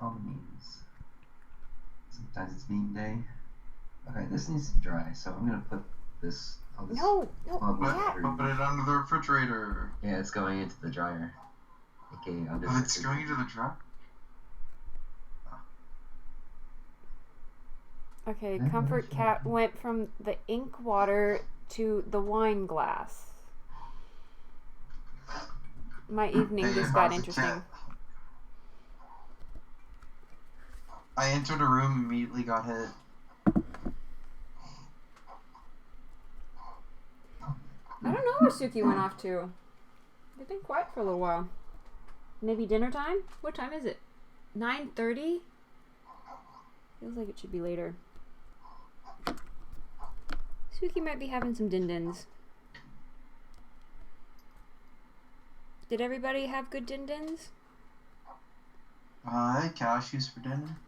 All the memes. Sometimes it's meme day. Okay, this needs to dry, so I'm gonna put this. No, Cat. Put it under the refrigerator. Yeah, it's going into the dryer. Okay, under. Oh, it's going into the dryer. Okay, Comfort Cat went from the ink water to the wine glass. My evening just got interesting. I entered a room, immediately got hit. I don't know where Suki went off to. They've been quiet for a little while. Maybe dinner time? What time is it? 9:30? Feels like it should be later. Suki might be having some din-dins. Did everybody have good din-dins? I had cashews for dinner.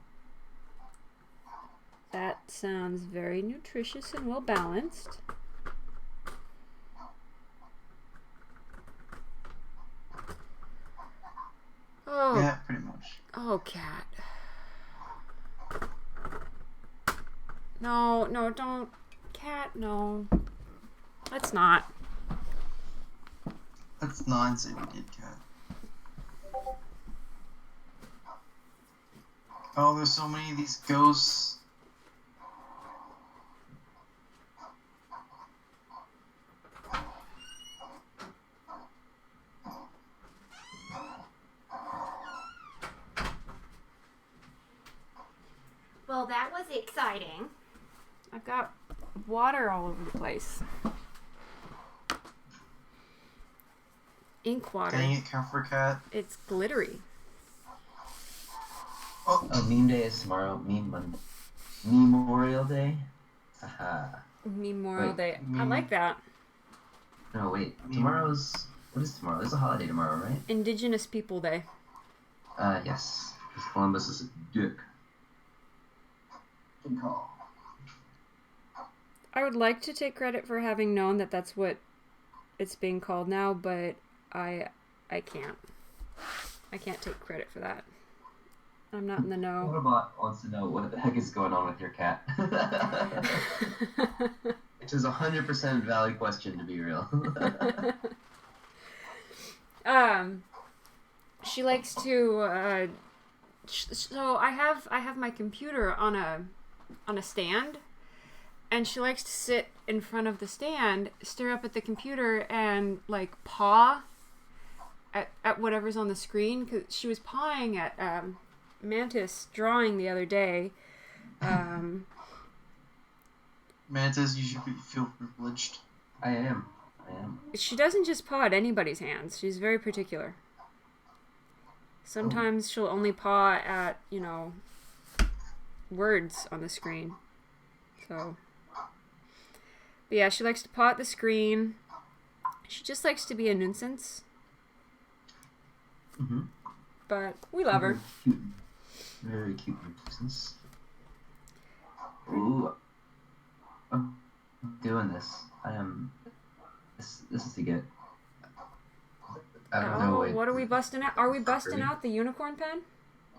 That sounds very nutritious and well balanced. Oh. Yeah, pretty much. Oh, Cat. No, don't. Cat, no. Let's not. Let's not say we did, Cat. Oh, there's so many of these ghosts. Well, that was exciting. I've got water all over the place. Ink water. Dang it, Comfort Cat. It's glittery. Oh, meme day is tomorrow. Memorial Day. Haha. Memorial Day. I like that. No, wait. Tomorrow's... What is tomorrow? There's a holiday tomorrow, right? Indigenous People Day. Yes. Because Columbus is a dick. Good call. I would like to take credit for having known that that's what it's being called now, but I can't. I can't take credit for that. I'm not in the know. Autobot wants to know what the heck is going on with your cat. Which is 100% valid question, to be real. She likes to. So I have my computer on a stand, and she likes to sit in front of the stand, stare up at the computer, and like paw at whatever's on the screen. Cause she was pawing at Mantis drawing the other day. Mantis, you should feel privileged. I am. She doesn't just paw at anybody's hands. She's very particular. Sometimes she'll only paw at, words on the screen. So, but yeah, she likes to paw at the screen. She just likes to be a nuisance. Mm-hmm. But we love her. Cute. Very cute nuisance. Ooh. I'm doing this. I am... This is to get... I don't know. What are we busting out? Are we busting out the unicorn pen?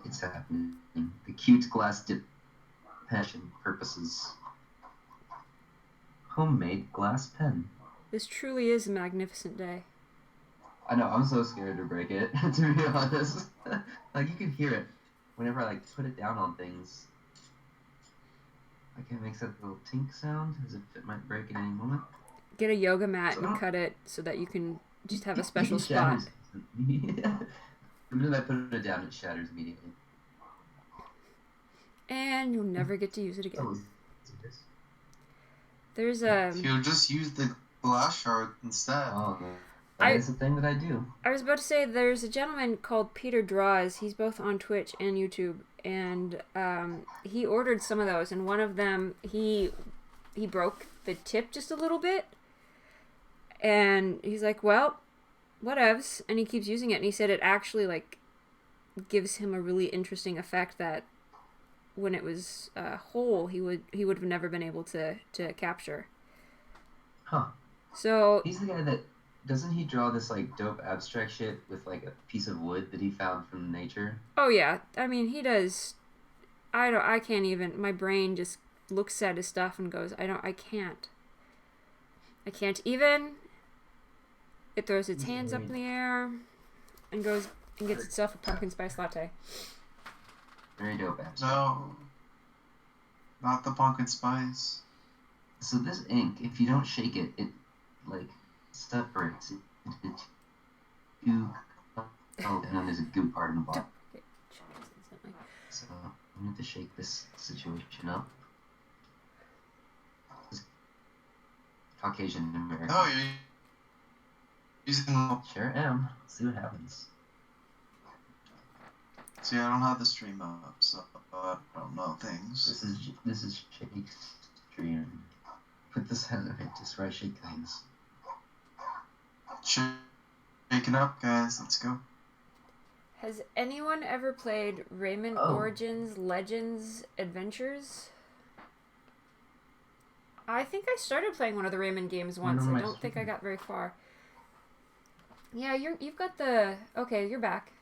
It's happening. The cute glass dip passion purposes. Homemade glass pen. This truly is a magnificent day. I know, I'm so scared to break it, to be honest. Like, you can hear it whenever I, put it down on things. Like, it makes that little tink sound, as if it might break at any moment. Get a yoga mat and cut it so that you can just have a special spot. The minute I put it down, it shatters immediately. And you'll never get to use it again. Oh, There's You'll just use the glass shard instead. Oh, no. That is a thing that I do. I was about to say there's a gentleman called Peter Draws. He's both on Twitch and YouTube, and he ordered some of those, and one of them he broke the tip just a little bit, and he's like, well, whatevs, and he keeps using it, and he said it actually like gives him a really interesting effect that when it was whole he would have never been able to capture. Huh. So he's the guy that doesn't he draw this like dope abstract shit with like a piece of wood that he found from nature? Oh yeah, I mean he does. I can't even. My brain just looks at his stuff and goes, I can't even. It throws its hands up in the air and goes and gets itself a pumpkin spice latte. Very dope abstract. No, not the pumpkin spice. So this ink, if you don't shake it, it like separates it into two. Oh, and then there's a goo part in the bottom. So I need to shake this situation up. This Caucasian American. Oh, you're using. Sure am. Let's see what happens. See, I don't have the stream up, so I don't know things. This is shake stream. Put this in just where I shake things. Shake it up, guys. Let's go. Has anyone ever played Rayman Origins Legends Adventures? I think I started playing one of the Rayman games once. I don't think I got very far. Yeah, you've got the... Okay, you're back.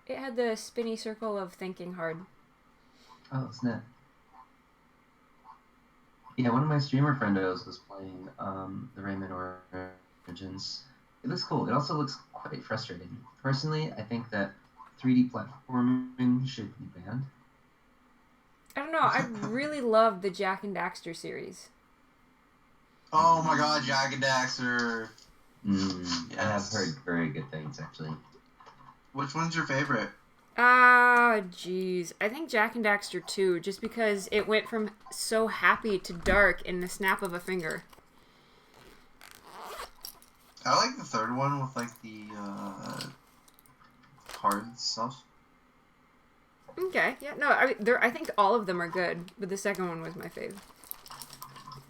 It had the spinny circle of thinking hard. Oh, it's net. Yeah, one of my streamer friendos was playing the Rayman Origins. It looks cool. It also looks quite frustrating. Personally, I think that 3D platforming should be banned. I don't know. I really love the Jak and Daxter series. Oh my god, Jak and Daxter. Yes. I have heard very good things, actually. Which one's your favorite? Jeez. I think Jak and Daxter 2, just because it went from so happy to dark in the snap of a finger. I like the third one with like the hard stuff. Okay, yeah, no, I think all of them are good, but the second one was my fave.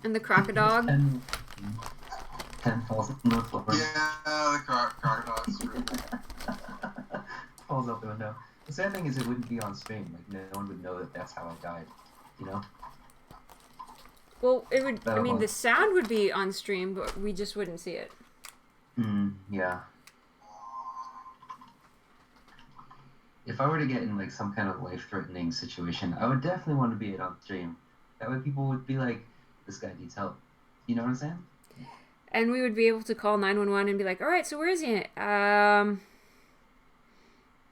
And the Crocodog. Pen falls on the floor. Yeah, the crocodile's really falls out the window. The sad thing is it wouldn't be on stream. Like, no one would know that that's how I died. You know? Well, it would... I mean, the sound would be on stream, but we just wouldn't see it. Yeah. If I were to get in, like, some kind of life-threatening situation, I would definitely want to be it on stream. That way people would be like, this guy needs help. You know what I'm saying? And we would be able to call 911 and be like, alright, so where is he?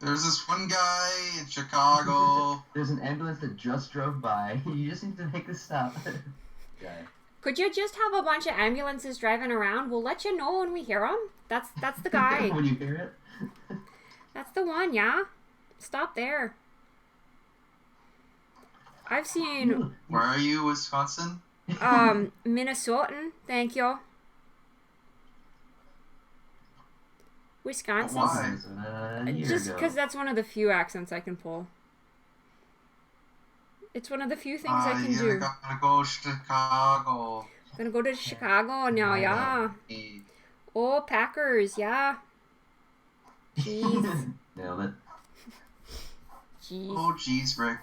There's this one guy in Chicago. There's an ambulance that just drove by. You just need to make a stop. Guy. Could you just have a bunch of ambulances driving around? We'll let you know when we hear them. That's the guy. When you hear it? That's the one, yeah? Stop there. I've seen... Where are you, Wisconsin? Minnesotan, thank you. Wisconsin. Why? Just because that's one of the few accents I can pull. It's one of the few things I can do. You're gonna go to Chicago. Gonna go to Chicago now, yeah. Oh, Packers, yeah. Jeez. Nailed it. Jeez. Oh, jeez, Rick.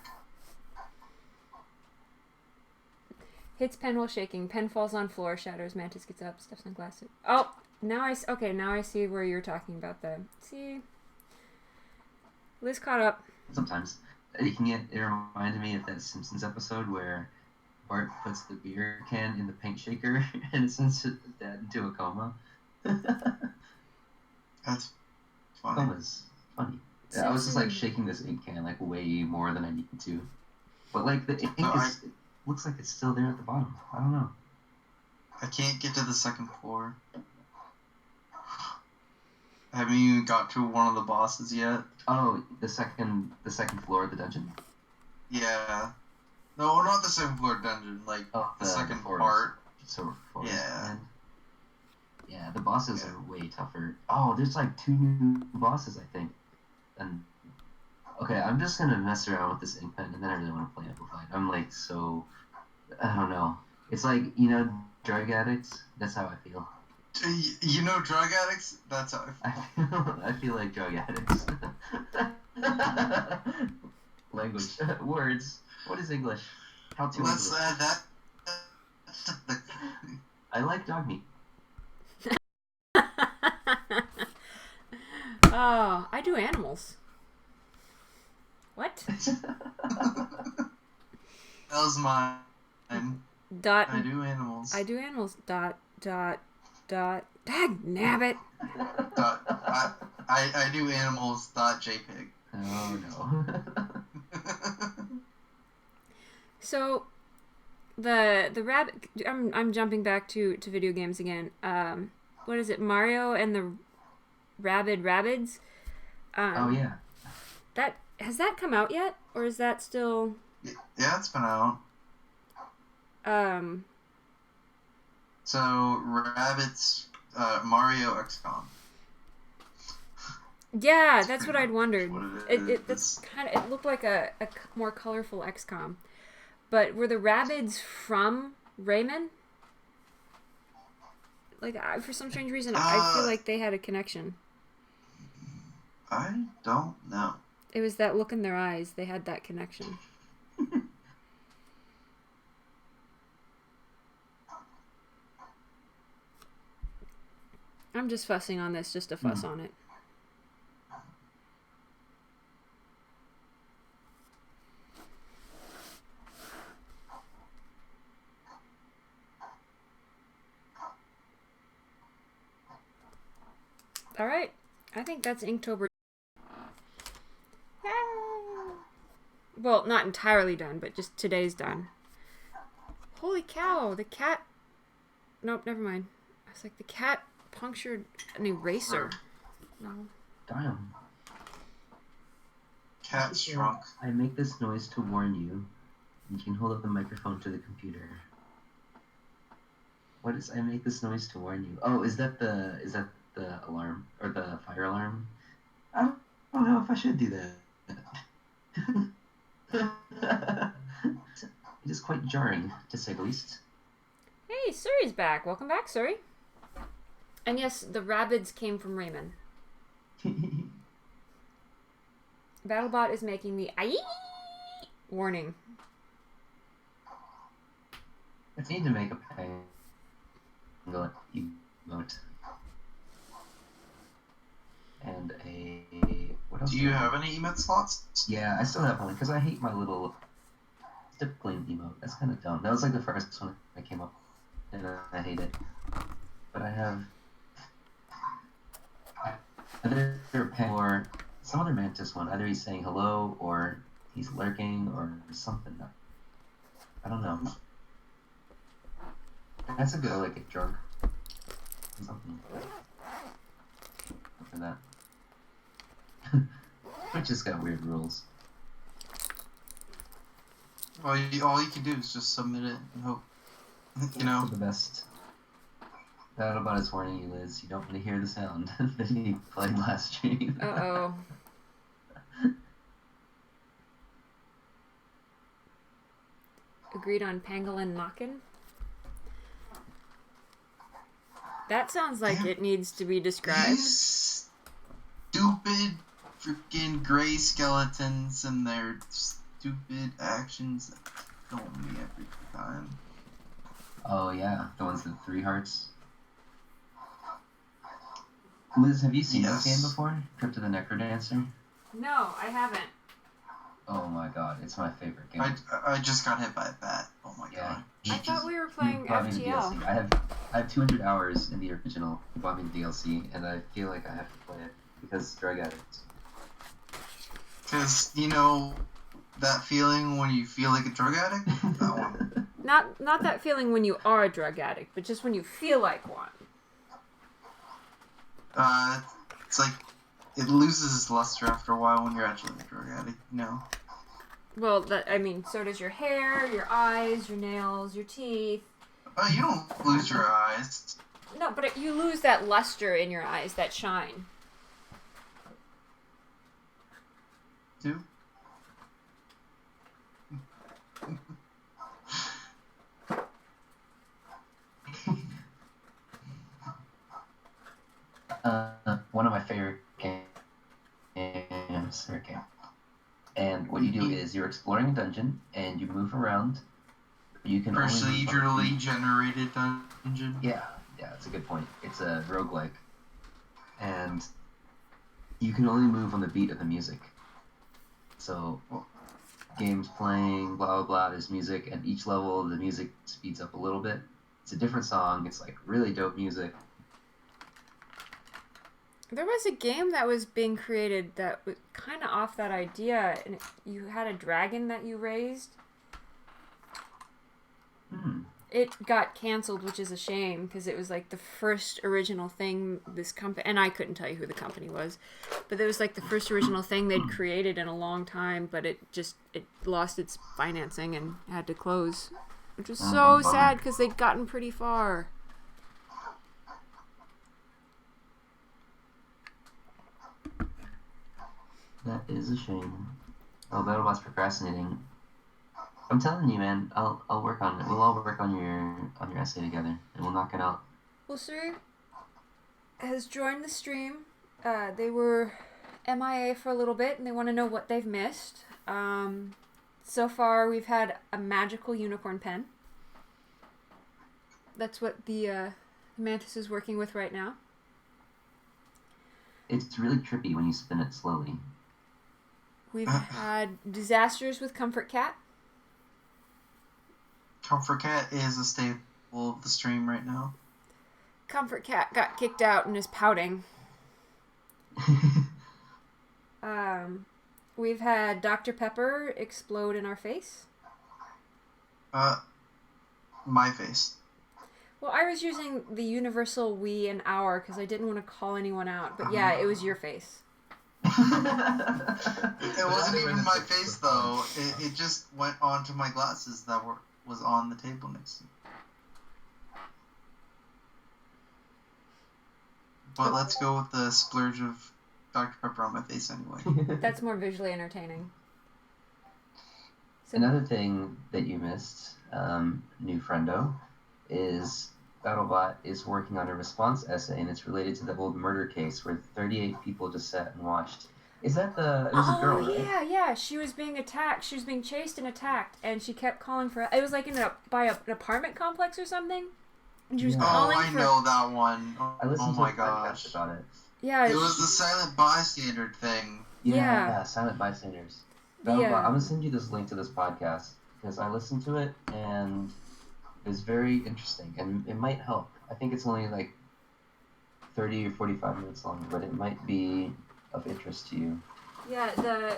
Hits pen while shaking. Pen falls on floor. Shatters. Mantis gets up. Steps on glass. Oh, now I see where you're talking about the. See. Liz caught up. Sometimes. It reminded me of that Simpsons episode where Bart puts the beer can in the paint shaker and it sends his dad into a coma. That's funny. Coma's funny. Yeah, I was just like shaking this ink can like way more than I needed to. But like the ink it looks like it's still there at the bottom. I don't know. I can't get to the second floor. Haven't you even got to one of the bosses yet? Oh, the second floor of the dungeon? Yeah. No, not the second floor dungeon, like the second part. So yeah. Yeah, the bosses are way tougher. Oh, there's like 2 new bosses, I think. And okay, I'm just gonna mess around with this ink pen, and then I really want to play Amplified. I'm like so, I don't know. It's like, you know, drug addicts. That's how I feel. You know, drug addicts. That's how I feel. I feel like drug addicts. Language, words. What is English? How to Let's English? add that. I like dog meat. Oh, I do animals. What? That was mine. Dot. I do animals. I do animals. Dot. Dag nabbit. I do animals. .jpg. Oh no. So, the rabbit. I'm jumping back to video games again. What is it? Mario and the Rabbids. Oh yeah. That has that come out yet, or is that still? Yeah, it's been out. So Rabbit's Mario XCOM. Yeah, that's what I'd wondered. What That's kind of. It looked like a more colorful XCOM, but were the Rabbids from Rayman? Like for some strange reason, I feel like they had a connection. I don't know. It was that look in their eyes. They had that connection. I'm just fussing on this just to fuss on it. All right. I think that's Inktober. Well, not entirely done, but just today's done. Holy cow, the cat... Nope, never mind. I was like, the cat punctured an eraser. No. Damn. Cat's drunk. I make this noise to warn you. You can hold up the microphone to the computer. What is I make this noise to warn you? Oh, is that the alarm or the fire alarm? I don't know if I should do that. It is quite jarring, to say the least. Hey, Suri's back. Welcome back, Suri. And yes, the Rabbids came from Rayman. BattleBot is making the "Aye" warning. I need to make a penguin emote. And a... What else? Do you have any emote slots? Yeah, I still have one, because I hate my little stippling emote. That's kind of dumb. That was like the first one I came up with, and I hate it. But I have... either penguin or some other mantis one. Either he's saying hello, or he's lurking, or something. I don't know. That's a good, like, get drunk. Something for that. Which just got weird rules. Well, all you can do is just submit it and hope. You know. The best. BattleBot is warning you, Liz. You don't want to hear the sound that he played last stream. Uh-oh. Agreed on pangolin knockin'? That sounds like it needs to be described. These stupid freaking gray skeletons and their stupid actions that kill me every time. Oh yeah, the ones with 3 hearts. Liz, have you seen this game before? Crypt of the Necrodancer? No, I haven't. Oh my god, it's my favorite game. I just got hit by a bat. Oh my god. I thought we were playing bought me the FTL. DLC. I have 200 hours in the original. You bought me the DLC, and I feel like I have to play it because drug addicts. Because, you know, that feeling when you feel like a drug addict? That one. Not that feeling when you are a drug addict, but just when you feel like one. It's like, it loses its luster after a while when you're actually a drug addict, you know? Well, so does your hair, your eyes, your nails, your teeth. You don't lose your eyes. No, but you lose that luster in your eyes, that shine. 2. One of my favorite games. And what you do is you're exploring a dungeon and you move around. You can only move on the Procedurally beat. generated dungeon. Yeah, that's a good point. It's a roguelike. And you can only move on the beat of the music. So, game's playing, blah, blah, blah, there's music, and each level the music speeds up a little bit. It's a different song, it's like really dope music. There was a game that was being created that was kind of off that idea, and you had a dragon that you raised. It got canceled, which is a shame, because it was like the first original thing this company, and I couldn't tell you who the company was, but it was like the first original thing they'd created in a long time, but it lost its financing and had to close, which was so sad because they'd gotten pretty far. That is a shame. Oh, BattleBot's procrastinating. I'm telling you, man. I'll work on it. We'll all work on your essay together, and we'll knock it out. Well, Siri has joined the stream. They were MIA for a little bit, and they want to know what they've missed. So far, we've had a magical unicorn pen. That's what the Mantis is working with right now. It's really trippy when you spin it slowly. We've had disasters with Comfort Cat. Comfort Cat is a staple of the stream right now. Comfort Cat got kicked out and is pouting. We've had Dr. Pepper explode in our face. My face. Well, I was using the universal we and our because I didn't want to call anyone out. But yeah, it was your face. It wasn't even my face, though. It just went onto my glasses that was on the table next to me. But let's go with the splurge of Dr. Pepper on my face anyway. That's more visually entertaining. So, Another thing that you missed, new friendo, is BattleBot is working on a response essay, and it's related to the old murder case where 38 people just sat and watched. Is that it was a girl, right? Yeah. She was being attacked. She was being chased and attacked, and she kept calling for... It was like by an apartment complex or something. And she was calling I know that one. I listened to my a podcast gosh. about it. Yeah. It was the silent bystander thing. Yeah, silent bystanders. BattleBot, I'm going to send you this link to this podcast, because I listened to it, and it's very interesting, and it might help. I think it's only like 30 or 45 minutes long, but it might be of interest to you. Yeah,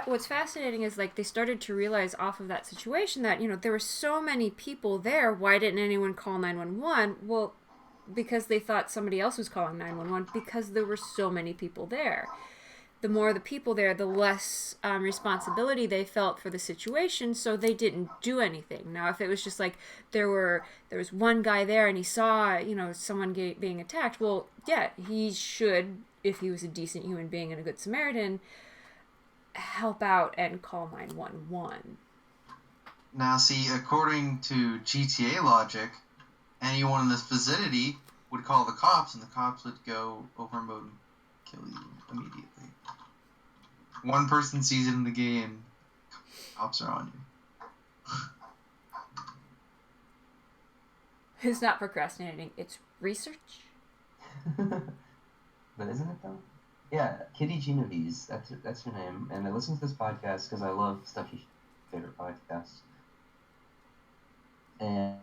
what's fascinating is like they started to realize off of that situation that, there were so many people there. Why didn't anyone call 911? Well, because they thought somebody else was calling 911 because there were so many people there. The more the people there, the less responsibility they felt for the situation, so they didn't do anything. Now, if it was just like there was one guy there and he saw, someone being attacked, well, yeah, he should, if he was a decent human being and a good Samaritan, help out and call 911. Now, see, according to GTA logic, anyone in this vicinity would call the cops, and the cops would go over mode and kill you immediately. One person sees it in the game, cops are on you. It's not procrastinating, it's research. But isn't it though? Yeah, Kitty Genovese, that's her name, and I listen to this podcast because I love Stuffy's favorite podcast. And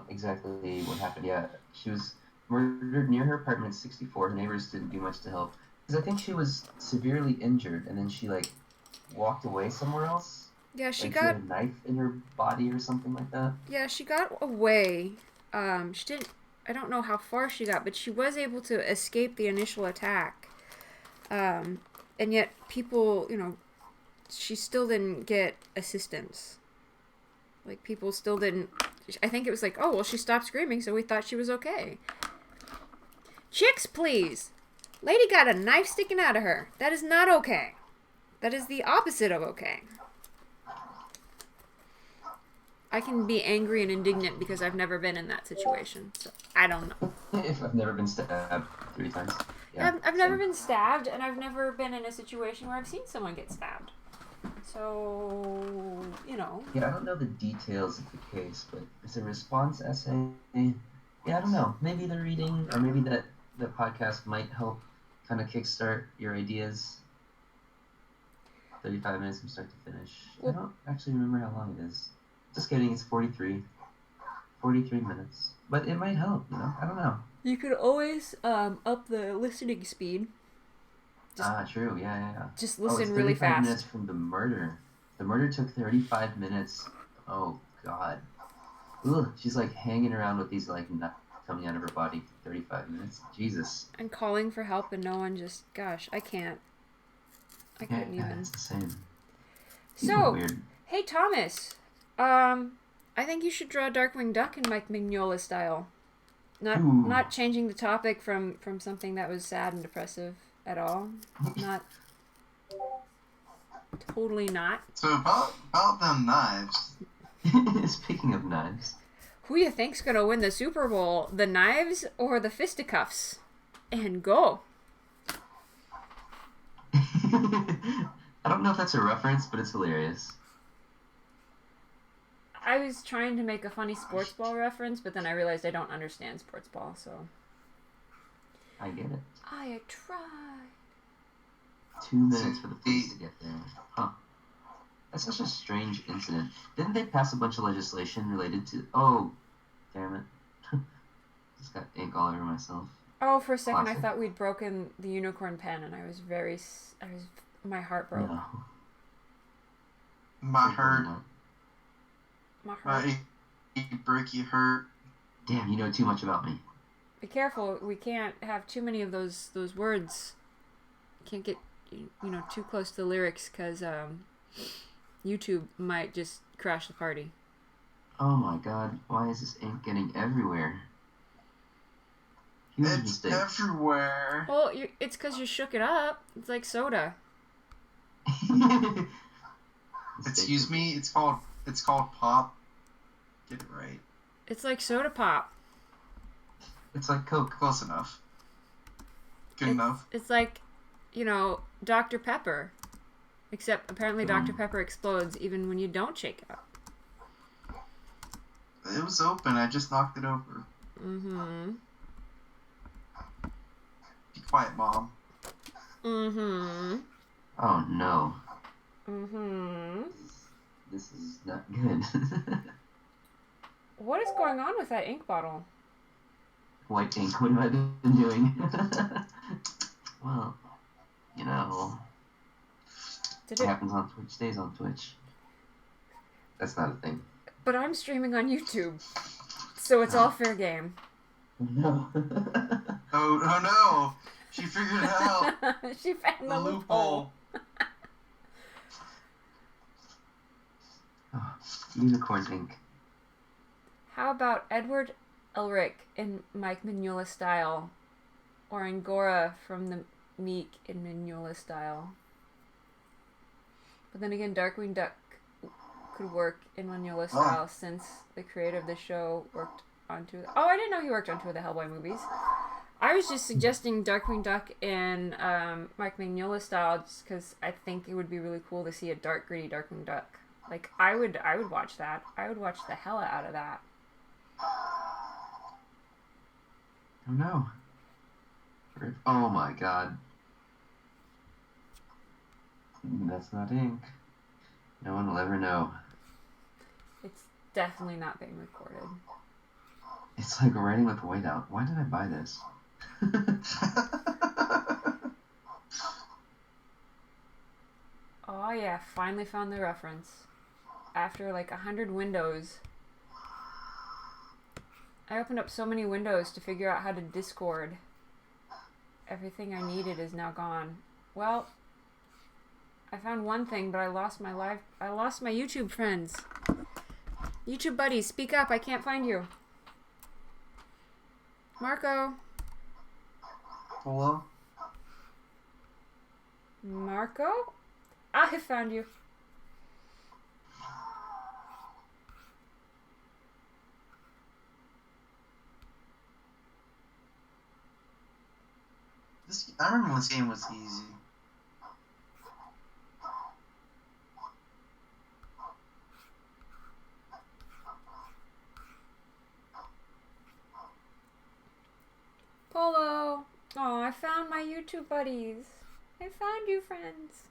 exactly what happened. Yeah, she was murdered near her apartment at 64. Her neighbors didn't do much to help. Because I think she was severely injured, and then she, walked away somewhere else. Yeah, she had a knife in her body or something like that. Yeah, she got away. She didn't... I don't know how far she got, but she was able to escape the initial attack. And yet people, she still didn't get assistance. Like, people still didn't I think it was like, oh, well, she stopped screaming, so we thought she was okay. Chicks, please. Lady got a knife sticking out of her. That is not okay. That is the opposite of okay. I can be angry and indignant because I've never been in that situation. So I don't know. If I've never been stabbed 3 times. Yeah, I've never been stabbed, and I've never been in a situation where I've seen someone get stabbed. So, you know. Yeah, I don't know the details of the case, but it's a response essay. Yeah, I don't know. Maybe the reading, or maybe the podcast might help kind of kickstart your ideas. 35 minutes from start to finish. Well, I don't actually remember how long it is. Just kidding, it's 43 minutes. But it might help, you know? I don't know. You could always up the listening speed. True, yeah. Just It's listen really 35 fast. minutes from the murder. The murder took 35 minutes. Oh, God. Ugh, she's like hanging around with these like nuts coming out of her body for 35 minutes. Jesus. And calling for help and no one just, gosh, I can't. I couldn't even. It's the same. So, Weird. hey Thomas, I think you should draw Darkwing Duck in Mike Mignola style. Not changing the topic from something that was sad and depressive at all. Not. Totally not. So about them knives. Speaking of knives. Who you think's gonna win the Super Bowl? The knives or the fisticuffs? And go. I don't know if that's a reference, but it's hilarious. I was trying to make a funny sports ball reference, but then I realized I don't understand sports ball, so. I get it. I tried. 2 minutes for the police to get there. Huh. That's such a strange incident. Didn't they pass a bunch of legislation related to... Oh, damn it. Just got ink all over myself. Oh, for a second Classic. I thought we'd broken the unicorn pen, and my heart broke. No. My hurt. My My heart. bricky hurt. Damn, you know too much about me. Be careful, we can't have too many of those words. Can't get, too close to the lyrics, because YouTube might just crash the party. Oh my god, why is this ink getting everywhere? Huge It's mistake. everywhere. Well, it's because you shook it up. It's like soda. Excuse me. It's called pop. Get it right. It's like soda pop. It's like Coke. Close enough. Good enough. It's like, Dr. Pepper. Except apparently Dr. Pepper explodes even when you don't shake it up. It was open. I just knocked it over. Mm-hmm. Be quiet, Mom. Mm-hmm. Oh no. Mm-hmm. This is not good. What is going on with that ink bottle? White ink, what have I been doing? Well, Did what it? happens on Twitch stays on Twitch. That's not a thing. But I'm streaming on YouTube, so it's all fair game. No. Oh no! She figured it out. She found The the loophole. Oh, unicorn ink. How about Edward Elric in Mike Mignola style, or Angora from the Meek in Mignola style? But then again, Darkwing Duck could work in Mignola style since the creator of the show worked on two. Oh, I didn't know he worked on 2 of the Hellboy movies. I was just suggesting Darkwing Duck in Mike Mignola style just because I think it would be really cool to see a dark, gritty Darkwing Duck. Like, I would watch that. I would watch the hell out of that. Oh no. Oh my god. That's not ink. No one will ever know. It's definitely not being recorded. It's like writing with whiteout. Why did I buy this? Oh yeah, finally found the reference. After like 100 windows. I opened up so many windows to figure out how to Discord. Everything I needed is now gone. Well, I found one thing, but I lost my YouTube friends. YouTube buddies, speak up. I can't find you. Marco. Hello? Marco? I found you. I remember when this game was easy. Polo. Oh, I found my YouTube buddies. I found you, friends.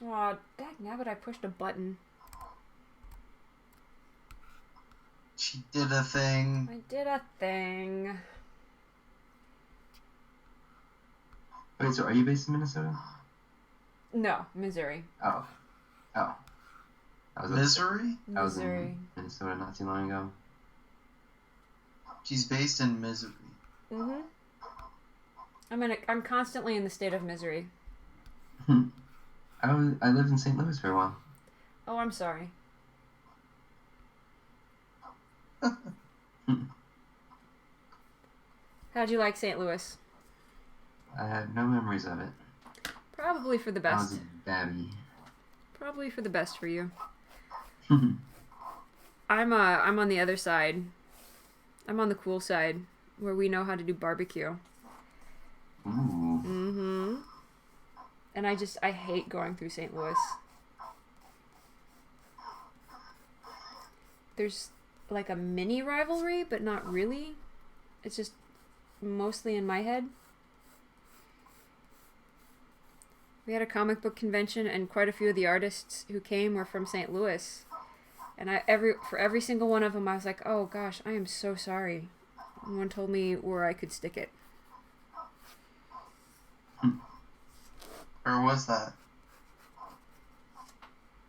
Aw, dang nabbit, I pushed a button. She did a thing. I did a thing. Wait, so are you based in Minnesota? No, Missouri. Oh. Oh. Misery? I was Missouri. in Minnesota not too long ago. She's based in Misery. Mm-hmm. I'm constantly in the state of misery. I lived in St. Louis for a while. Oh, I'm sorry. How'd you like St. Louis? I have no memories of it. Probably for the I was best. a babby. Probably for the best for you. I'm on the other side. I'm on the cool side, where we know how to do barbecue. Ooh. Mm-hmm. And I hate going through St. Louis. There's like a mini rivalry, but not really. It's just mostly in my head. We had a comic book convention, and quite a few of the artists who came were from St. Louis. And for every single one of them, I was like, oh gosh, I am so sorry. No one told me where I could stick it. Or was that?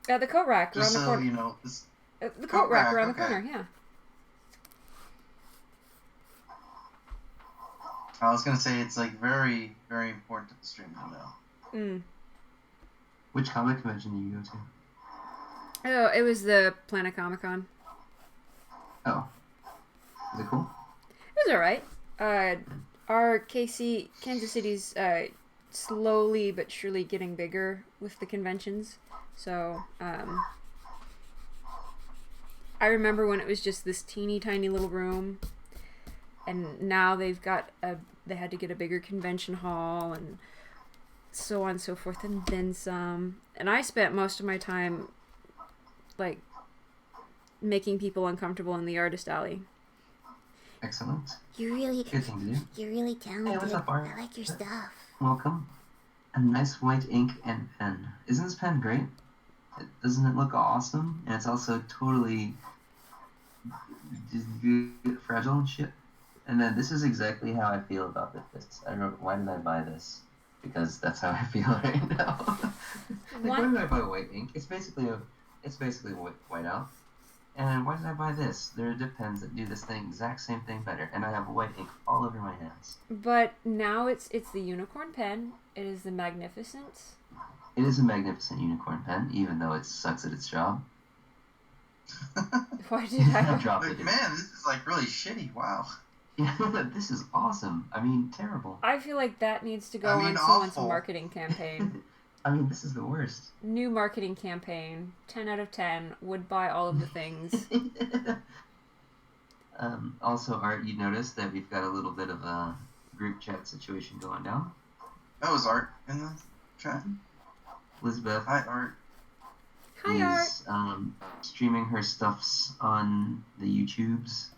The coat rack around Just the so corner. you know, this. The coat rack around okay. the corner, yeah. I was gonna say it's like very, very important to the stream now. Mm. Which comic convention did you go to? Oh, it was the Planet Comic Con. Oh. Is it cool? It was alright. Our Kansas City's slowly but surely getting bigger with the conventions. So, I remember when it was just this teeny tiny little room, and now they had to get a bigger convention hall and so on and so forth, and then some. And I spent most of my time like making people uncomfortable in the artist alley. Excellent. You're really Good thing to do. You're really talented. Hey, what's up, Art? I like your stuff. Welcome. A nice white ink and pen. Isn't this pen great? Doesn't it look awesome? And it's also totally fragile and shit. And then this is exactly how I feel about this. I don't know, why did I buy this? Because that's how I feel right now. Why did I buy white ink? It's basically whiteout. And why did I buy this? There are dip pens that do this exact same thing better, and I have white ink all over my hands. But now it's the unicorn pen. It is the magnificent. It is a magnificent unicorn pen, even though it sucks at its job. Why did I drop Like, it? man, this is like really shitty. Wow. This is awesome. I mean, terrible. I feel like that needs to go I mean, on someone's awful. marketing campaign. I mean, this is the worst. New marketing campaign. 10 out of 10. Would buy all of the things. Also, Art, you noticed that we've got a little bit of a group chat situation going down. That was Art in the chat. Elizabeth Hi, Art. Hi, Art. is streaming her stuffs on the YouTubes.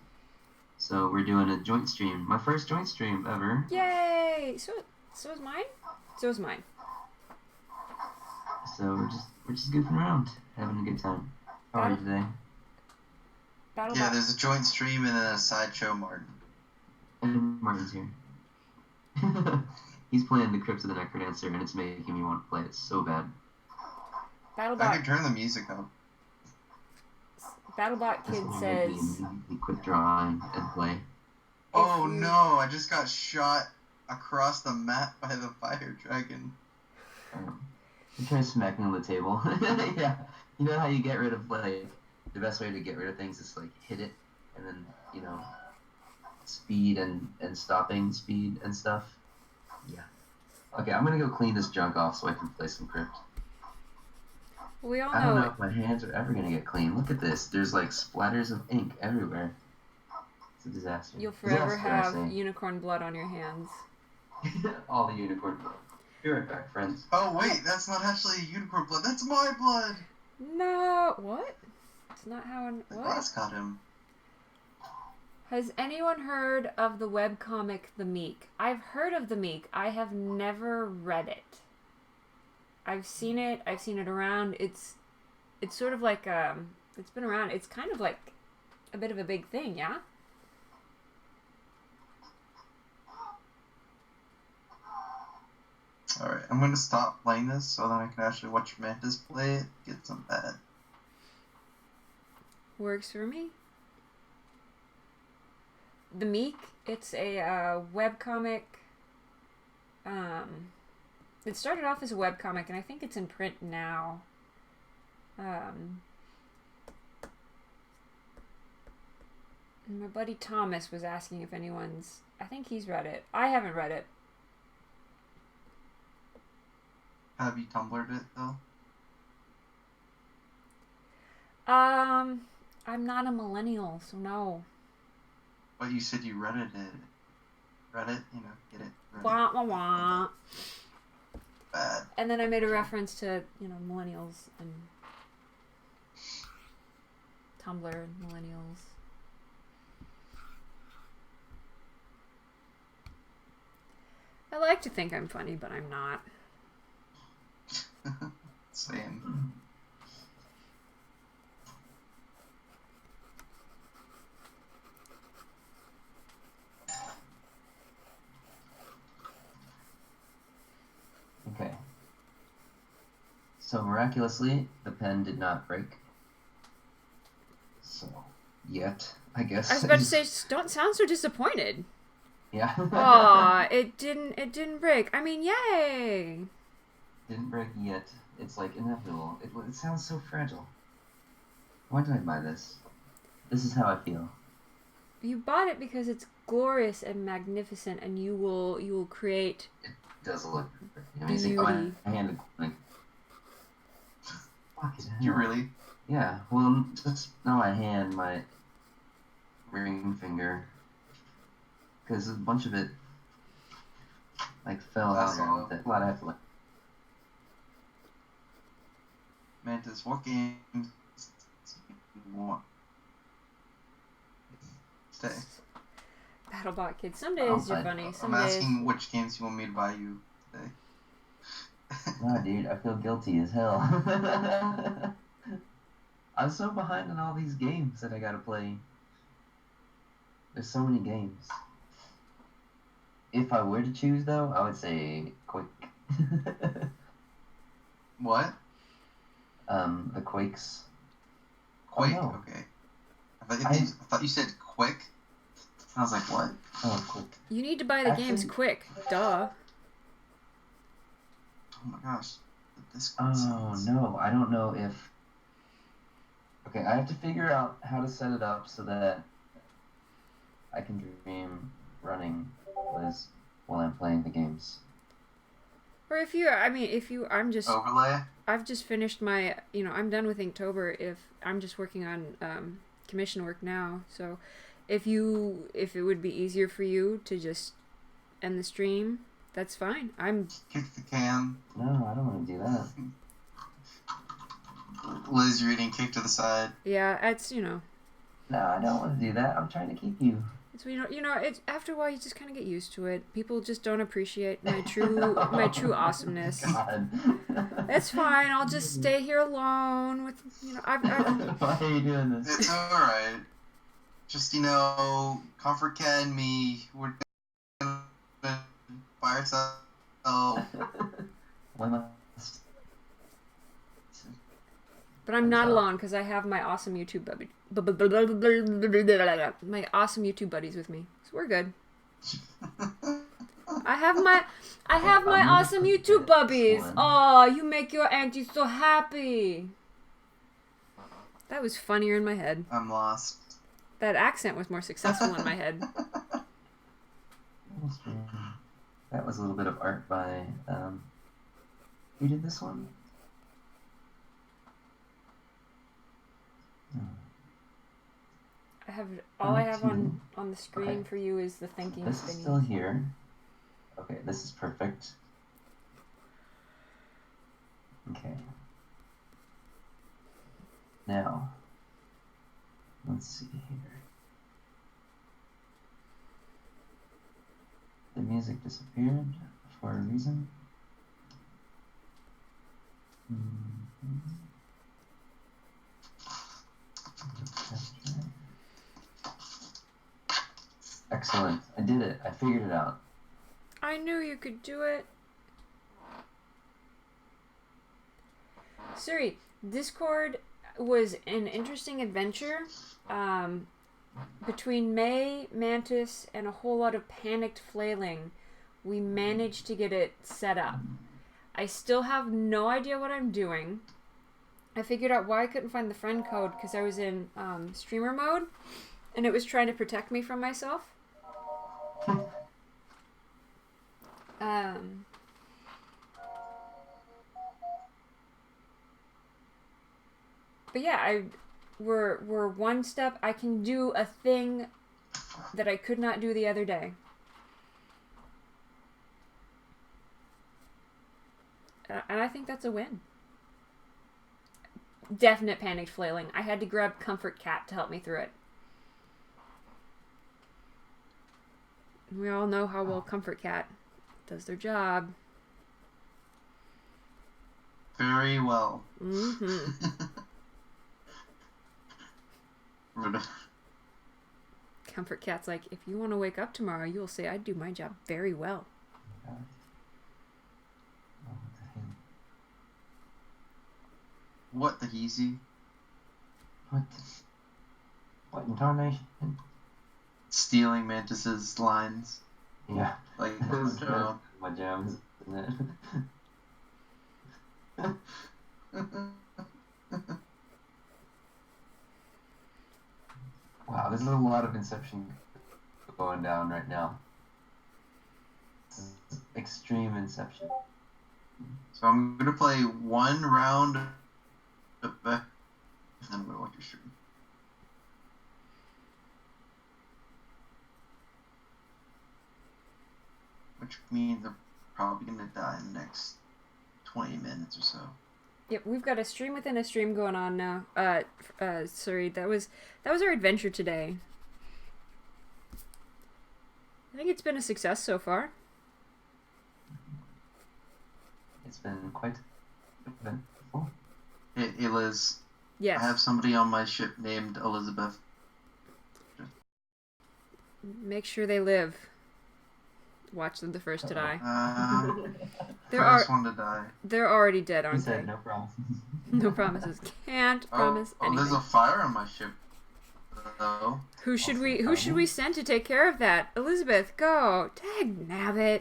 So we're doing a joint stream. My first joint stream ever. Yay! So is mine? So is mine. So we're just goofing around, having a good time. How are you today? Battle Yeah, there's a joint stream and then a sideshow Martin. And Martin's here. He's playing the Crypt of the Necrodancer, and it's making me want to play it so bad. I BattleBot could turn the music up. BattleBot That's Kid gonna make me says immediately quit drawing and play. Oh you- no, I just got shot across the map by the fire dragon. You try smacking on the table. Yeah. You know how you get rid of, like, the best way to get rid of things is, like, hit it, and then, you know, speed and stopping speed and stuff. Yeah. Okay, I'm gonna go clean this junk off so I can play some Crypt. We all I don't know know if my hands are ever gonna get clean. Look at this. There's, like, splatters of ink everywhere. It's a disaster. you'll forever Disaster, I have say. unicorn blood on your hands. All the unicorn blood. Be right back, friends. Oh wait, that's not actually unicorn blood. That's my blood. No, what? It's not how. The What? glass got him. Has anyone heard of the webcomic The Meek? I've heard of The Meek. I have never read it. I've seen it. I've seen it around. It's sort of like it's been around. It's kind of like a bit of a big thing, yeah? Alright, I'm gonna stop playing this so then I can actually watch Mantis play it, get some bad. Works for me. The Meek, it's a webcomic. It started off as a webcomic, and I think it's in print now. My buddy Thomas was asking if anyone's... I think he's read it. I haven't read it. Have you Tumblred it though? I'm not a millennial, so no. But you said you Reddit it. Reddit, you know, get it? Reddit. Wah, wah, wah. Bad. And then I made a reference to, you know, millennials and Tumblr and millennials. I like to think I'm funny, but I'm not. Same. Okay. So miraculously, the pen did not break. So, yet, I guess. I was about to say, don't sound so disappointed. Yeah. Aw, it didn't break. I mean, yay! Didn't break yet. It's like inevitable. It sounds so fragile. Why did I buy this? This is how I feel. You bought it because it's glorious and magnificent, and you will create It does look amazing. beauty. Oh, my hand, like, fucking hell. You really? Yeah. Well, just not my hand, my ring finger, because a bunch of it like fell out That's here all. with it. A lot I have to like. Mantis, what games do you want? Stay. BattleBot Kids. Some days I'll you're buy- funny. Some I'm days. asking which games you want me to buy you today. Nah, dude, I feel guilty as hell. I'm so behind on all these games that I gotta play. There's so many games. If I were to choose, though, I would say Quake. What? The Quakes. Quake, Oh, no. okay. I thought you said quick. I was like, what? Oh, Quake. You need to buy the games Actually- quick. Duh. Oh my gosh. The Discord Oh, sounds. no, I don't know if... Okay, I have to figure out how to set it up so that I can dream running while I'm playing the games. Or if you, I mean, if you, Overlay? I've just finished my, I'm done with Inktober. If I'm just working on commission work now, so if it would be easier for you to just end the stream, that's fine. Kick the can. No, I don't want to do that. Liz, you're eating cake to the side. Yeah, it's No, I don't want to do that. I'm trying to keep you. it's it's after a while you just kind of get used to it. People just don't appreciate my true awesomeness. God. That's fine. I'll just stay here alone with I've Why are you doing this? It's alright. Just, Comfort Cat and me, we're gonna by ourselves. Why must... But I'm not alone because I have my awesome YouTube buddies with me, so we're good. I have my awesome YouTube bubbies. Oh, you make your auntie so happy. That was funnier in my head. I'm lost. That accent was more successful in my head. That was a little bit of art by, who did this one? I have I have on the screen for you is the thinking This spinning. is still here. Okay, this is perfect. Okay. Now, let's see here. The music disappeared for a reason. Excellent. I did it. I figured it out. I knew you could do it. Suri, Discord was an interesting adventure. Between May, Mantis, and a whole lot of panicked flailing, we managed to get it set up. I still have no idea what I'm doing. I figured out why I couldn't find the friend code because I was in streamer mode, and it was trying to protect me from myself. But yeah, we're one step. I can do a thing that I could not do the other day. And I think that's a win. Definite panicked flailing. I had to grab Comfort Cat to help me through it. We all know how well Comfort Cat does their job. Very well. Mm-hmm. Comfort Cat's like, if you want to wake up tomorrow, you'll say I do my job very well. What the heezy? What in tarnation? Stealing Mantis's lines. Yeah. Like my jam, isn't it? Wow, there's a lot of Inception going down right now. This is extreme Inception. So I'm gonna play one round of and then I'm gonna watch your stream. Which means I'm probably gonna die in the next 20 minutes or so. Yep, we've got a stream within a stream going on now. Sorry, that was our adventure today. I think it's been a success so far. It's been quite eventful. Hey Liz. Yes. I have somebody on my ship named Elizabeth. Make sure they live. Watch them the first to die. First one to die. They're already dead, aren't He they? said no promises. No promises. Can't promise anything. There's a fire on my ship, though. Who should we send to take care of that? Elizabeth, go. Dag nabbit.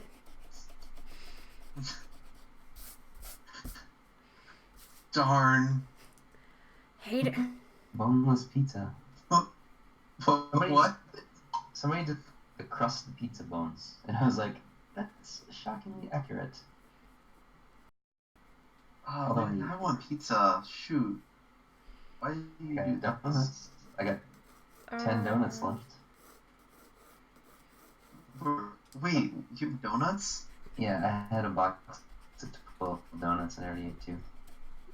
Darn. Hate it. Boneless pizza. What? Somebody did the crust the pizza bones, and I was like, that's shockingly accurate. Oh man, I want pizza. Shoot. Why do you do that? Donuts. I got 10 donuts left. Wait, you have donuts? Yeah, I had a box of 12 donuts and I already ate 2.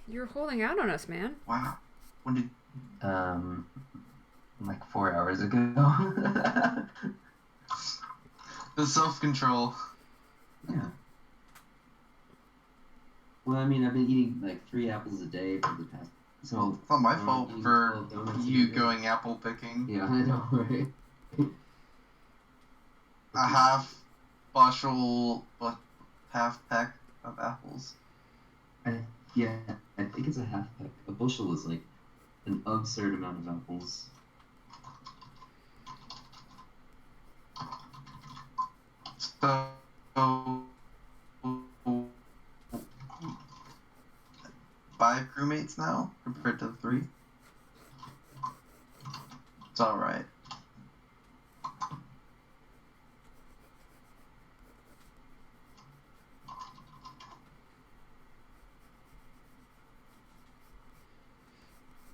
You're holding out on us, man. Wow. When did... like 4 hours ago. The self-control. Yeah. Well, I mean, I've been eating like 3 apples a day for the past... So it's not my fault for you going apple picking. Yeah, I know, right? A half bushel, half peck of apples. I think it's a half peck. A bushel is like an absurd amount of apples. So 5 crewmates now compared to 3. It's alright.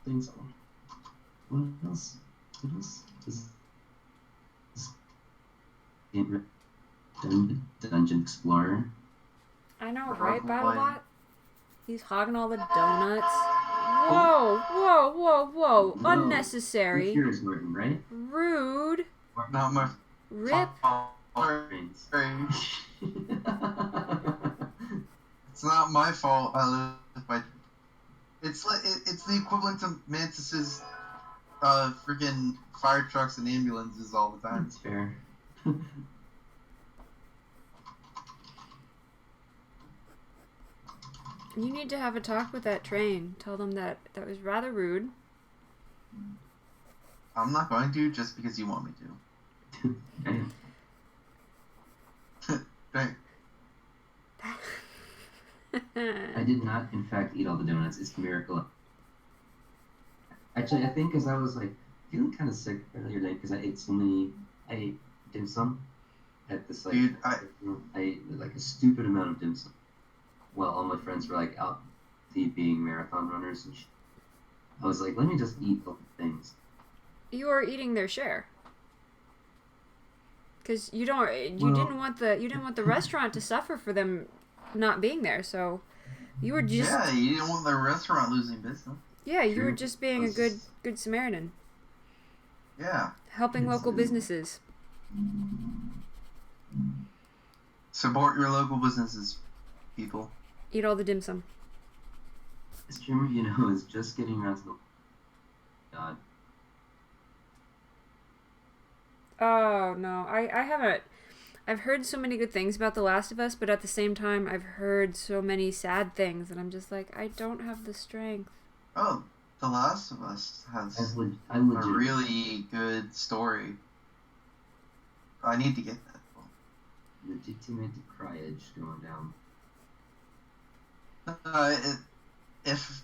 Things on. What else? What else is Dungeon Explorer? I know, The right, Roguelike. Battlebot? He's hogging all the donuts. Whoa, whoa, whoa, whoa. Whoa. Unnecessary. It's yours, Morton, right? Rude. Not my Rip. Brains. It's not my fault. I live by. It's like it's the equivalent to Mantis's freaking fire trucks and ambulances all the time. That's fair. You need to have a talk with that train. Tell them that was rather rude. I'm not going to just because you want me to. Right. I did not, in fact, eat all the donuts. It's a miracle. Actually, I think because I was like feeling kind of sick earlier today because I ate dim sum at this like Dude, I ate like a stupid amount of dim sum. Well, all my friends were like out being marathon runners and I was like, let me just eat the things. You are eating their share. Because you didn't want the restaurant to suffer for them not being there, so you were just Yeah, you didn't want the restaurant losing business. Yeah, you were True. just being a good Samaritan. Yeah. Helping local businesses. Support your local businesses, people. Eat all the dim sum. This streamer, is just getting around to the God. Oh no, I haven't. I've heard so many good things about The Last of Us, but at the same time, I've heard so many sad things, and I'm just like, I don't have the strength. Oh, The Last of Us has I a legit really good story. I need to get that book. legitimate cryage going down. If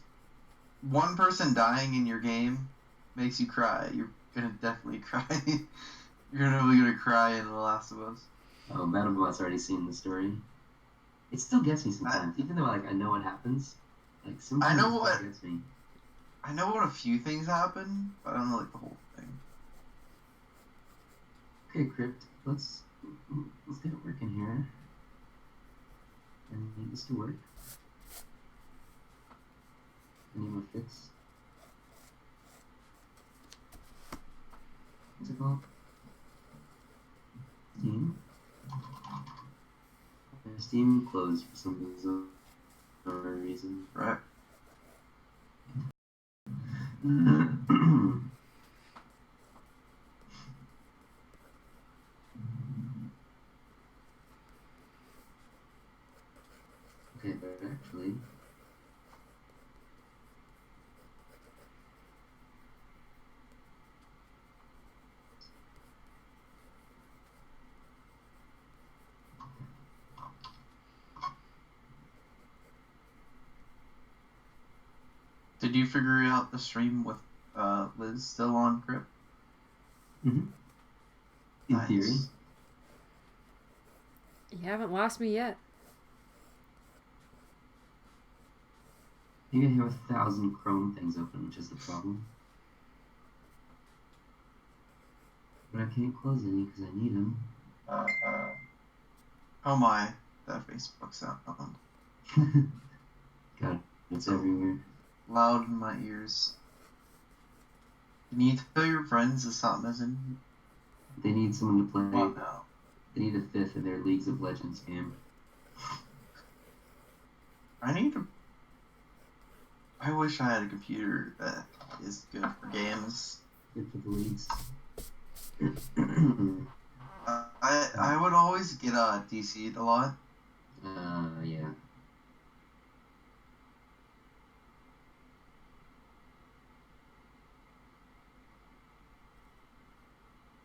one person dying in your game makes you cry, you're gonna definitely cry. You're gonna cry in The Last of Us. Oh, Battlebot's already seen the story. It still gets me sometimes, even though like I know what happens. Like sometimes know it what- still gets me. I know what a few things happen, but I don't know like the whole thing. Okay, Crypt, let's get it working here. I need this to work. I need my fix. What's it called? Steam. Steam closed for some bizarre reason. Right. Okay, but actually, Did you figure out the stream with Liz still on Crypt? in Nice. theory, You haven't lost me yet. maybe I have 1,000 Chrome things open, which is the problem. But I can't close any because I need them. Oh my, that Facebook sound God, it's everywhere. loud in my ears. Can you tell your friends to stop messaging? They need someone to play. What now? They need a fifth in their Leagues of Legends game. I wish I had a computer that is good for games. Good for the leagues. I would always get DC'd a lot. Yeah.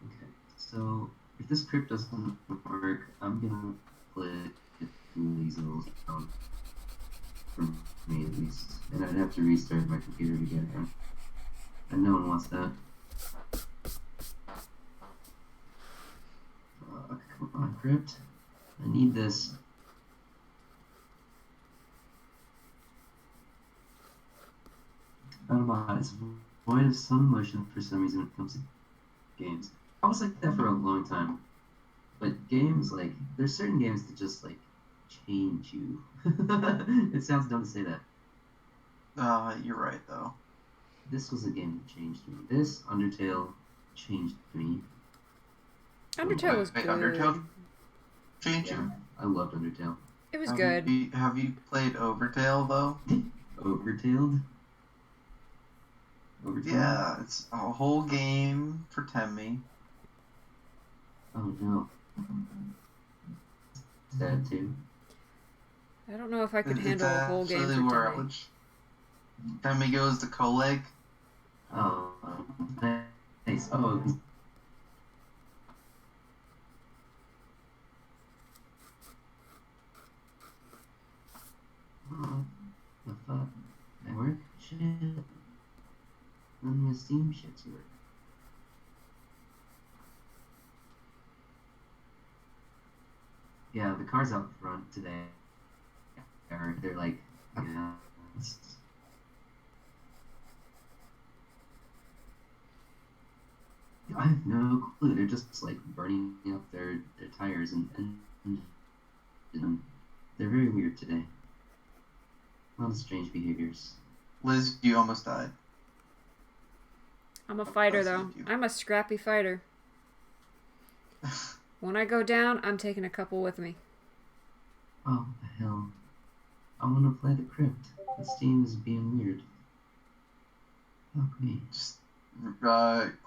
Okay, so if this crypt doesn't work, I'm gonna play these little sound for me at least, and I'd have to restart my computer to get it. And no one wants that. Come on, Crypt. I need this. I don't know, it's void of some emotion for some reason when it comes to games. I was like that for a long time. But games, like, there's certain games that just, like, change you. It sounds dumb to say that. You're right, though. This was a game that changed me. This, Undertale, changed me. Undertale was good. Undertale changed you? I loved Undertale. It was good. Have you played Overtale, though? Overtailed? Yeah, it's a whole game for Temmie. Oh no. Sad too. I don't know if I could handle a whole game for Temmie. Temmie goes to Coleg. Oh, nice. Oh, I thought I work? Shit. None of my Steam shits work. Yeah, the cars out front today they're like, yeah, I have no clue. They're just like burning up their tires and they're very weird today. A lot of strange behaviors. Liz, you almost died. I'm a fighter, though. I'm a scrappy fighter. When I go down, I'm taking a couple with me. Oh, what the hell. I want to play the Crypt. The Steam is being weird. Fuck me. Just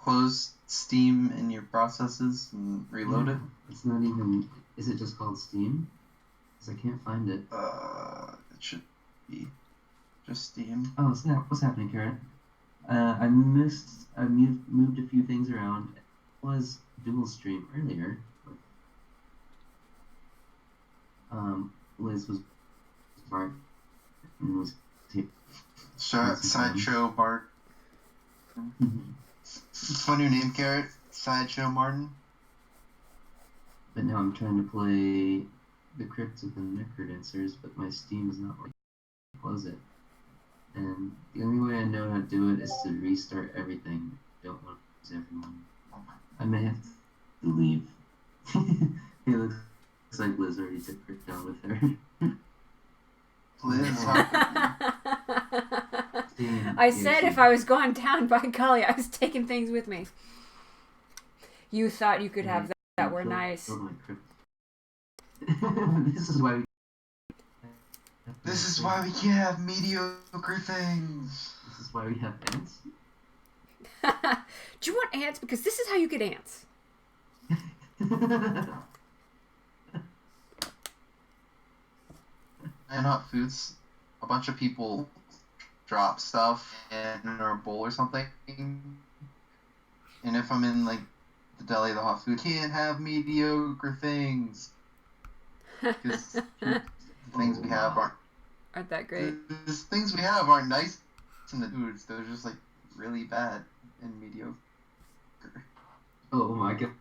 close Steam in your processes and reload it. It's not even... Is it just called Steam? Because I can't find it. It should be just Steam. Oh, snap. What's happening, Karen? I moved a few things around. It was dual stream earlier. Liz was smart and was Sideshow Bart. It's a new name, Carrot. Sideshow Martin. But now I'm trying to play the Crypt of the Necrodancers, but my Steam is not like close it. And the only way I know how to do it is to restart everything. I don't want to lose everyone. I may have to leave. It looks like Liz already took Crypt down with her. Liz, I said if I was going down, by golly, I was taking things with me. You thought you could have that were nice. This is why we can't have mediocre things. This is why we have ants? Do you want ants? Because this is how you get ants. And Hot Foods, a bunch of people drop stuff in our bowl or something. And if I'm in like the deli of the Hot Food, can't have mediocre things. Because the things we have aren't that great. The things we have aren't nice in the foods. They're just like really bad and mediocre. Oh my god.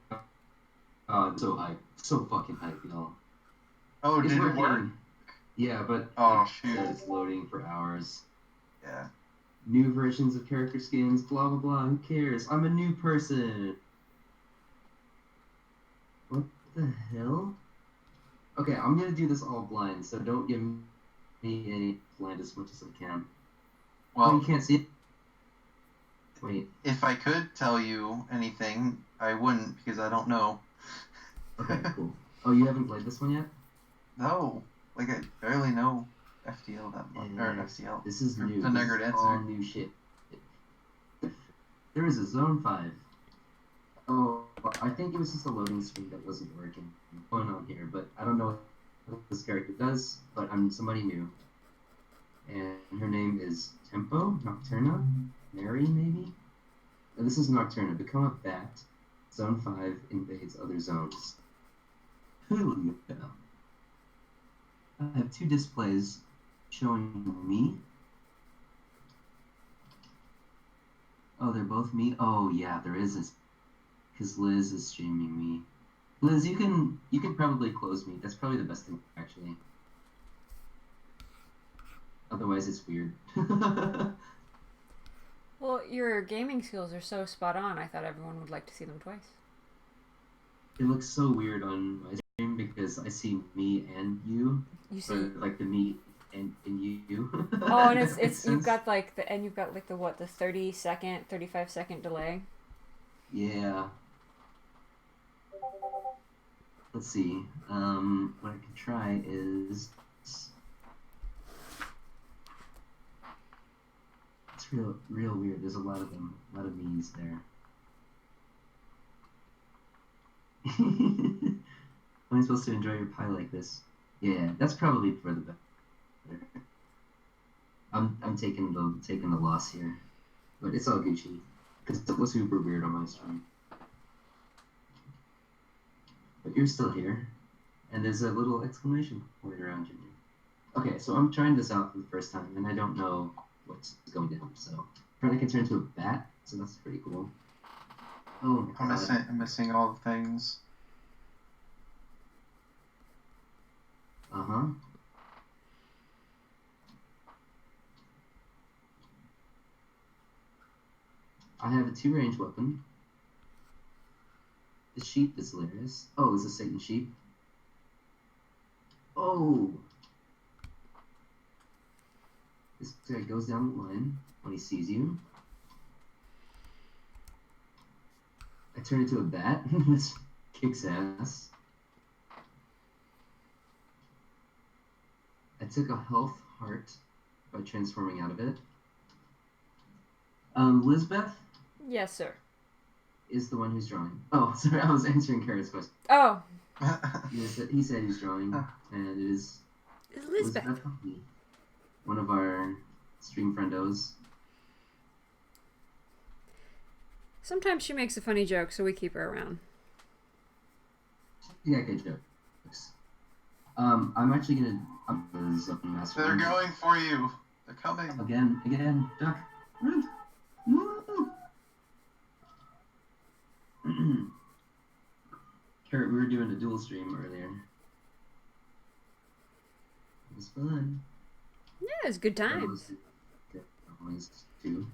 Oh, it's so hype. So fucking hype, y'all. Oh, it's did working. It work? Yeah, but shoot. It's loading for hours. Yeah. New versions of character skins, blah blah blah. Who cares? I'm a new person. What the hell? Okay, I'm gonna do this all blind, so don't give me any blind as much as I can. Well, you can't see it? Wait. If I could tell you anything, I wouldn't because I don't know. Okay, cool. Oh, you haven't played this one yet? No. Like, I barely know FTL that much. Or FTL. This is new. The This is all new shit. There is a Zone 5. Oh, I think it was just a loading screen that wasn't working going on here, but I don't know what this character does, but I'm somebody new. And her name is Tempo Nocturna? Mary, maybe? And this is Nocturna. Become a bat. Zone 5 invades other zones. Hallelujah. I have two displays showing me. Oh, they're both me? Oh, yeah, there is this. Because Liz is streaming me. Liz, you can probably close me. That's probably the best thing, actually. Otherwise, it's weird. Well, your gaming skills are so spot on. I thought everyone would like to see them twice. It looks so weird on my stream because I see me and you. You see, like the me and you. oh, and That makes it's you've sense. got like the 30-second, 35-second delay. Yeah. Let's see. What I can try is it's real weird. There's a lot of them, a lot of me's there. Am I supposed to enjoy your pie like this? Yeah, that's probably for the better. I'm taking the loss here, but it's all Gucci because it was super weird on my stream. But you're still here, and there's a little exclamation point around your name. Okay, so I'm trying this out for the first time, and I don't know what's going down. So apparently I can turn into a bat, so that's pretty cool. Oh my god. I'm missing all the things. Uh-huh. I have a 2-range weapon. The sheep is hilarious. Oh, is a Satan sheep? Oh! This guy goes down the line when he sees you. I turn into a bat. This kicks ass. I took a health heart by transforming out of it. Lisbeth Yes, sir. is the one who's drawing. Oh, sorry, I was answering Kara's question. Oh, He said he's drawing, and it is Elizabeth. Humphrey, one of our stream friendos. Sometimes she makes a funny joke, so we keep her around. Yeah, good jokes. I'm actually gonna up the zone master. They're going for you. They're coming. Again, duck, run. Kurt, we were doing a dual stream earlier. It was fun. Yeah, it's good times. Too.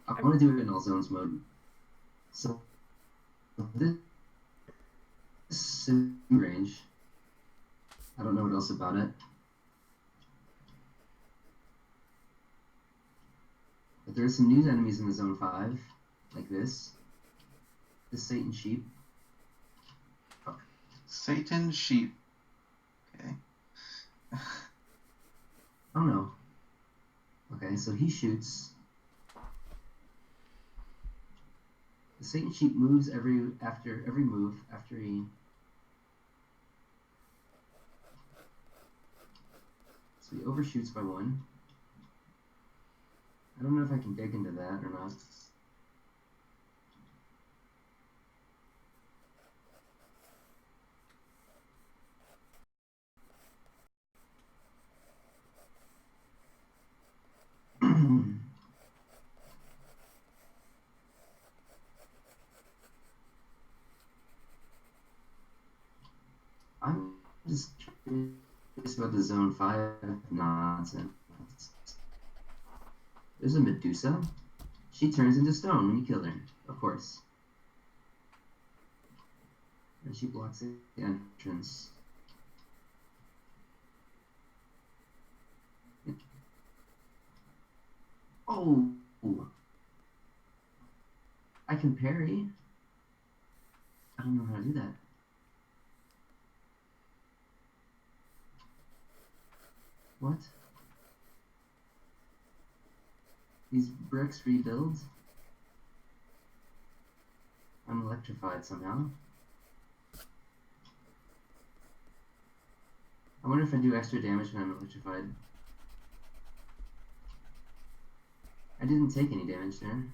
I want to do it in all zones mode. So this sim range. I don't know what else about it. But there are some new enemies in the zone 5, like this. The Satan sheep. Fuck. Satan sheep. Okay. Oh no. Okay, so he shoots. The Satan sheep moves after every move after he. So he overshoots by 1. I don't know if I can dig into that or not. I'm just curious about the zone 5 nonsense. There's a Medusa. She turns into stone when you kill her, of course. And she blocks the entrance. Oh! I can parry. I don't know how to do that. What? These bricks rebuild? I'm electrified somehow. I wonder if I do extra damage when I'm electrified. I didn't take any damage there.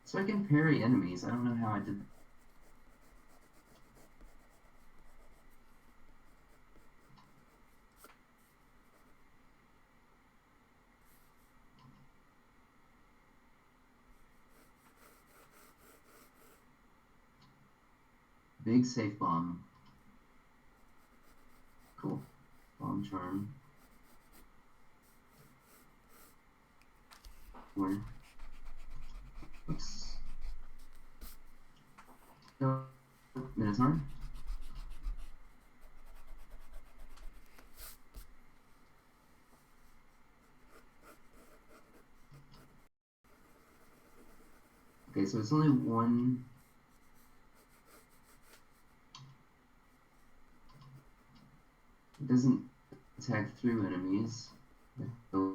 So I can parry enemies. I don't know how I did. Big safe bomb. Cool. Bomb charm. Where? Oops. No. Minotaur. Okay, so it's only one. It doesn't attack through enemies. The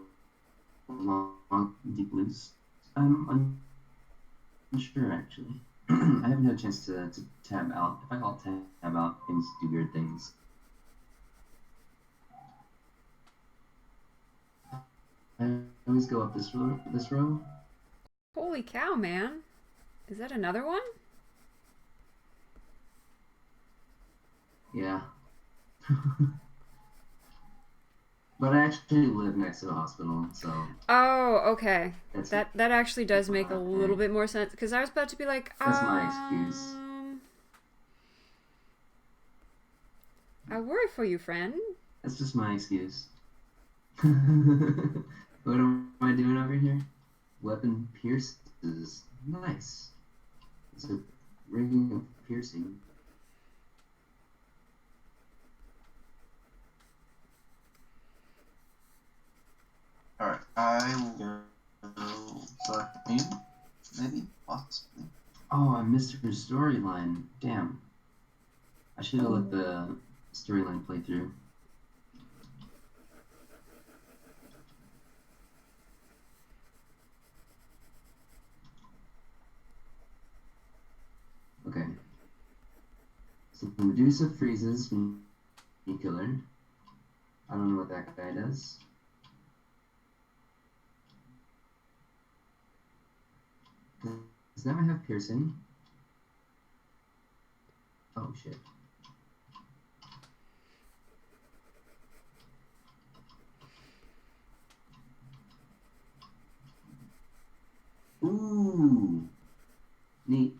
long, deep blues. I'm unsure actually. I haven't had a chance to tab out. If I alt tab out, things do weird things. I always go up this row. Holy cow, man. Is that another one? Yeah. But I actually live next to the hospital, so. Oh, okay. That actually does make a little bit more sense, because I was about to be like, that's my excuse. I worry for you, friend. That's just my excuse. What am I doing over here? Weapon pierces. Nice. It's a ring of piercing. Alright, I will go select me. Maybe, possibly. Oh, I missed her storyline. Damn. I should have let the storyline play through. Okay. So Medusa freezes when you kill her. I don't know what that guy does. Does that one have piercing? Oh shit. Ooh. Neat.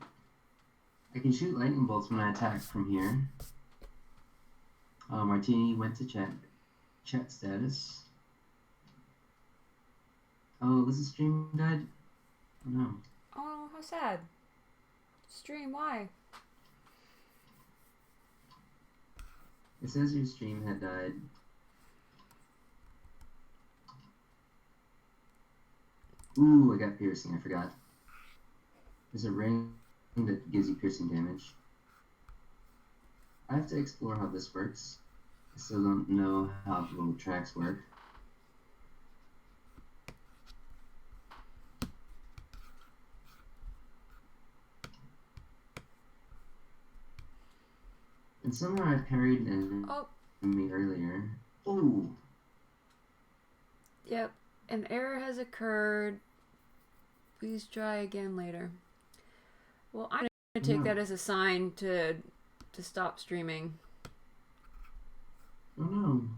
I can shoot lightning bolts when I attack from here. Martini went to chat status. Oh, this is stream died? Oh no. Oh, how sad. Stream, why? It says your stream had died. Ooh, I got piercing, I forgot. There's a ring that gives you piercing damage. I have to explore how this works. I still don't know how the little tracks work. And somehow I parried an enemy earlier. Ooh. Yep, an error has occurred. Please try again later. Well, I'm going to take that as a sign to stop streaming. Oh no.